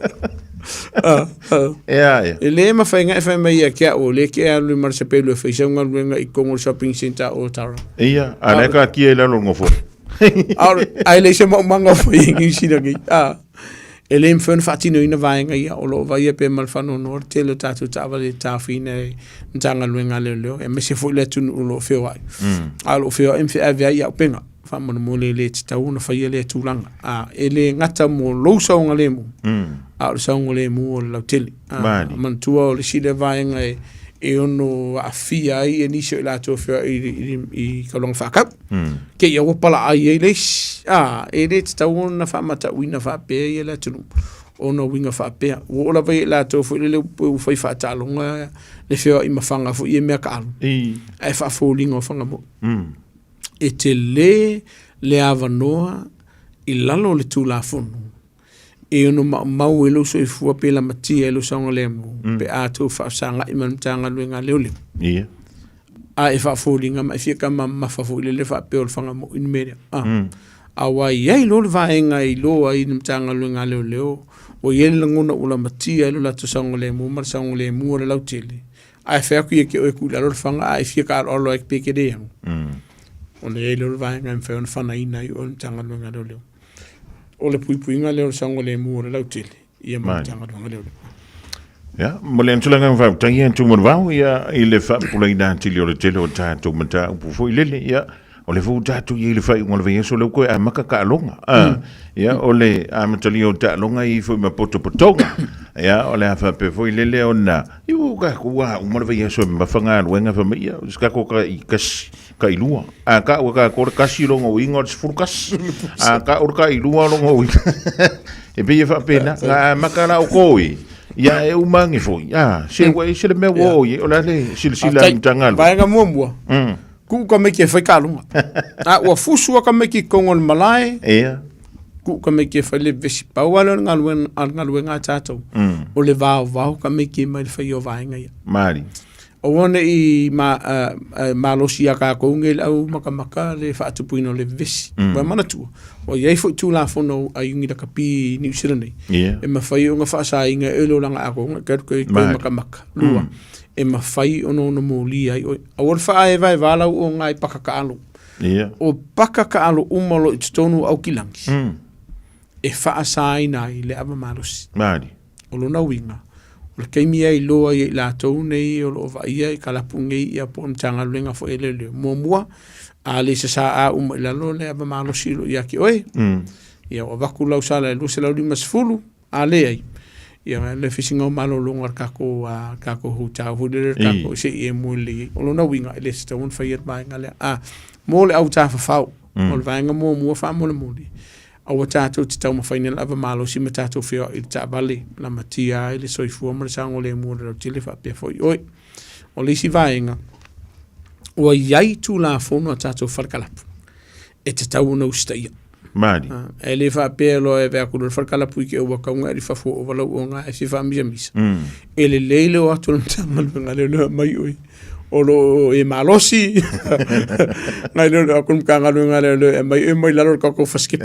Ia. E le ma whainga e whaimai a kia o le kia alui marasa pelu e whaisaunga luenga i Kongo Shopping Centre o Tara. Ia. Ane ka kia e lalo ngofo. Ai le se maumanga whaingi sinagi. E le mwhena whatino ina vaenga ia o lo vai e pe malwhano nor te lo tātou tāwale tāwhine ntanga luenga leo leo e me se fwoi le tunu o lo wheo ai. A lo wheo e mwhea vea ia o penga whamana mo le le te tau na whaia le tūlanga. E le ngata mo lo saunga le mu. A lo saunga le mu o le lauteli. Mantua o le sile vaenga e ono a fia ai e nisi o i lātou whea i kaulonga whakau. Ke ia wapala ai e leis. E le te tau na whamata uina whapea i e la tunu. Ono winga whapea. O la vai e lātou fo i le leu whai whatalonga le whea i mawhanga fo i e mea ka alu. E whafōlinga o whanga mo. E te le awanoa i lalo le tūlāwhonu. E ono mau e lo so i fua pe la matia e lo saunga le mo. Pe ātou whaasanga i manutanga luenga leo leo. Ia. E whafōlinga ma i whiaka ma mawhafo i le whapea o le whanga mo i merea. Awa iai lo le vaenga i loa i namtanga luenga leo leo. O iei langona ula matia e lo lato saunga le mo. Mara saunga le mo le lautele. Ai whaku i ke oe kula lo le whanga ai whiaka alo e peke reang. O le iei lo le vaenga i mwhena whana ina i o namtanga luenga leo leo. O le puipuinga leo saunga le mo le lautele. Ia namtanga luenga leo leo. Ja, maar le antulanga ngau tai en tu mo vau ia i le fa pulai na tili o le tele o tātou mata upu foi lele ia o le fu tātou i le fai ngol ve so le ko a maka ka longa ia o le a matali o ta longa i foi ma poto potonga ia o le fa pe foi lele ona iu ka kuwa o mo ve so ma fanga luenga fa ia ska ko ka i kas ka ilua a ka o ka ko ka si longa o ingo furkas a ka o ka ilua longa o e pe fa pena maka o koi ia e umangi foi se wai se le me wo o la le silsila mtangal vaenga mua ku ka me ke fai kalunga o fusu ka me ki kongol malai ku ka me ke fai le vesi pawala ngaluenga tatou o le vao ka me ki mai fai o vaenga ia mari o wone i malosi a ka kongel au makamaka le whaatupuino le vesi wa manatua o iei fo tūla fono a yungi da kapi New Zealand e mawhai o ngā whaasa i ngā elo langa ako ngā kēru koe makamaka lua e mawhai o no mo li ai a wad wha e vai walau o ngā i paka ka alo o paka ka alo umalo i tutonu au kilangi e whaasa i nai le ava malosi o lo na winga o le keimi ai loa i la tau nei o lo vaia i kalapu ngei i a po mtanga luenga fo ele leo mua a le sa a i lalo le ava malo silo i aki oe ia o vaku lau sala e luse lau lima sifulu a le ai ia le fisinga o malo longar kako hutau hudere kako se i e muli o lo na winga i le sa tau whaiat vaenga le mo le au tafa fau o le vaenga mua wha mo le muli o tātou te tau mawhainela ava malo si ma tātou whio i ta vale la matia i le soifua mara sango le mua rau tele whapea foi oi o le si vaenga o iai tu la fono a tātou wharkalapu e te tau nau staia mari e le whapea lo e vea kuru wharkalapu i ke ua kaunga e ri whafo o walau o ngā e si whamisa misa e le leile o atu na tāmalu ngā leo mai oi o lo e malosi ngai lo akun ka ngalu ngale e mai lalo ka ko faskip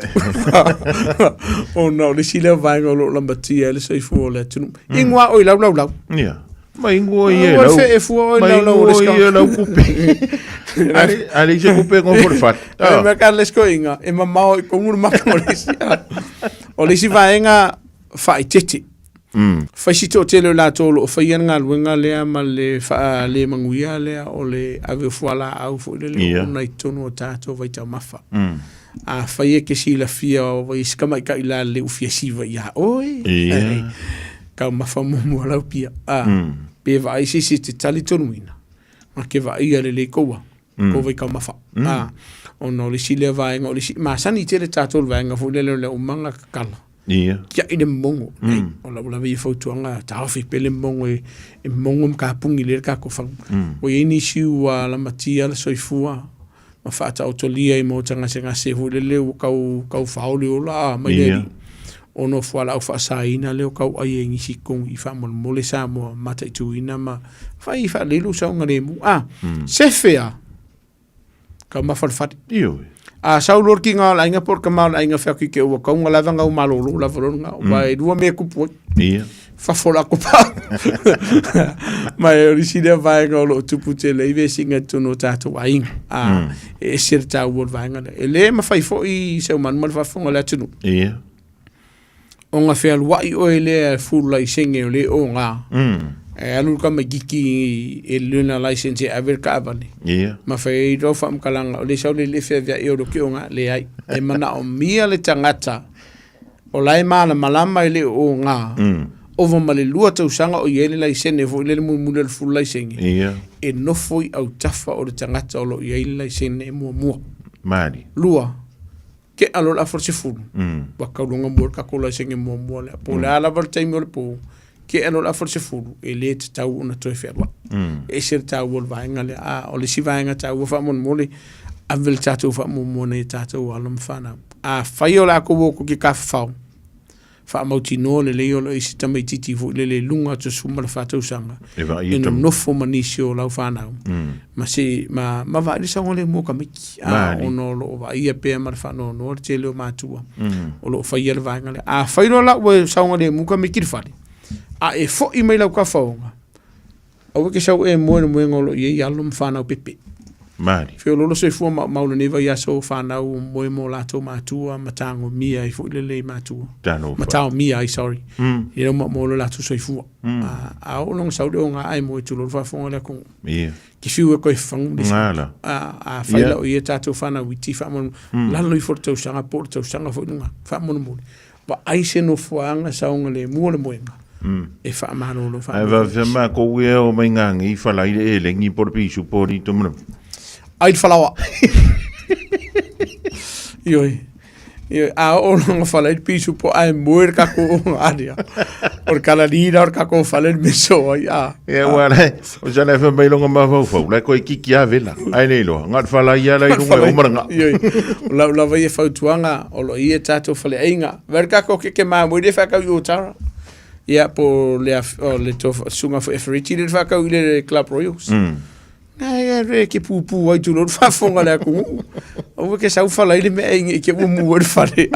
o no le sile vai lo lambati ele sei fu le tunu ingwa o lau ia Mai ngoi e lau. Fe e fua Mai ngoi lau kupe. Ali se kupe ngō for fat. Me ka lesko inga. E mamao i kongur maka o lesi vaenga whai tete. Whaisi tō tele o la tōlo o whaian ngā luenga lea ma le wha le manguia lea o le ave fuala au fu le le o nei tonu o tātou vai tau mawha. A whaia ke si la fia o vai skamai ka ila le ufia siwa ia oi. Kau mawha mumu alau pia. Pe vai si te tali tonu ina. Ma ke vai ale le koua. Ko vai kau mawha. O no le si le vaenga o le si. Ma sani tere tātou vaenga fu le le umanga kakala. Kia i le mongo. O la ula vei fautuanga tawhi pele mongo e mongo mka pungi le ka ko fang. O ye ni siua la matia la soifua. Ma whaata autolia i mo tanga se ngase hu le leo kau whaole o la mai eri. O no fuala au whaasaina leo kau ai e ngisi kong i whamon mole sa mo mata i tuina ma whai wha lelu sa unga le mu. Se fea. Kau mawhalwhati. Sau lor ki ngā lainga por ka mau lainga whaki ke ua kaunga lava ngau malolo la varonga vai rua me kupu whafola ko pa mai orisi lea vai ngau lo tupu te leive singa tono tātou ainga e sir tau wor vaenga e le ma whai fo i seu manu mal whafonga lea tunu o ngā whea luai o e lea fula i senge o le o ngā e anu ka magiki e luna license e aver ka avani. Ma whai rau whamkalanga o le sau le whea via e oro ki o ngā le ai. E mana o mia le tangata o lai maana malama i le o ngā. Ova ma le lua tausanga o iele license fo i le mumuna le full license. E nofoi au tafa o le tangata o lo iele license e mua mua. Mari. Lua. Ke alo la forse fulu. Waka lunga mua ka ko license mua mua le. Po le ala val taimi o le po. Ke alo la forse fulu e le te tau una toi whea e ser tau wal vaenga le o le si vaenga tau wha mon mole a vil tātou wha mon mone tātou alam whana a whai o la ko woko ki ka whau wha mauti no le leo lo isi tamai titi fu le lunga to sumala whātou sanga ina nofo manisi o lau whanau ma se ma vaari sa ngole mo ka miki o no lo va ia pea mar whanau no le te leo mātua o lo whai ala vaenga le a whai no la ue sa ngole mo ka miki whare a e fo i mai lau ka whaonga. Au ke sau e moe ngolo i e alum whanau pepe. Mari. Whio lolo se fua mauna newa i aso whanau moe mo lato mātua, matango mia i fo i lele mātua. Matao mia i sorry. I rau mo lo lato soi fua. A o long sau leo ngā ai moe tu lolo whafonga lea kongo. Ki whiu e koe whangu. Ngāla. A whaila o i e tātou whanau i ti whamonu. Lalo i fo tau sanga, por tau sanga fo i nunga. Whamonu mōni. Ba aise no fuanga saunga le mua le moenga. E wha manolo wha. Ai wa ma ko ue o mai ngangi i whala i le lengi por pisu por i tumuna. Ai whalawa. Ioi. A o longa whala i pisu po ai muer kako o ngaria. Or kala lira or kako whala i meso ai a. Ia wale. O sana e whamai longa mawhau. Lai koe kiki a vela. Ai nei loa. Ngat whala i ala i runga o maranga. Ioi. Lau lawa i e whautuanga. O lo i e tātou whale ainga. Ver kako ke maa muere whakau i o tara. Ia po le to sunga fo efriti le whakau i le Club Royals. Ia re ke pupu ai tu lor whafonga le aku. O ke sau whala i le mea inge ke umu wad whare.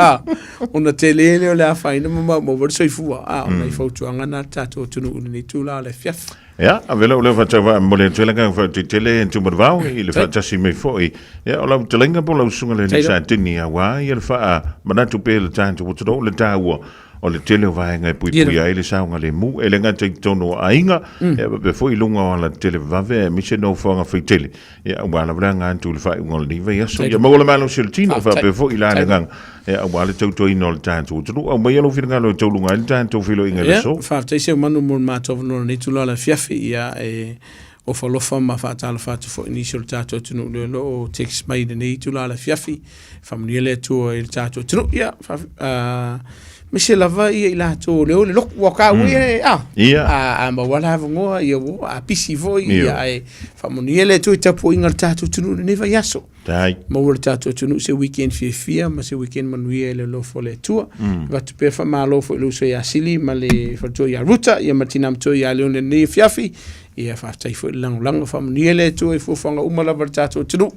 Ona te lele o le a whaina ma wad soifua. Ona i whautuanga na tato tunu unini tūla le fiaf. Ja, a vela o le whatawa mo le tuelenga whatu tele en tumar i le whatasi me foi. Ja, o lau telenga po lau sunga le nisa tini a wā i le wha manatu pe le tāntu o tado le tāua. O le tele o vaenga e pui pui ai le saunga le mu e le ngata i tono a inga e be foi lunga o la tele vave e mise no whanga whai tele e a wala vranga antu le whai unga le niva ia so ia magola malo siltino wha be foi la le ngang e a wala tauto i no le tāntu o tunu au mai alo whiringa lo taulunga le tāntu whilo inga le so whafteise manu mor mātofu no ni tula la fiafi ia e o whalofa ma whaatala whatu fo initial tātou tunu le lo o text mai ni tula la fiafi whamniele tua i le tātou tunu ia Mise lava ia i lato leo le loku waka ue a ma wala havongoa ia wo a pisi voi ia e whamoni ele tu i tapu inga tātou tunu le neva yaso. Ma ua le tātou tunu se weekend fia ma se weekend manuia ele lofo le tua. Vatu pe whama lofo i luso ia sili ma le whato ia ruta ia matina mto ia leon le ne fiafi ia whaftai fo i lango whamoni ele tu i fufanga umalava le tātou tunu.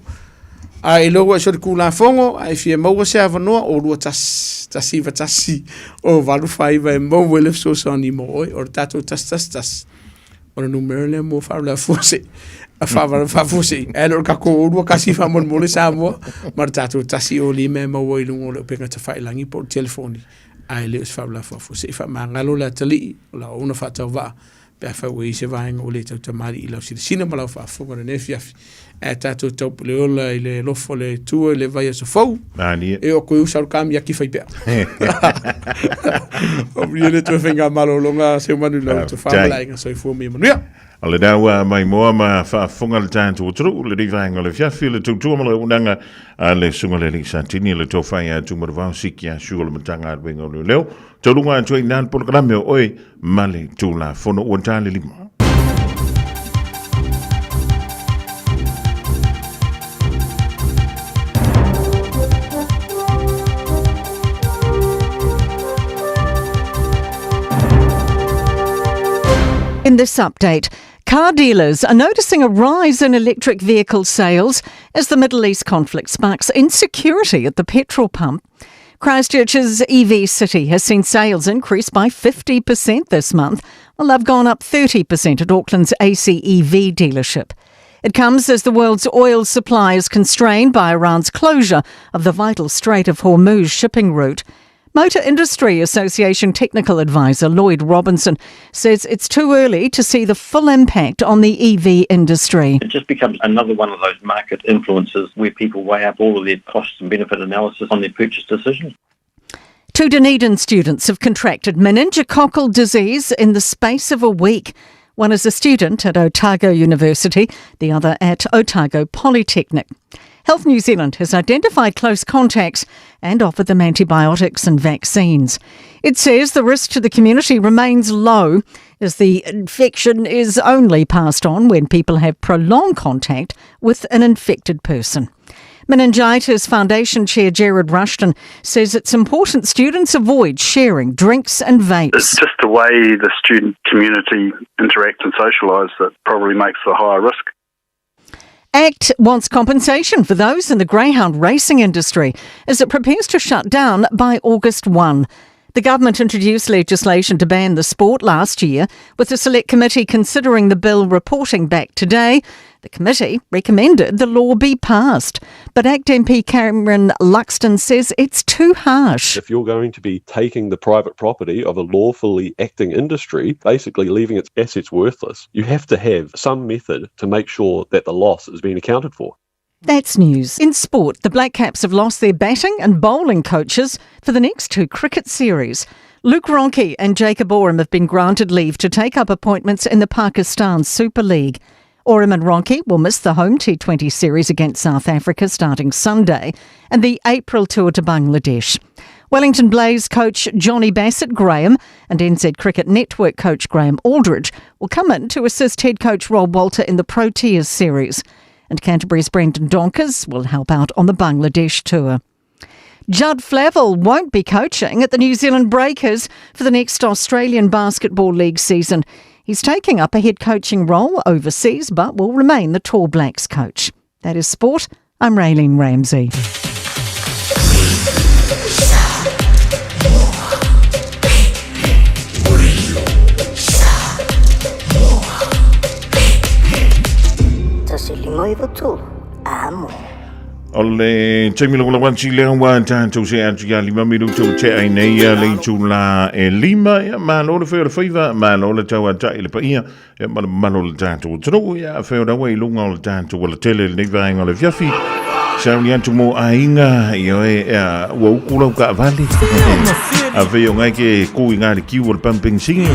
A e logo e sori kula fongo a e fia maua se avanoa o rua tasi o valu faiva e mau wele so sani mo oi o tato tas ona numero le mo fa la fosse a fa fosse e lo ka ko ua kasi fa mon mole Samoa ma tatu tasi o li me ma wo ilungo le penga te fa ilangi po telefoni ai le fa la fosse fa mangalo la tali la una fa tava pe fa we se va en o le te mari ila sina ma la fa fo con ne fiafi e tatu top le ola ile lo fo le tu le vai so fo e o ko usa kam ya ki fa pe o viene tu venga malo longa se manu la tu fa la inga so fo mi manu Alle dawa mai moa ma fa funga le tantu utru le diva ngole fiafi le tutu ma le unanga le sunga le santini le tofa ya tu marva sikia shugol matanga wengo le leo tolunga tu nan programe oi male tu la fono ontale lima. In this update, car dealers are noticing a rise in electric vehicle sales as the Middle East conflict sparks insecurity at the petrol pump. Christchurch's EV City has seen sales increase by 50% this month, while they've gone up 30% at Auckland's ACEV dealership. It comes as the world's oil supply is constrained by Iran's closure of the vital Strait of Hormuz shipping route. Motor Industry Association Technical Advisor Lloyd Robinson says it's too early to see the full impact on the EV industry. It just becomes another one of those market influences where people weigh up all of their cost and benefit analysis on their purchase decisions. Two Dunedin students have contracted meningococcal disease in the space of a week. One is a student at Otago University, the other at Otago Polytechnic. Health New Zealand has identified close contacts and offered them antibiotics and vaccines. It says the risk to the community remains low as the infection is only passed on when people have prolonged contact with an infected person. Meningitis Foundation Chair Gerard Rushton says it's important students avoid sharing drinks and vapes. It's just the way the student community interacts and socialise that probably makes the higher risk. ACT wants compensation for those in the greyhound racing industry as it prepares to shut down by August 1. The government introduced legislation to ban the sport last year, with the Select Committee considering the bill reporting back today. The committee recommended the law be passed, but ACT MP Cameron Luxton says it's too harsh. If you're going to be taking the private property of a lawfully acting industry, basically leaving its assets worthless, you have to have some method to make sure that the loss is being accounted for. That's news. In sport, the Black Caps have lost their batting and bowling coaches for the next two cricket series. Luke Ronchi and Jacob Oram have been granted leave to take up appointments in the Pakistan Super League. Oram and Ronchi will miss the home T20 series against South Africa starting Sunday and the April tour to Bangladesh. Wellington Blaze coach Johnny Bassett Graham and NZ Cricket Network coach Graham Aldridge will come in to assist head coach Rob Walter in the Proteas series. And Canterbury's Brendan Donkers will help out on the Bangladesh tour. Judd Flavel won't be coaching at the New Zealand Breakers for the next Australian Basketball League season. He's taking up a head coaching role overseas but will remain the Tall Blacks coach. That is sport. I'm Raylene Ramsey. Ole Jamie lo wan si le wan tan to se atu ya 5 minuto te ai nei le tu la e lima ya ma lo le fe fiva ma lo le tawa ta ile pa ia ma lo le tanto tro ya fe da we lunga le tanto wala tele le vai ngole fiafi sa ni antu mo ainga yo e wo kulo ka vali a ve yo ngai ke ku inga ki wol pumping singi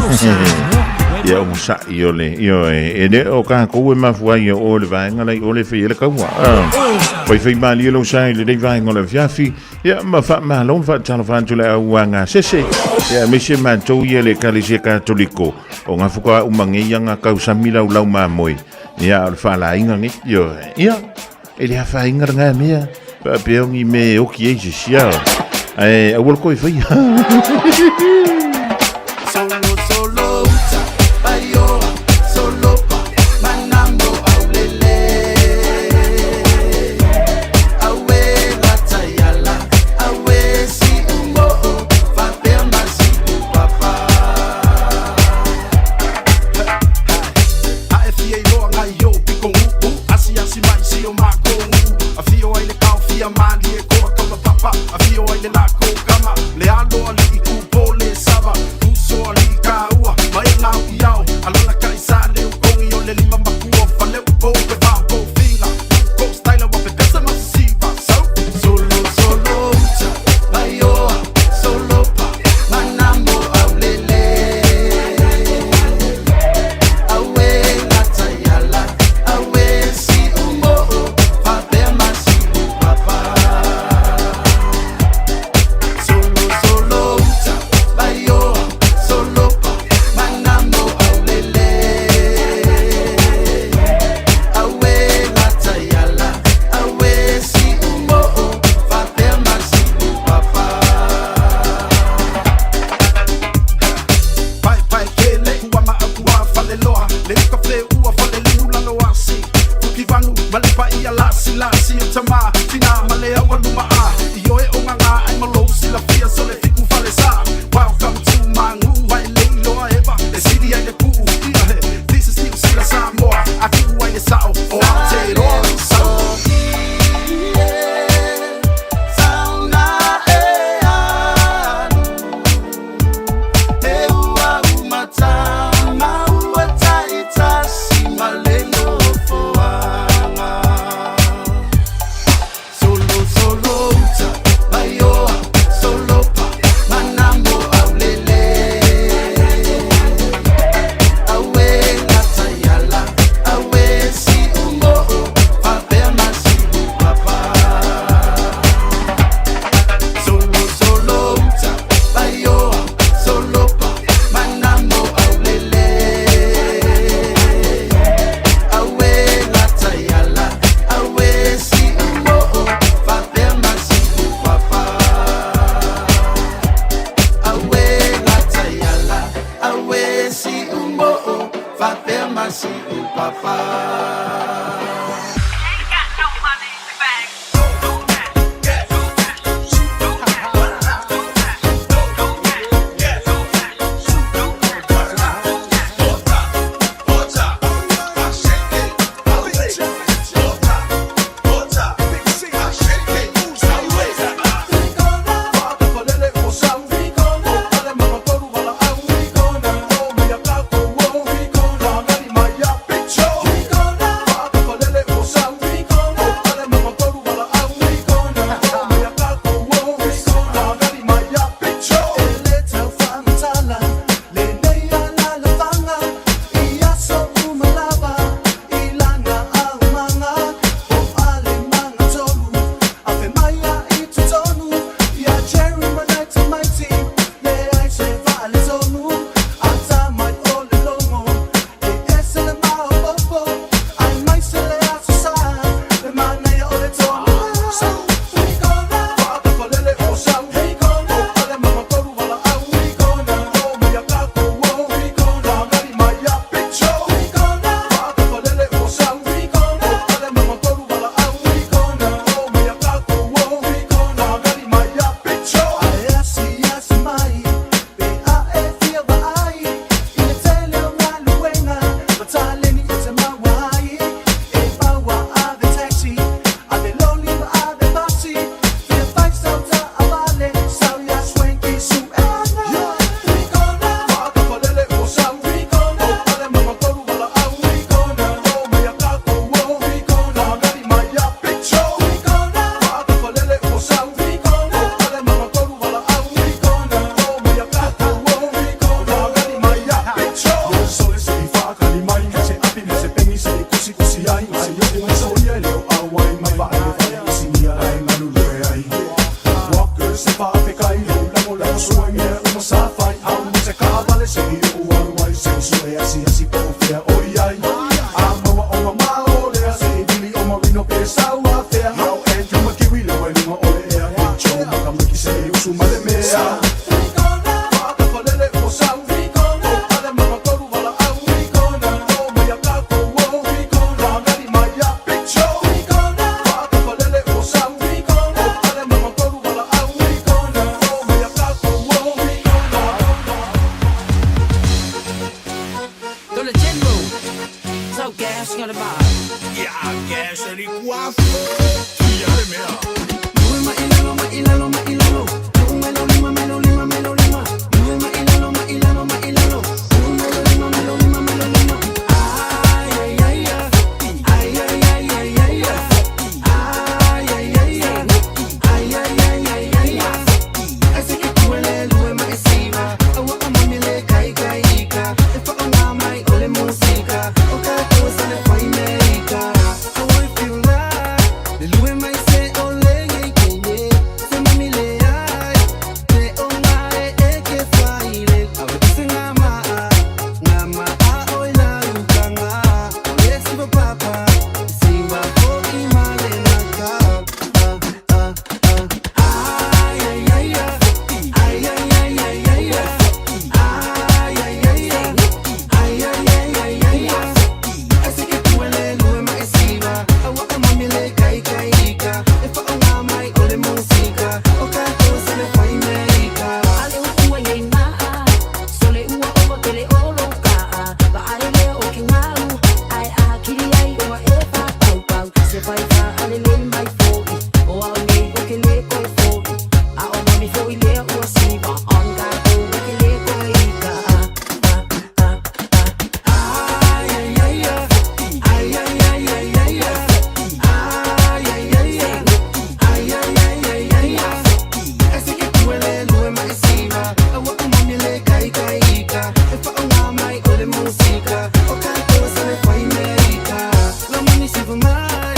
ya o sa yo e ne o ka ko ma fu ai o le vai ngale o le fe le ka wa poi fai mali lo sai le dei vai ngole fiafi ya ma fa ma lo fa tano fa tu le wanga sese ya me se man to ye le kalise katoliko o nga fu ka umangi yanga ka usamila u lau ma moi ya fa la inga ni yo ya ele fa inga nga me pa pe ngi me o ki e sia a wol ko fai Malipa ia lasi utama Tina malea walumaa Ioe o nganga ai malo sila fia so le fiku fale sa Welcome to Mangu Wai leiloa eba E sidi ai le puu This is New Sila Samoa I feel wai e sao O Aotearoa Sao se pai fa ale le mai fo o au nei o ke le ko fo a o mami fo i le o si ba on ga o ke le ko i ka ay ay ay ay ay ay ay ay ay ay ay ay ay ay ese que tu le lo mai si ba a o mami le kai kai ka e fa o mai o le música o canto se le fai America la mani si va mai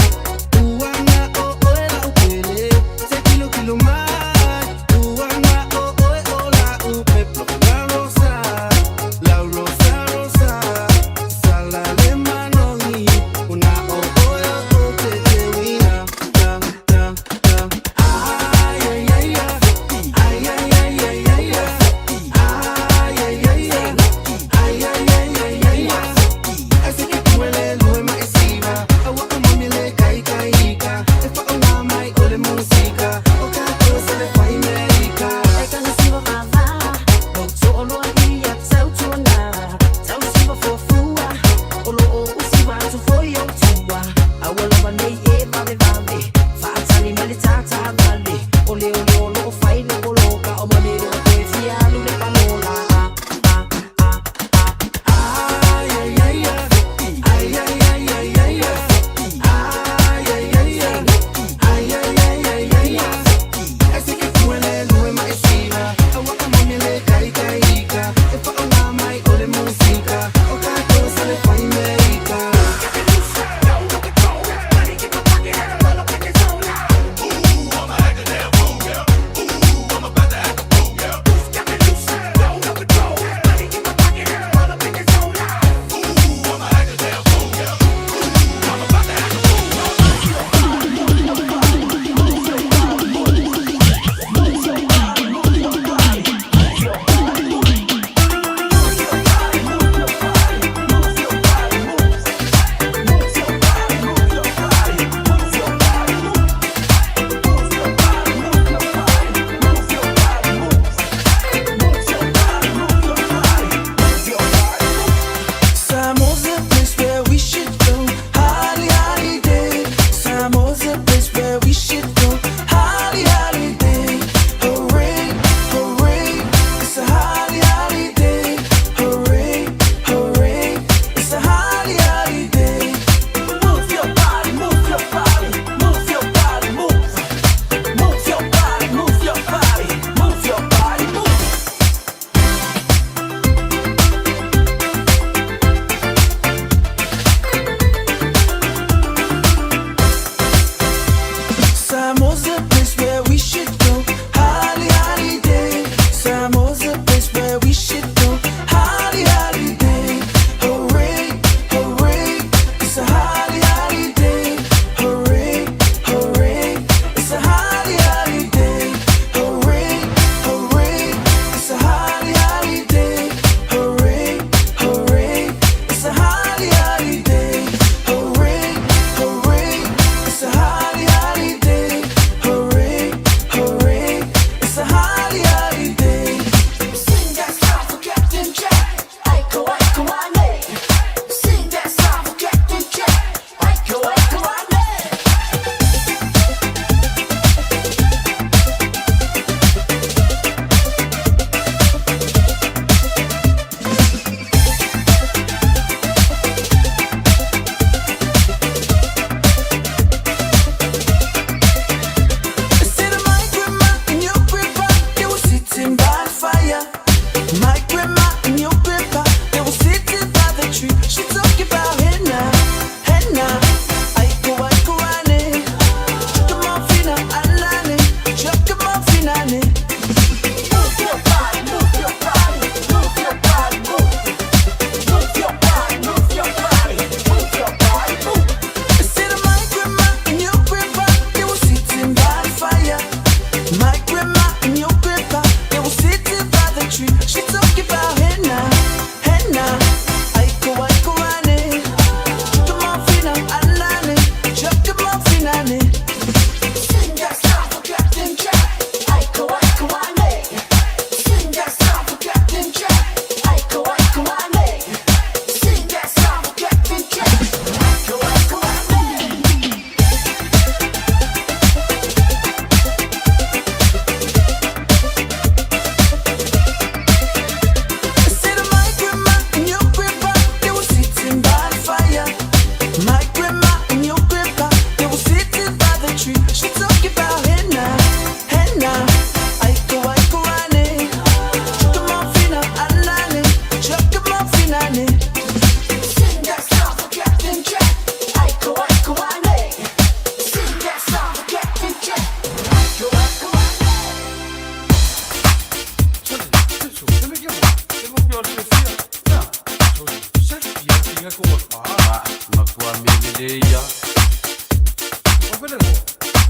vele mo.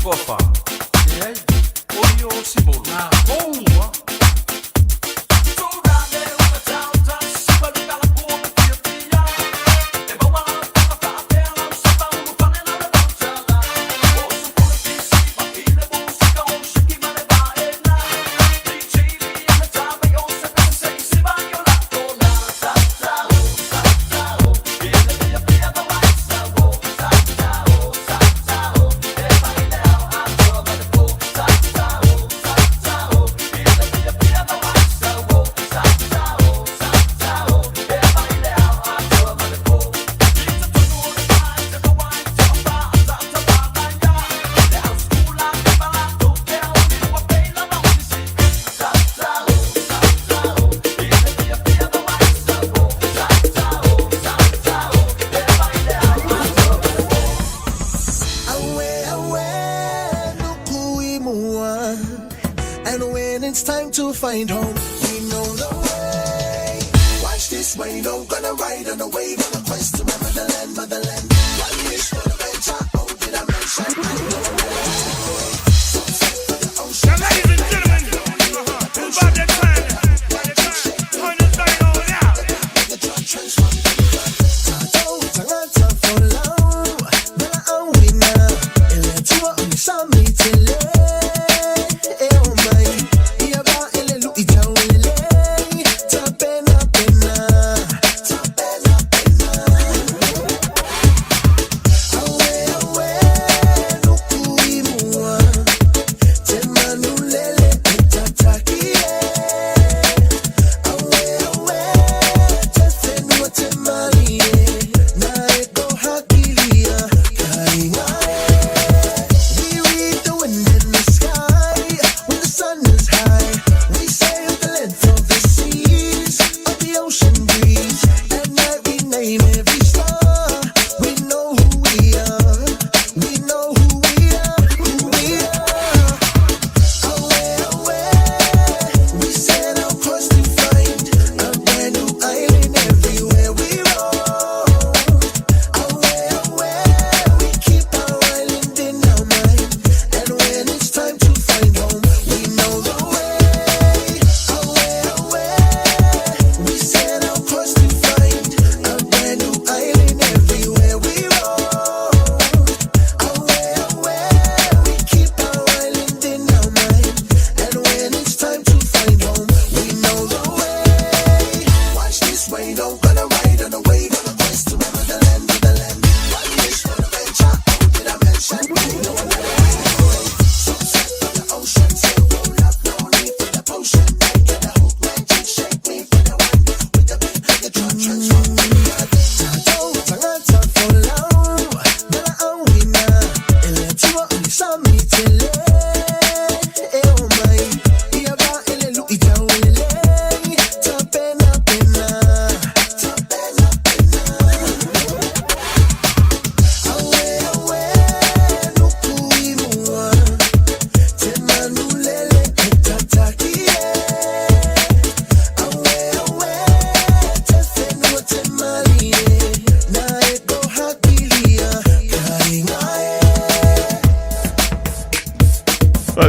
Kofa. Yeah. Oyo sibolo. Boa. And when it's time to find home, we know the way. Watch this way, no gonna ride on the wave on a quest to my motherland, motherland. One wish for the venture, oh, did I mention? Now, ladies and gentlemen, who's about that time? Turn this thing on now.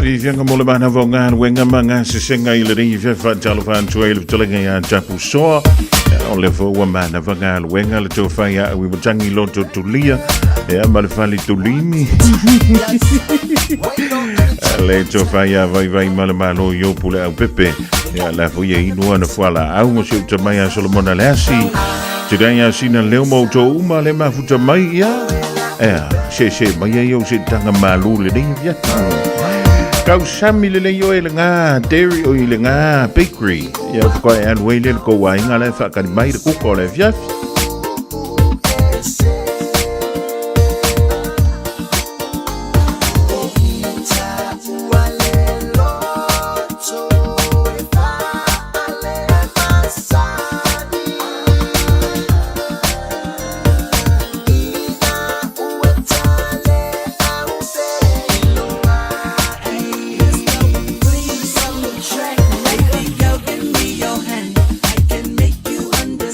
Vivianga mole mana vongan wenga manga se senga ile ri ve fa jalo van 12 telinga ya japu so on le vo wa mana vangal wenga le to fa ya we mutangi loto tulia ya mal fali tulimi le to fa ya vai mal malo yo pule au pepe ya la vo ye ino na fala au mo se tamaya Solomon Alasi tidanya sina leo mo to uma le mafuta mai ya se mai yo se tanga malu le ni ya Kau sami le yo ele nga dairy o ile nga bakery ya ko an wele ko wa inga le fa kan mai ko ko le fiaf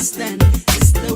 It's the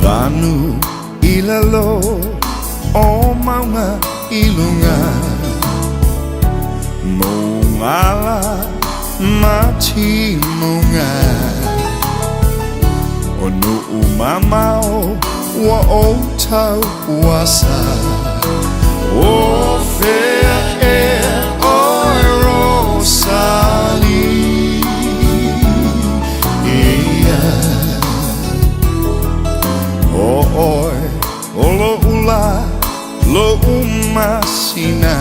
Vanu ilalo o maunga ilunga Mungala machi munga Onu umamao wa o tau wasa O fair air o rosali Oi, olo ula, lo umasina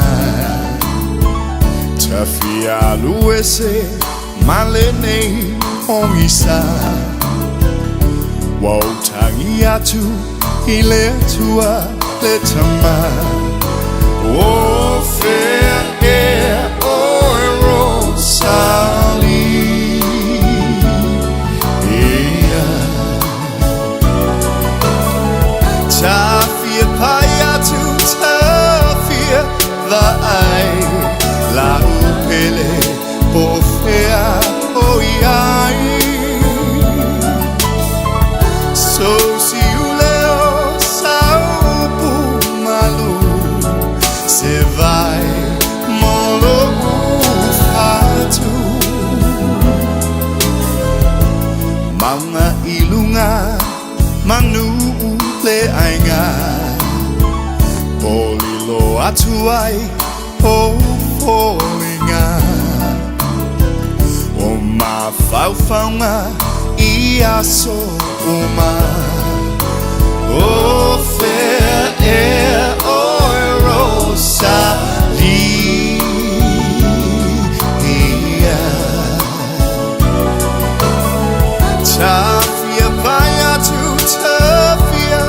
Tafia luese, malene ongisa Wautangi atu, ile tua letama O fair air, oi rosali Tafia payatu tafia the ai la upele o fea o iai So si uleo saupu malu se vai molo ufatu Maunga ilunga manu le ainga Polilo atuai o polinga O ma faufaunga ia so uma O fair air o rosali Tafia paya tu tafia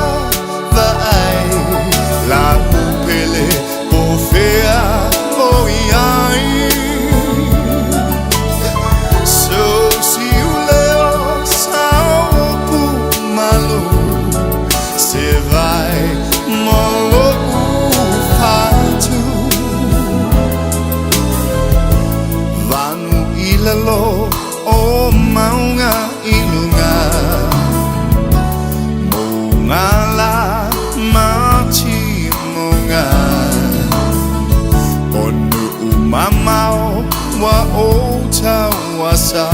La upele o fea o iai So si uleo saupu malu Se vai molo ufatu Vanu ilalo o maunga ilunga Mungala machi munga Onu umamao wa ota wasa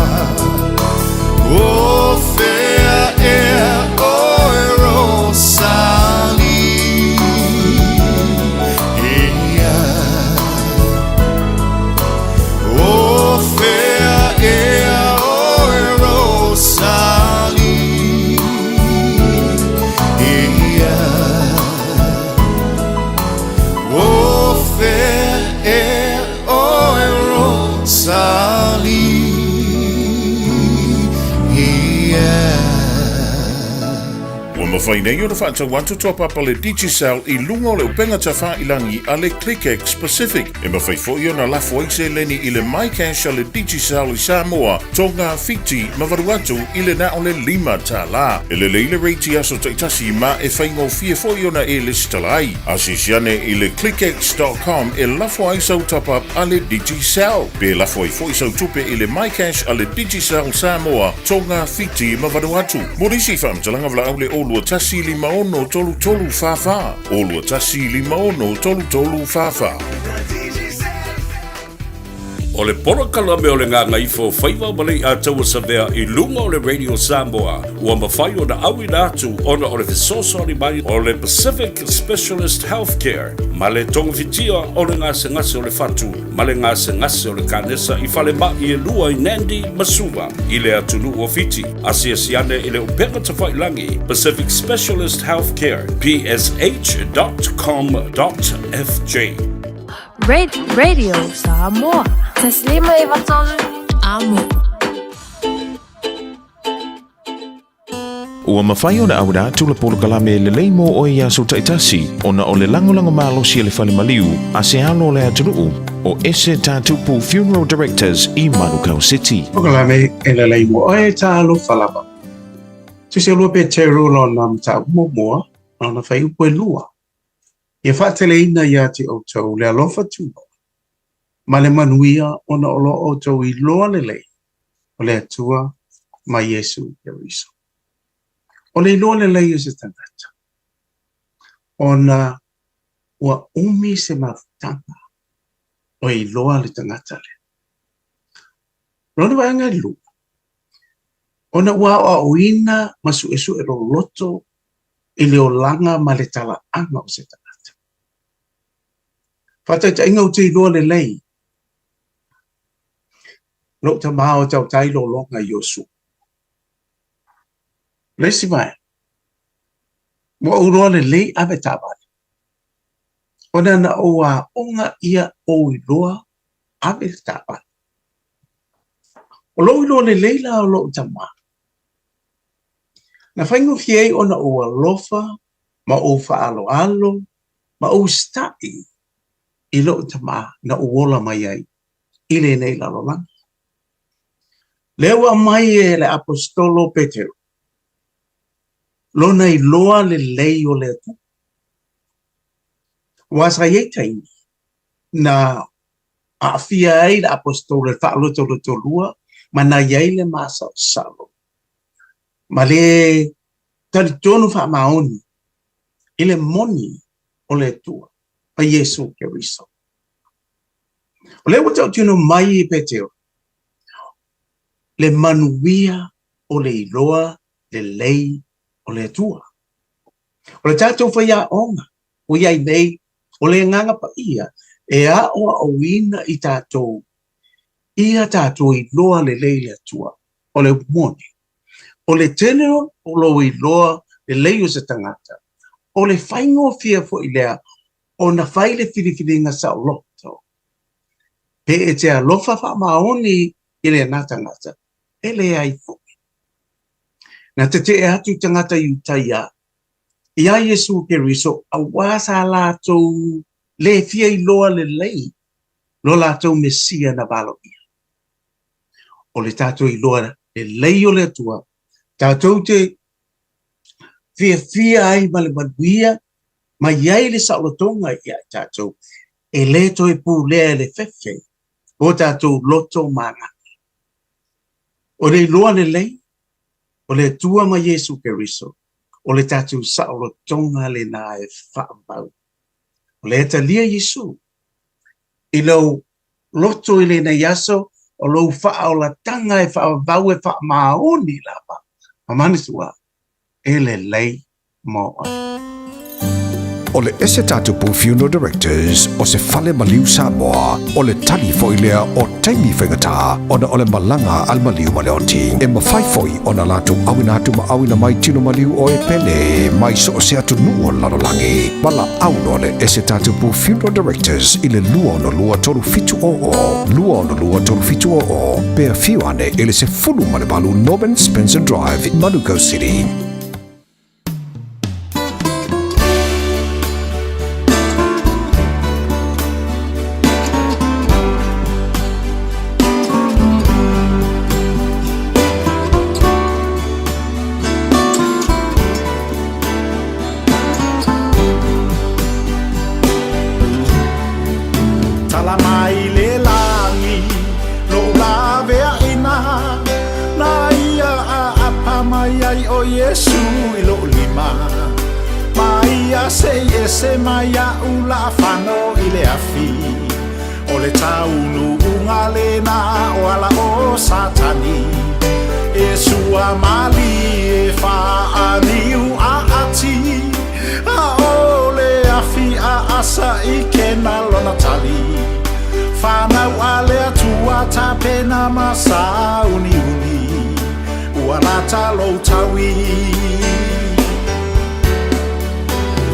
O fea ea o Rosali Ea O fea ea o Rosali Ea O fea ea o Rosali Wa mawhai nei o na whaatau atu top up ale Digicel I lunga o le upenga ta whailangi ale ClickX Pacific. E mawhai fo I o na lafu aise leni I le MyCash ale Digicel I Samoa. Tonga Fiti mawaru atu I le na o le 5 ta la. E le leile reiti aso taitasi ma e whaingo fia fo I o na e listalai. Asisiane I le clickx.com e lafu aisau top up ale Digicel. Pe lafu ai fo isau tupe I le MyCash ale Digicel Samoa. Tonga Fiti mawaru atu. Morisi whamtalanga vla au le Olua tasi 5 tolu tolu fafa. Olua tasi 5 tolu tolu fafa. O le porokala me o le ngā ngaifo whaiwa malei a taua savea I lunga o le Radio Samoa. Ua mawhai o na awi nātu ona o le fesosori mai o le Pacific Specialist Healthcare. Ma le tonga fitia o le ngase ngase o le fatu. Ma le ngase ngase o le kanesa I whale ma I lua I Nandi Masuva. I le atunu o fiti. Asia siane I le upenga ta whailangi. Pacific Specialist Healthcare. psh.com.fj. Radio Samoa. Taslima iwatolu amo. Ua mawhai o na awara tula polo kalame le leimo o ia so taitasi o na o le langolango malosi le whale maliu a se halo le atunuu o ese tātupu Funeral Directors I Manukau City. O kalame e le leimo o e tālo whalapa. Tusi alua pe te rolo na mta umomoa na whai upo lua. Ia whaatele ina ia te autou le alofa tūpo. Ma le manuia ona o lo autou I loa le lei o le atua ma Yesu Keriso. O le loa le lei o se tangata. Ona ua umi se mawtanga o I loa le tangata le. Rona wanga lu. Ona ua o ina masu esu e lo loto I le o langa ma le tala anga o se tangata. Fata ta inga o te loa le lei. Lo ta mao tau tai lo longa Yosu. Lesi mai. Mo uroa le lei ave tabani. Ona na oa onga ia o I loa ave tabani. O lo ilo le lei la o lo ta maa. Na whaingo fiei ona oa lofa, ma o whaalo alo, ma o stai I lo ta maa na uola mai ai. Ile nei la lo langa. Lewa mai e le apostolo Petero. Lona I loa le lei o le atu. Wasa ye taimi. Na a fia ai le apostolo le whaaloto le tolua. Ma na yei le masa o salo. Ma le tali tonu wha maoni. I le moni o le tua. A Yesu Keriso. O le watau tino mai I Petero. Le manuia o le iloa, le lei o le atua. O le tātou whaia onga, o iai nei, o le nganga pa ia, e a o awina I tātou. Ia tātou iloa le lei le atua, o le moni. O le tenero, o lo iloa le lei o se tangata. O le whaingo fia fo I lea, o na whai le whiriwhiringa sa o loto. Pe e te alofa wha maoni I le nātangata. Ele ai fo. Na te e atu tangata Utaia. Ia Yesu Keriso a wasa lātou le fia I loa le lei. Lo lātou Mesia na valo ia. O le tātou I loa le lei o le atua. Tātou te fia ai ma le manuia. Ma iai le saolotonga ia tātou. E le toi pū lea le fefe. O tātou loto manga. O le loa le lei, o le tua ma Yesu Keriso, o le tatu saolo tonga le na e whaambau. O le eta lia Yesu, I lau loto I le na yaso, o lou wha o la tanga e wha vau e wha maoni lava. Ma manisua, ele lei mo O le ese tatu pu funeral directors o se fale maliu Samoa o le tali fo ilea o taimi whaingata ona o le malanga al maliu ma le oti. E ma whaifoi ona latu awina atu ma awina mai tino maliu o e pele mai so o se atu nuo lalolangi. Mala auno le ese tatu pu funeral directors i le lua ono lua toru fitu o o. Lua ono lua toru fitu o o. Pea fiu ane ele se fulu ma le balu Norman Spencer Drive in Manuka City. Se maya ula fano ile afi o le taunu unga lena o ala o satani e sua mali e fa aniu a ati a o le afi a asa i kena lona tali whanau a le atua ta pena masa uni uni ua talo tawi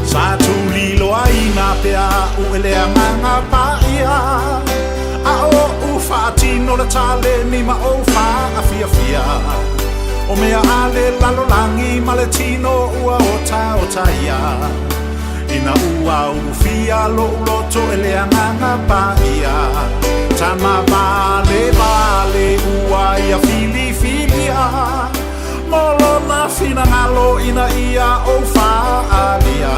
sa tuli lo aina pea uele a manga paia a o fatino le tale ni ma o fa a fia fia o mea ale lalo langi maletino ua o taia ina ua fia lo loto ele a manga paia tama vale ua ia fili filia Molona fina ngalo ina ia o fa alia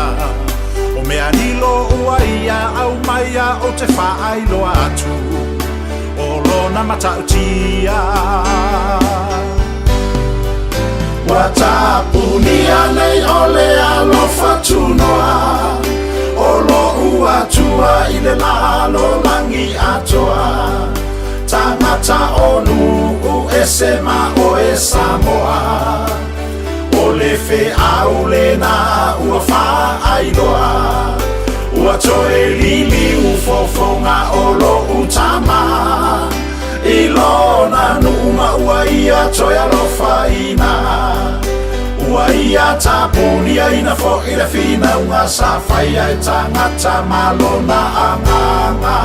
O mea nilo ua ia au maia o te fa ailo atu O lona matautia Watapunia nei ole alo fatunoa O lo ua tua ile lalo langi atoa Tangata onu u esema o e Samoa O le fe aulena ua fa ailoa Ua toe lili u fofonga o lo utama Ilona numa ua ia toe alofa ina Ua ia tapunia ina fo ila fina unga safaya e tangata malona anganga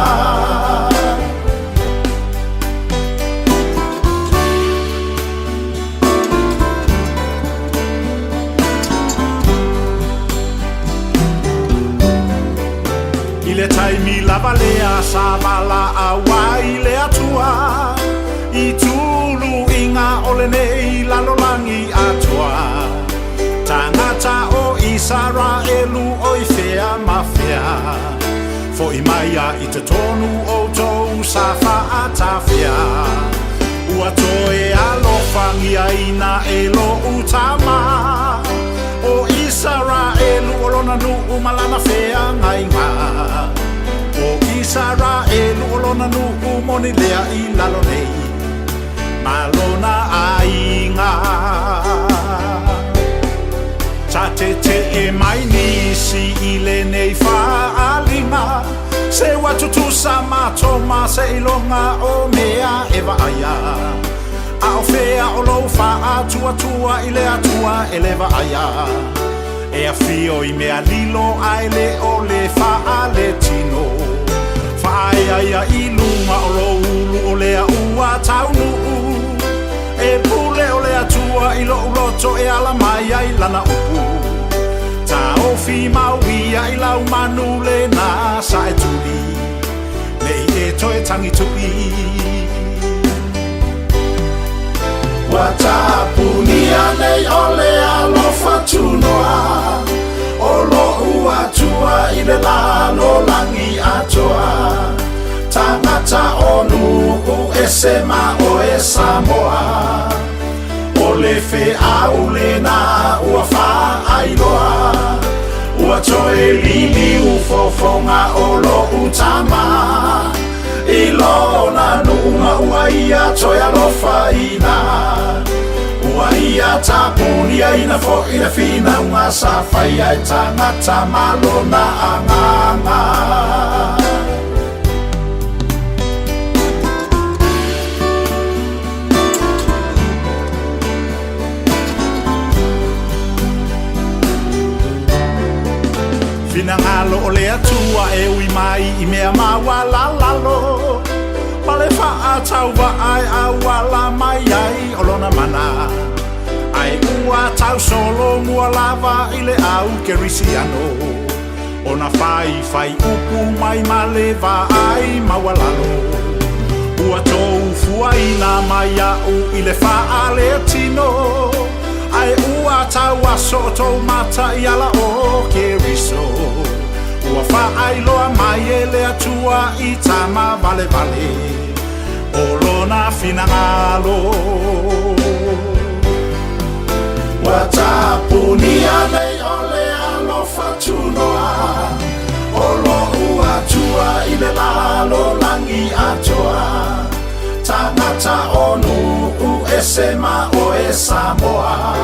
Ile taimi lava lea sa vala awa ile atua I tulu inga ole nei lalolangi atua Tangata o Israelu o I fea mafia Fo I maia I te tonu o tou sa fa atafia Ua toe alofangia ina e lo utama O Israelu o lona nu umalana fea ngainga O Israelu o lona nu umoni lea I lalo nei Malona ainga Ta te e mai nisi I le nei whaalinga Se watutu sa matoma se ilonga o mea eva aya A o fea o lo faa tua I le atua e leva aya E a fio I mea lilo ai le o le faa le tino Faa ia I lunga o lo ulu o lea ua taunu E pule o lea tua I lo uloto e ala mai ai lana upu Ta o fi mauia I lau manu le na sa e tuli Nei e toe tangi tui Watapunia nei ole alofa tunoa O lo ua tua I le lalo langi atoa Tangata onu u esema o e Samoa O le fe aulena ua fa ailoa Ua toe lili u fofonga o lo utama Ilona numa uaia toia lofaina Uaia tapunia ina fo ina fina unga safaya tangata malona anganga Finangalo o le atua e ui mai I mea mawa la lalo Pale faa tau wa ai a wala mai ai o lona mana Ai ua tau solo mua lava I le au ke risiano Ona fai upu mai male va ai mawa lalo Ua tou fuaina mai au I le faa le tino Ai ua tau aso tau mata I ala o ke riso Ua whaai loa mai e le atua I tama vale vale O lona finangalo Ua tapunia nei o le alo fatunoa O lo ua tua I le lalo langi atoa Tangata onu u esema o e Samoa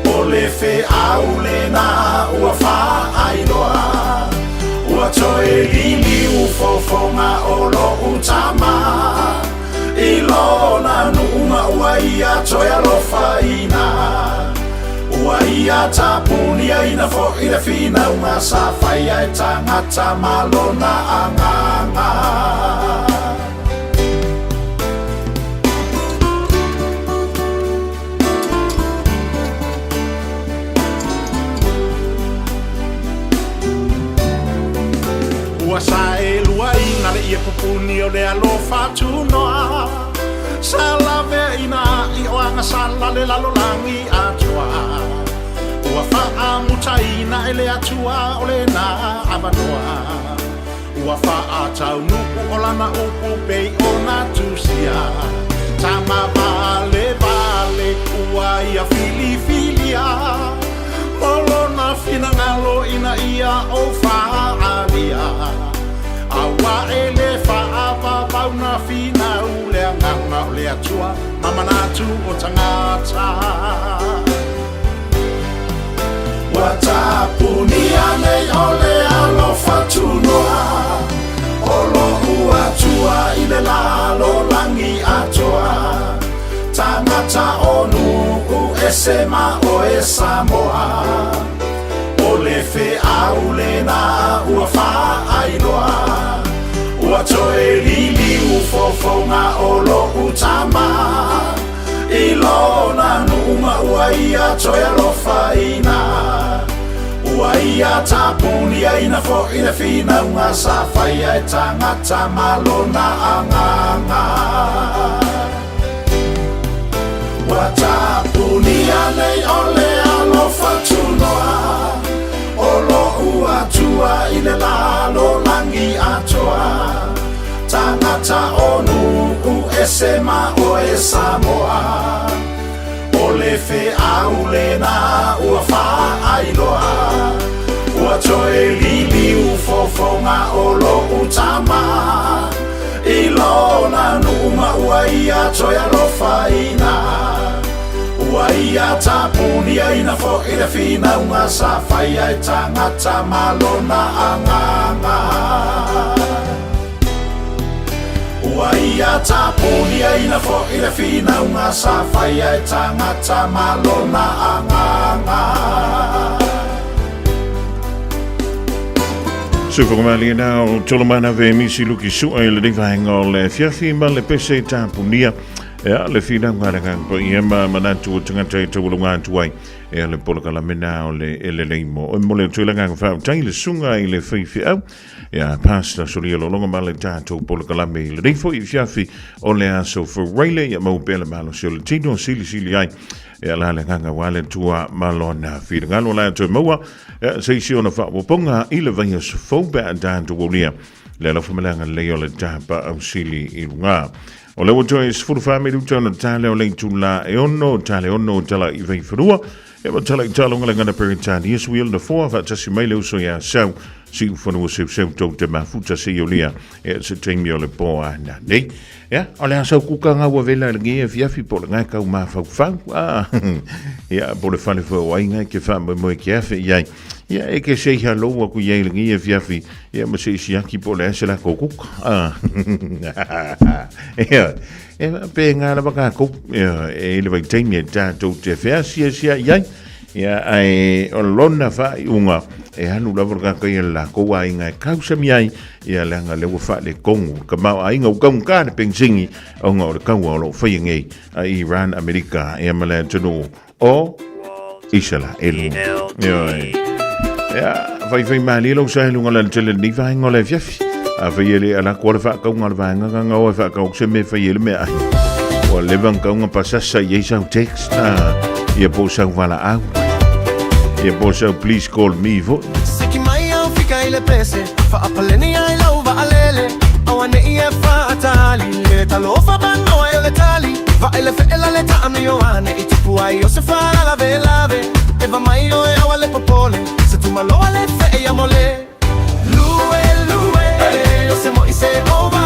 O le fe au le na ua whaai loa Ua toe lili u fofonga o lo utama I lona numa ua ia toe alofaina Ua ia tapunia ina fo ina fina unga safaya e tangata malona anganga Ua sae lua ina le ia pupuni o le alofa tunoa Sa lave ina I oanga sala le lalolangi atua Ua faa mutaina e le atua o le na avanoa Ua faa tau nuku o lana upu pei o na tusia Tama vale vale ua ia fili filia Molona finangalo ina ia o faa alia Awa ele faa pauna fina ule anganga ule atua Mamanatu o tangata Watapunia nei ole alo fatunoa Olo ua tua ile lalo langi atoa Tangata onu u esema o e Samoa O le fe au le na ua whaai loa Ua toe lili u fofonga o lo utama I lona numa ua ia toe alofaina Ua ia tapunia ina fo ina fina unga safaya e tangata malona anganga Watapunia nei ole alo fatunoa Olo ua tua I le lalo langi atoa Tangata onu u esema o e Samoa O le fe au le na ua whaai loa Ua toe lili u fofonga o lo utama I lona numa ua ia toe alofaina Ua ia tapunia ina fo ina fina unga safaya e tangata malona anganga Ua ia tapunia ina fo ina fina unga safaya e tangata malona anganga Suwhakamali na o tolomana ve misi luki sua I le divahenga o le fiafi ma le pese tapunia Ea le fina ngaranga po ia manatu o tangata I tawulunga atuai Ea le polakala mena o le leimo O mo le tuilanga whao tai le sunga I le whiwhi au Ea pasta soria lo longa ma le tātou polakala me I le reifo I fiafi o le aso whareile Ia mau pēle malo se o le tino sili ai Ea la le nganga wale tua malona whira ngalo la tu maua Ea seisi ona whawaponga I le vaya sofauba a tātou o lea Le la whamalanga leo le tāpa au sili I runga O le wato e sifuru whame ruta na tāle o leitu la e ono, tāle ono tala I vei whanua. E wa tala I tālonga le ngana peritani Yes wheel na fua, va tasi mai leo so ya sau. siu whanua seu tau te mafuta se o lea se teimi o le po ana nei ia o le asau kukanga ua vela lengi fiafi po le ngai kau mafau ia po le fale fo ainga ke fa mo ke afe ia ia e ke sei halo wa ku ye lengi fiafi ia ma se siaki po le se la kokuk ia pe nga la baka ko e le vai teimi ta to te fea sia ia ia ai o lona fa unga e hanu la vorka ka la ko wa inga kausa miai ia langa le fa le kongu ka ma ai ngau kong ka le pensingi o ngau le kawa lo fa ngi a Iran America e mala tunu o Isla el ia vai mali lo sa lunga la tele ni va ngole fiafi a fa yele ala ko fa ka ngal va nga ngau fa ka se me fa yele me ai o le van ka nga pasa sa ye sa text ia po sa vala au ia po sa please call me vo Siki mai au fika ile pese fa apaleni ai lau va alele awane ia fa atali le talofa bano ai le tali va ile fe ela le tami yo ane itipu ai o se fa la lave eva mai yo e awale popole se tu malo ale fe e amole lue yo se mo ise ova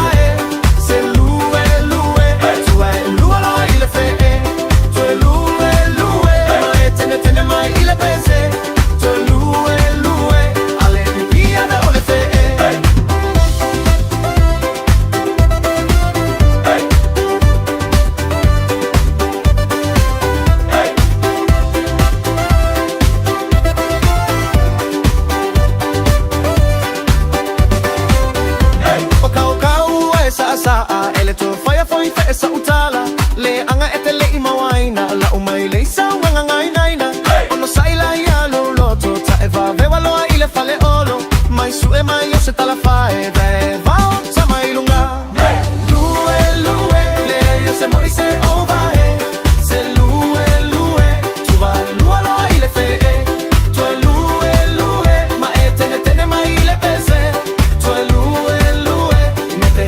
se lue tu ai lue lo ile fe tu ai lue mai tene mai ile pese tu lue ale via da ole fe saa ele to fire foi fe sa utala le anga etele imawaina la umai le sa wanga ngai naina ono saila ya lo loto ta eva veva lo ile fale olo mai su e mai yo se tala fae da va sa mai lunga lue le yo se mori se ova se lue tu va lue lo ile fe tu lue ma etene mai ile pese tu lue mete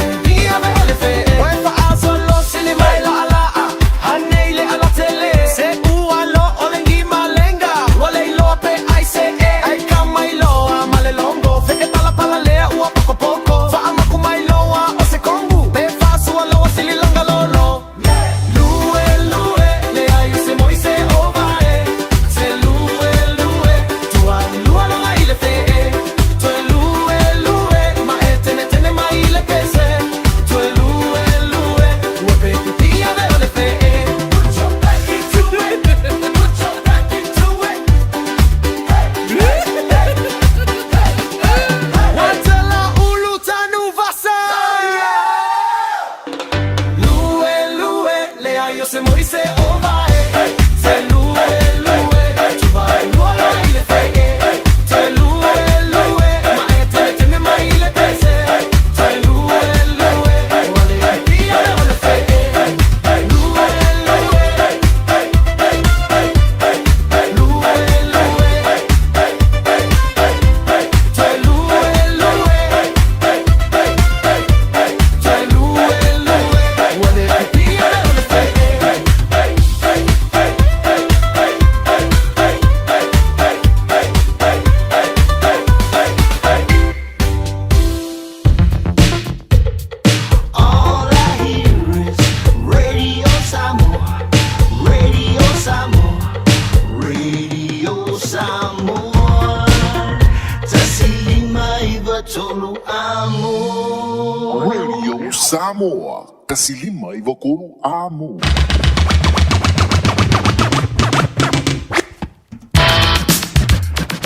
Samoa, kasilima ivokuru amo.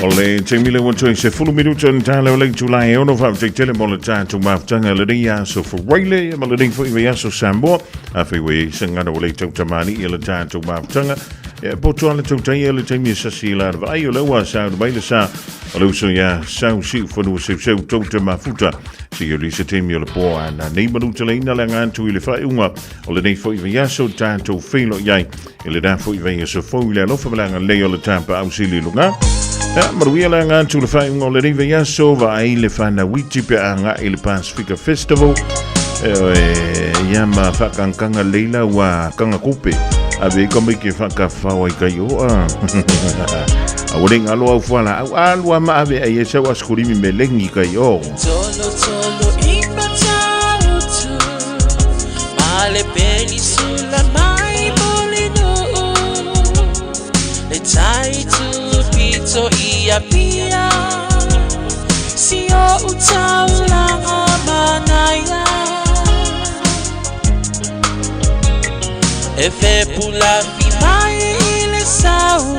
Ole temile wonto se fulu minuto ntale ole July ono fa tele mo le tatu maftanga le dia so for Riley ma le ding fo i so Sambo afi we singa no le tamani ile tatu maftanga e boto ale tutai ele temi sa sila va ai ole wa sa ba ile sa ole so ya sa si fo no se tota mafuta si ile se temi ole po ana nei minuto le ina langa tu ile fa unga ole nei fo i so tatu filo yai ile da fo i so fo ile lo fa langa le ole tampa ausili lunga. Ja, maar we lang aan toe de vijf alreeds weer ja zo waar hele van de wittype aan hele Pacific Festival. Ja, maar vaak aan kanga leila wa kanga kope. Abe kom ik je vaak afval ik kayo. Awarenga aloa ufuala, alua maave ai e sau askurimi me lengi kai o. Tolo tolo ima tautu, male penisula mai molino. Le tai tu pito ia pia, si o utaulanga manaya. E fe pula fi mai ile sau,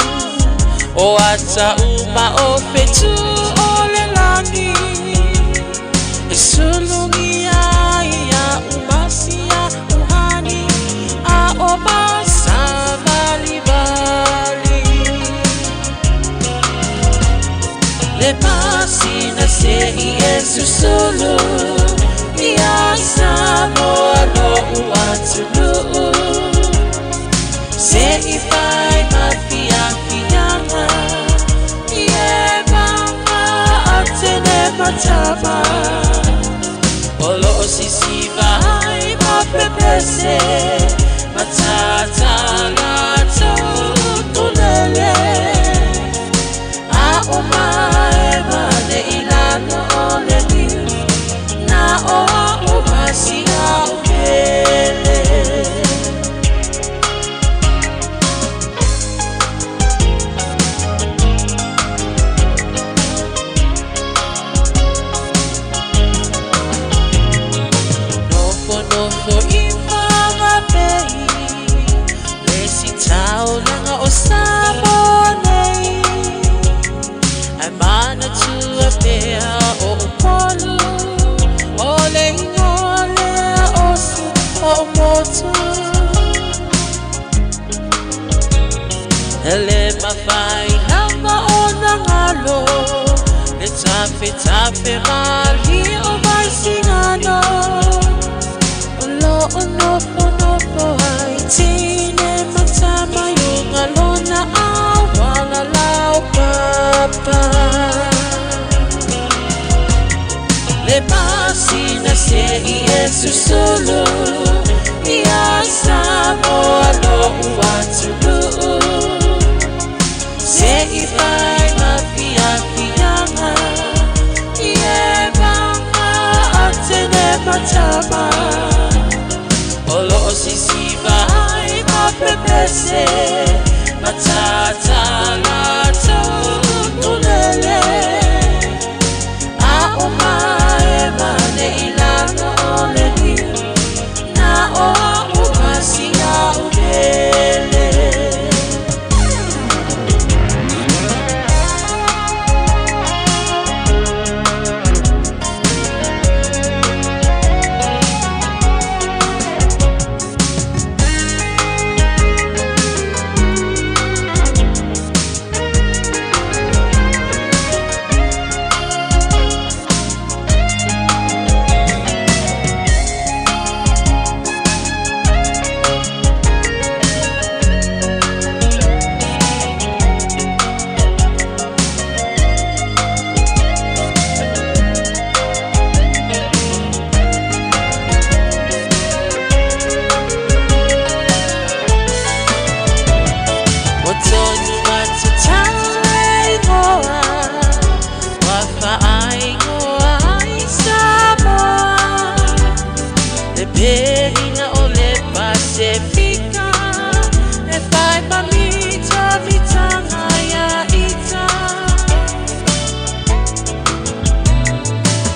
o ata uma o fetu o le lani. E sulungi ia umasia uhani, a o masa vali vali. Le pasina se i esu solo, ia samo alo uatulu. Se i fai mafia fianga, ie mama atene matama. Olo si vai ma pepese, matata lato tunele. A omae mane ilano ole niu, na o umasi a ukele. Nofo imama pei, lesi tau langa o sabonei. Ai mana tua pea o upolu, ole ingole o su o motu. Ele mawhai nanga o nangalo, le tape tape mali o mai singano. Nofo ai tine matama yung alona awala lau papa. Le pasina se i esu solo, ia samo alo uatulu. Se i fai mafia fianga, ie mama atene matama. Olo si vai ma pepese, matata lato tunele. A omae mane ilano ole niu, na o umasi a ukele.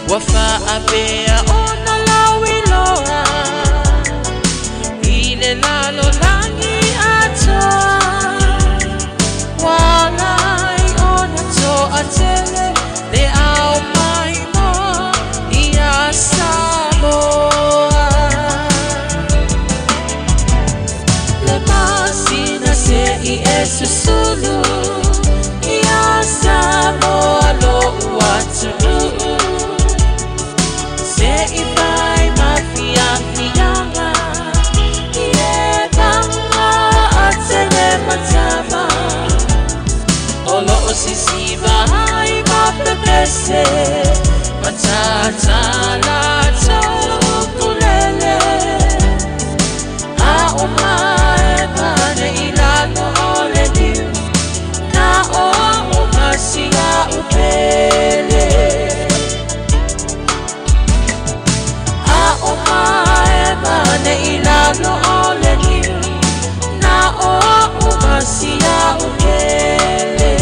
Wafa apea ona lawiloa, ile lalo langi atoa. Walai ona to atele, le au mai mo ia Samoa. Le masina se i esu sulu, ia Samoa lo uatulu. Se i vai mafia fianga, ie banga atene matama. Olo si vai ma pepese, matata lato kulele. A omae mane ilano ole niu, na o no ole liu na o umasia ukele.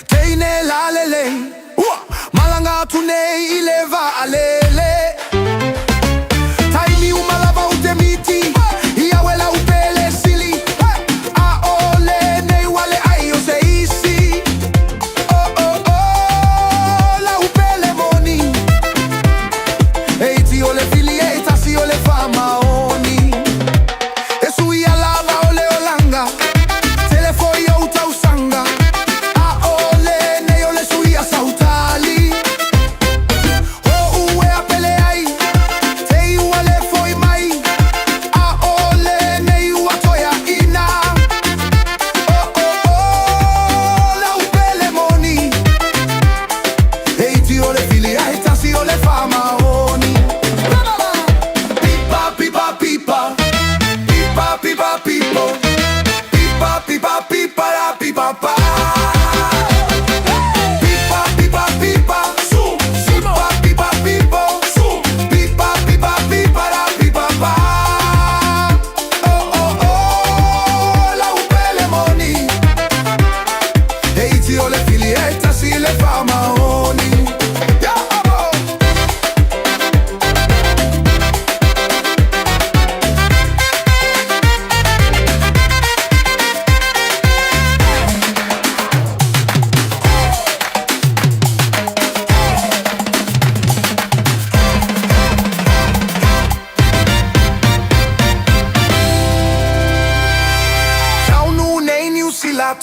Teine la lele, malanga tune ileva alele. Taimi umalava utemiti, iawela upele sili. Aole nei wale ayo se isi. Oh oh oh, la upele moni. Eiti ole fili, eita si ole fama oni. Esu ia lava ole olanga, telefo yo utausanga.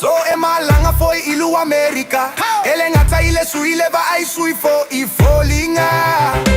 To emalanga foi ilu America. Ele ngata ile sui leva ai sui fo i folinga.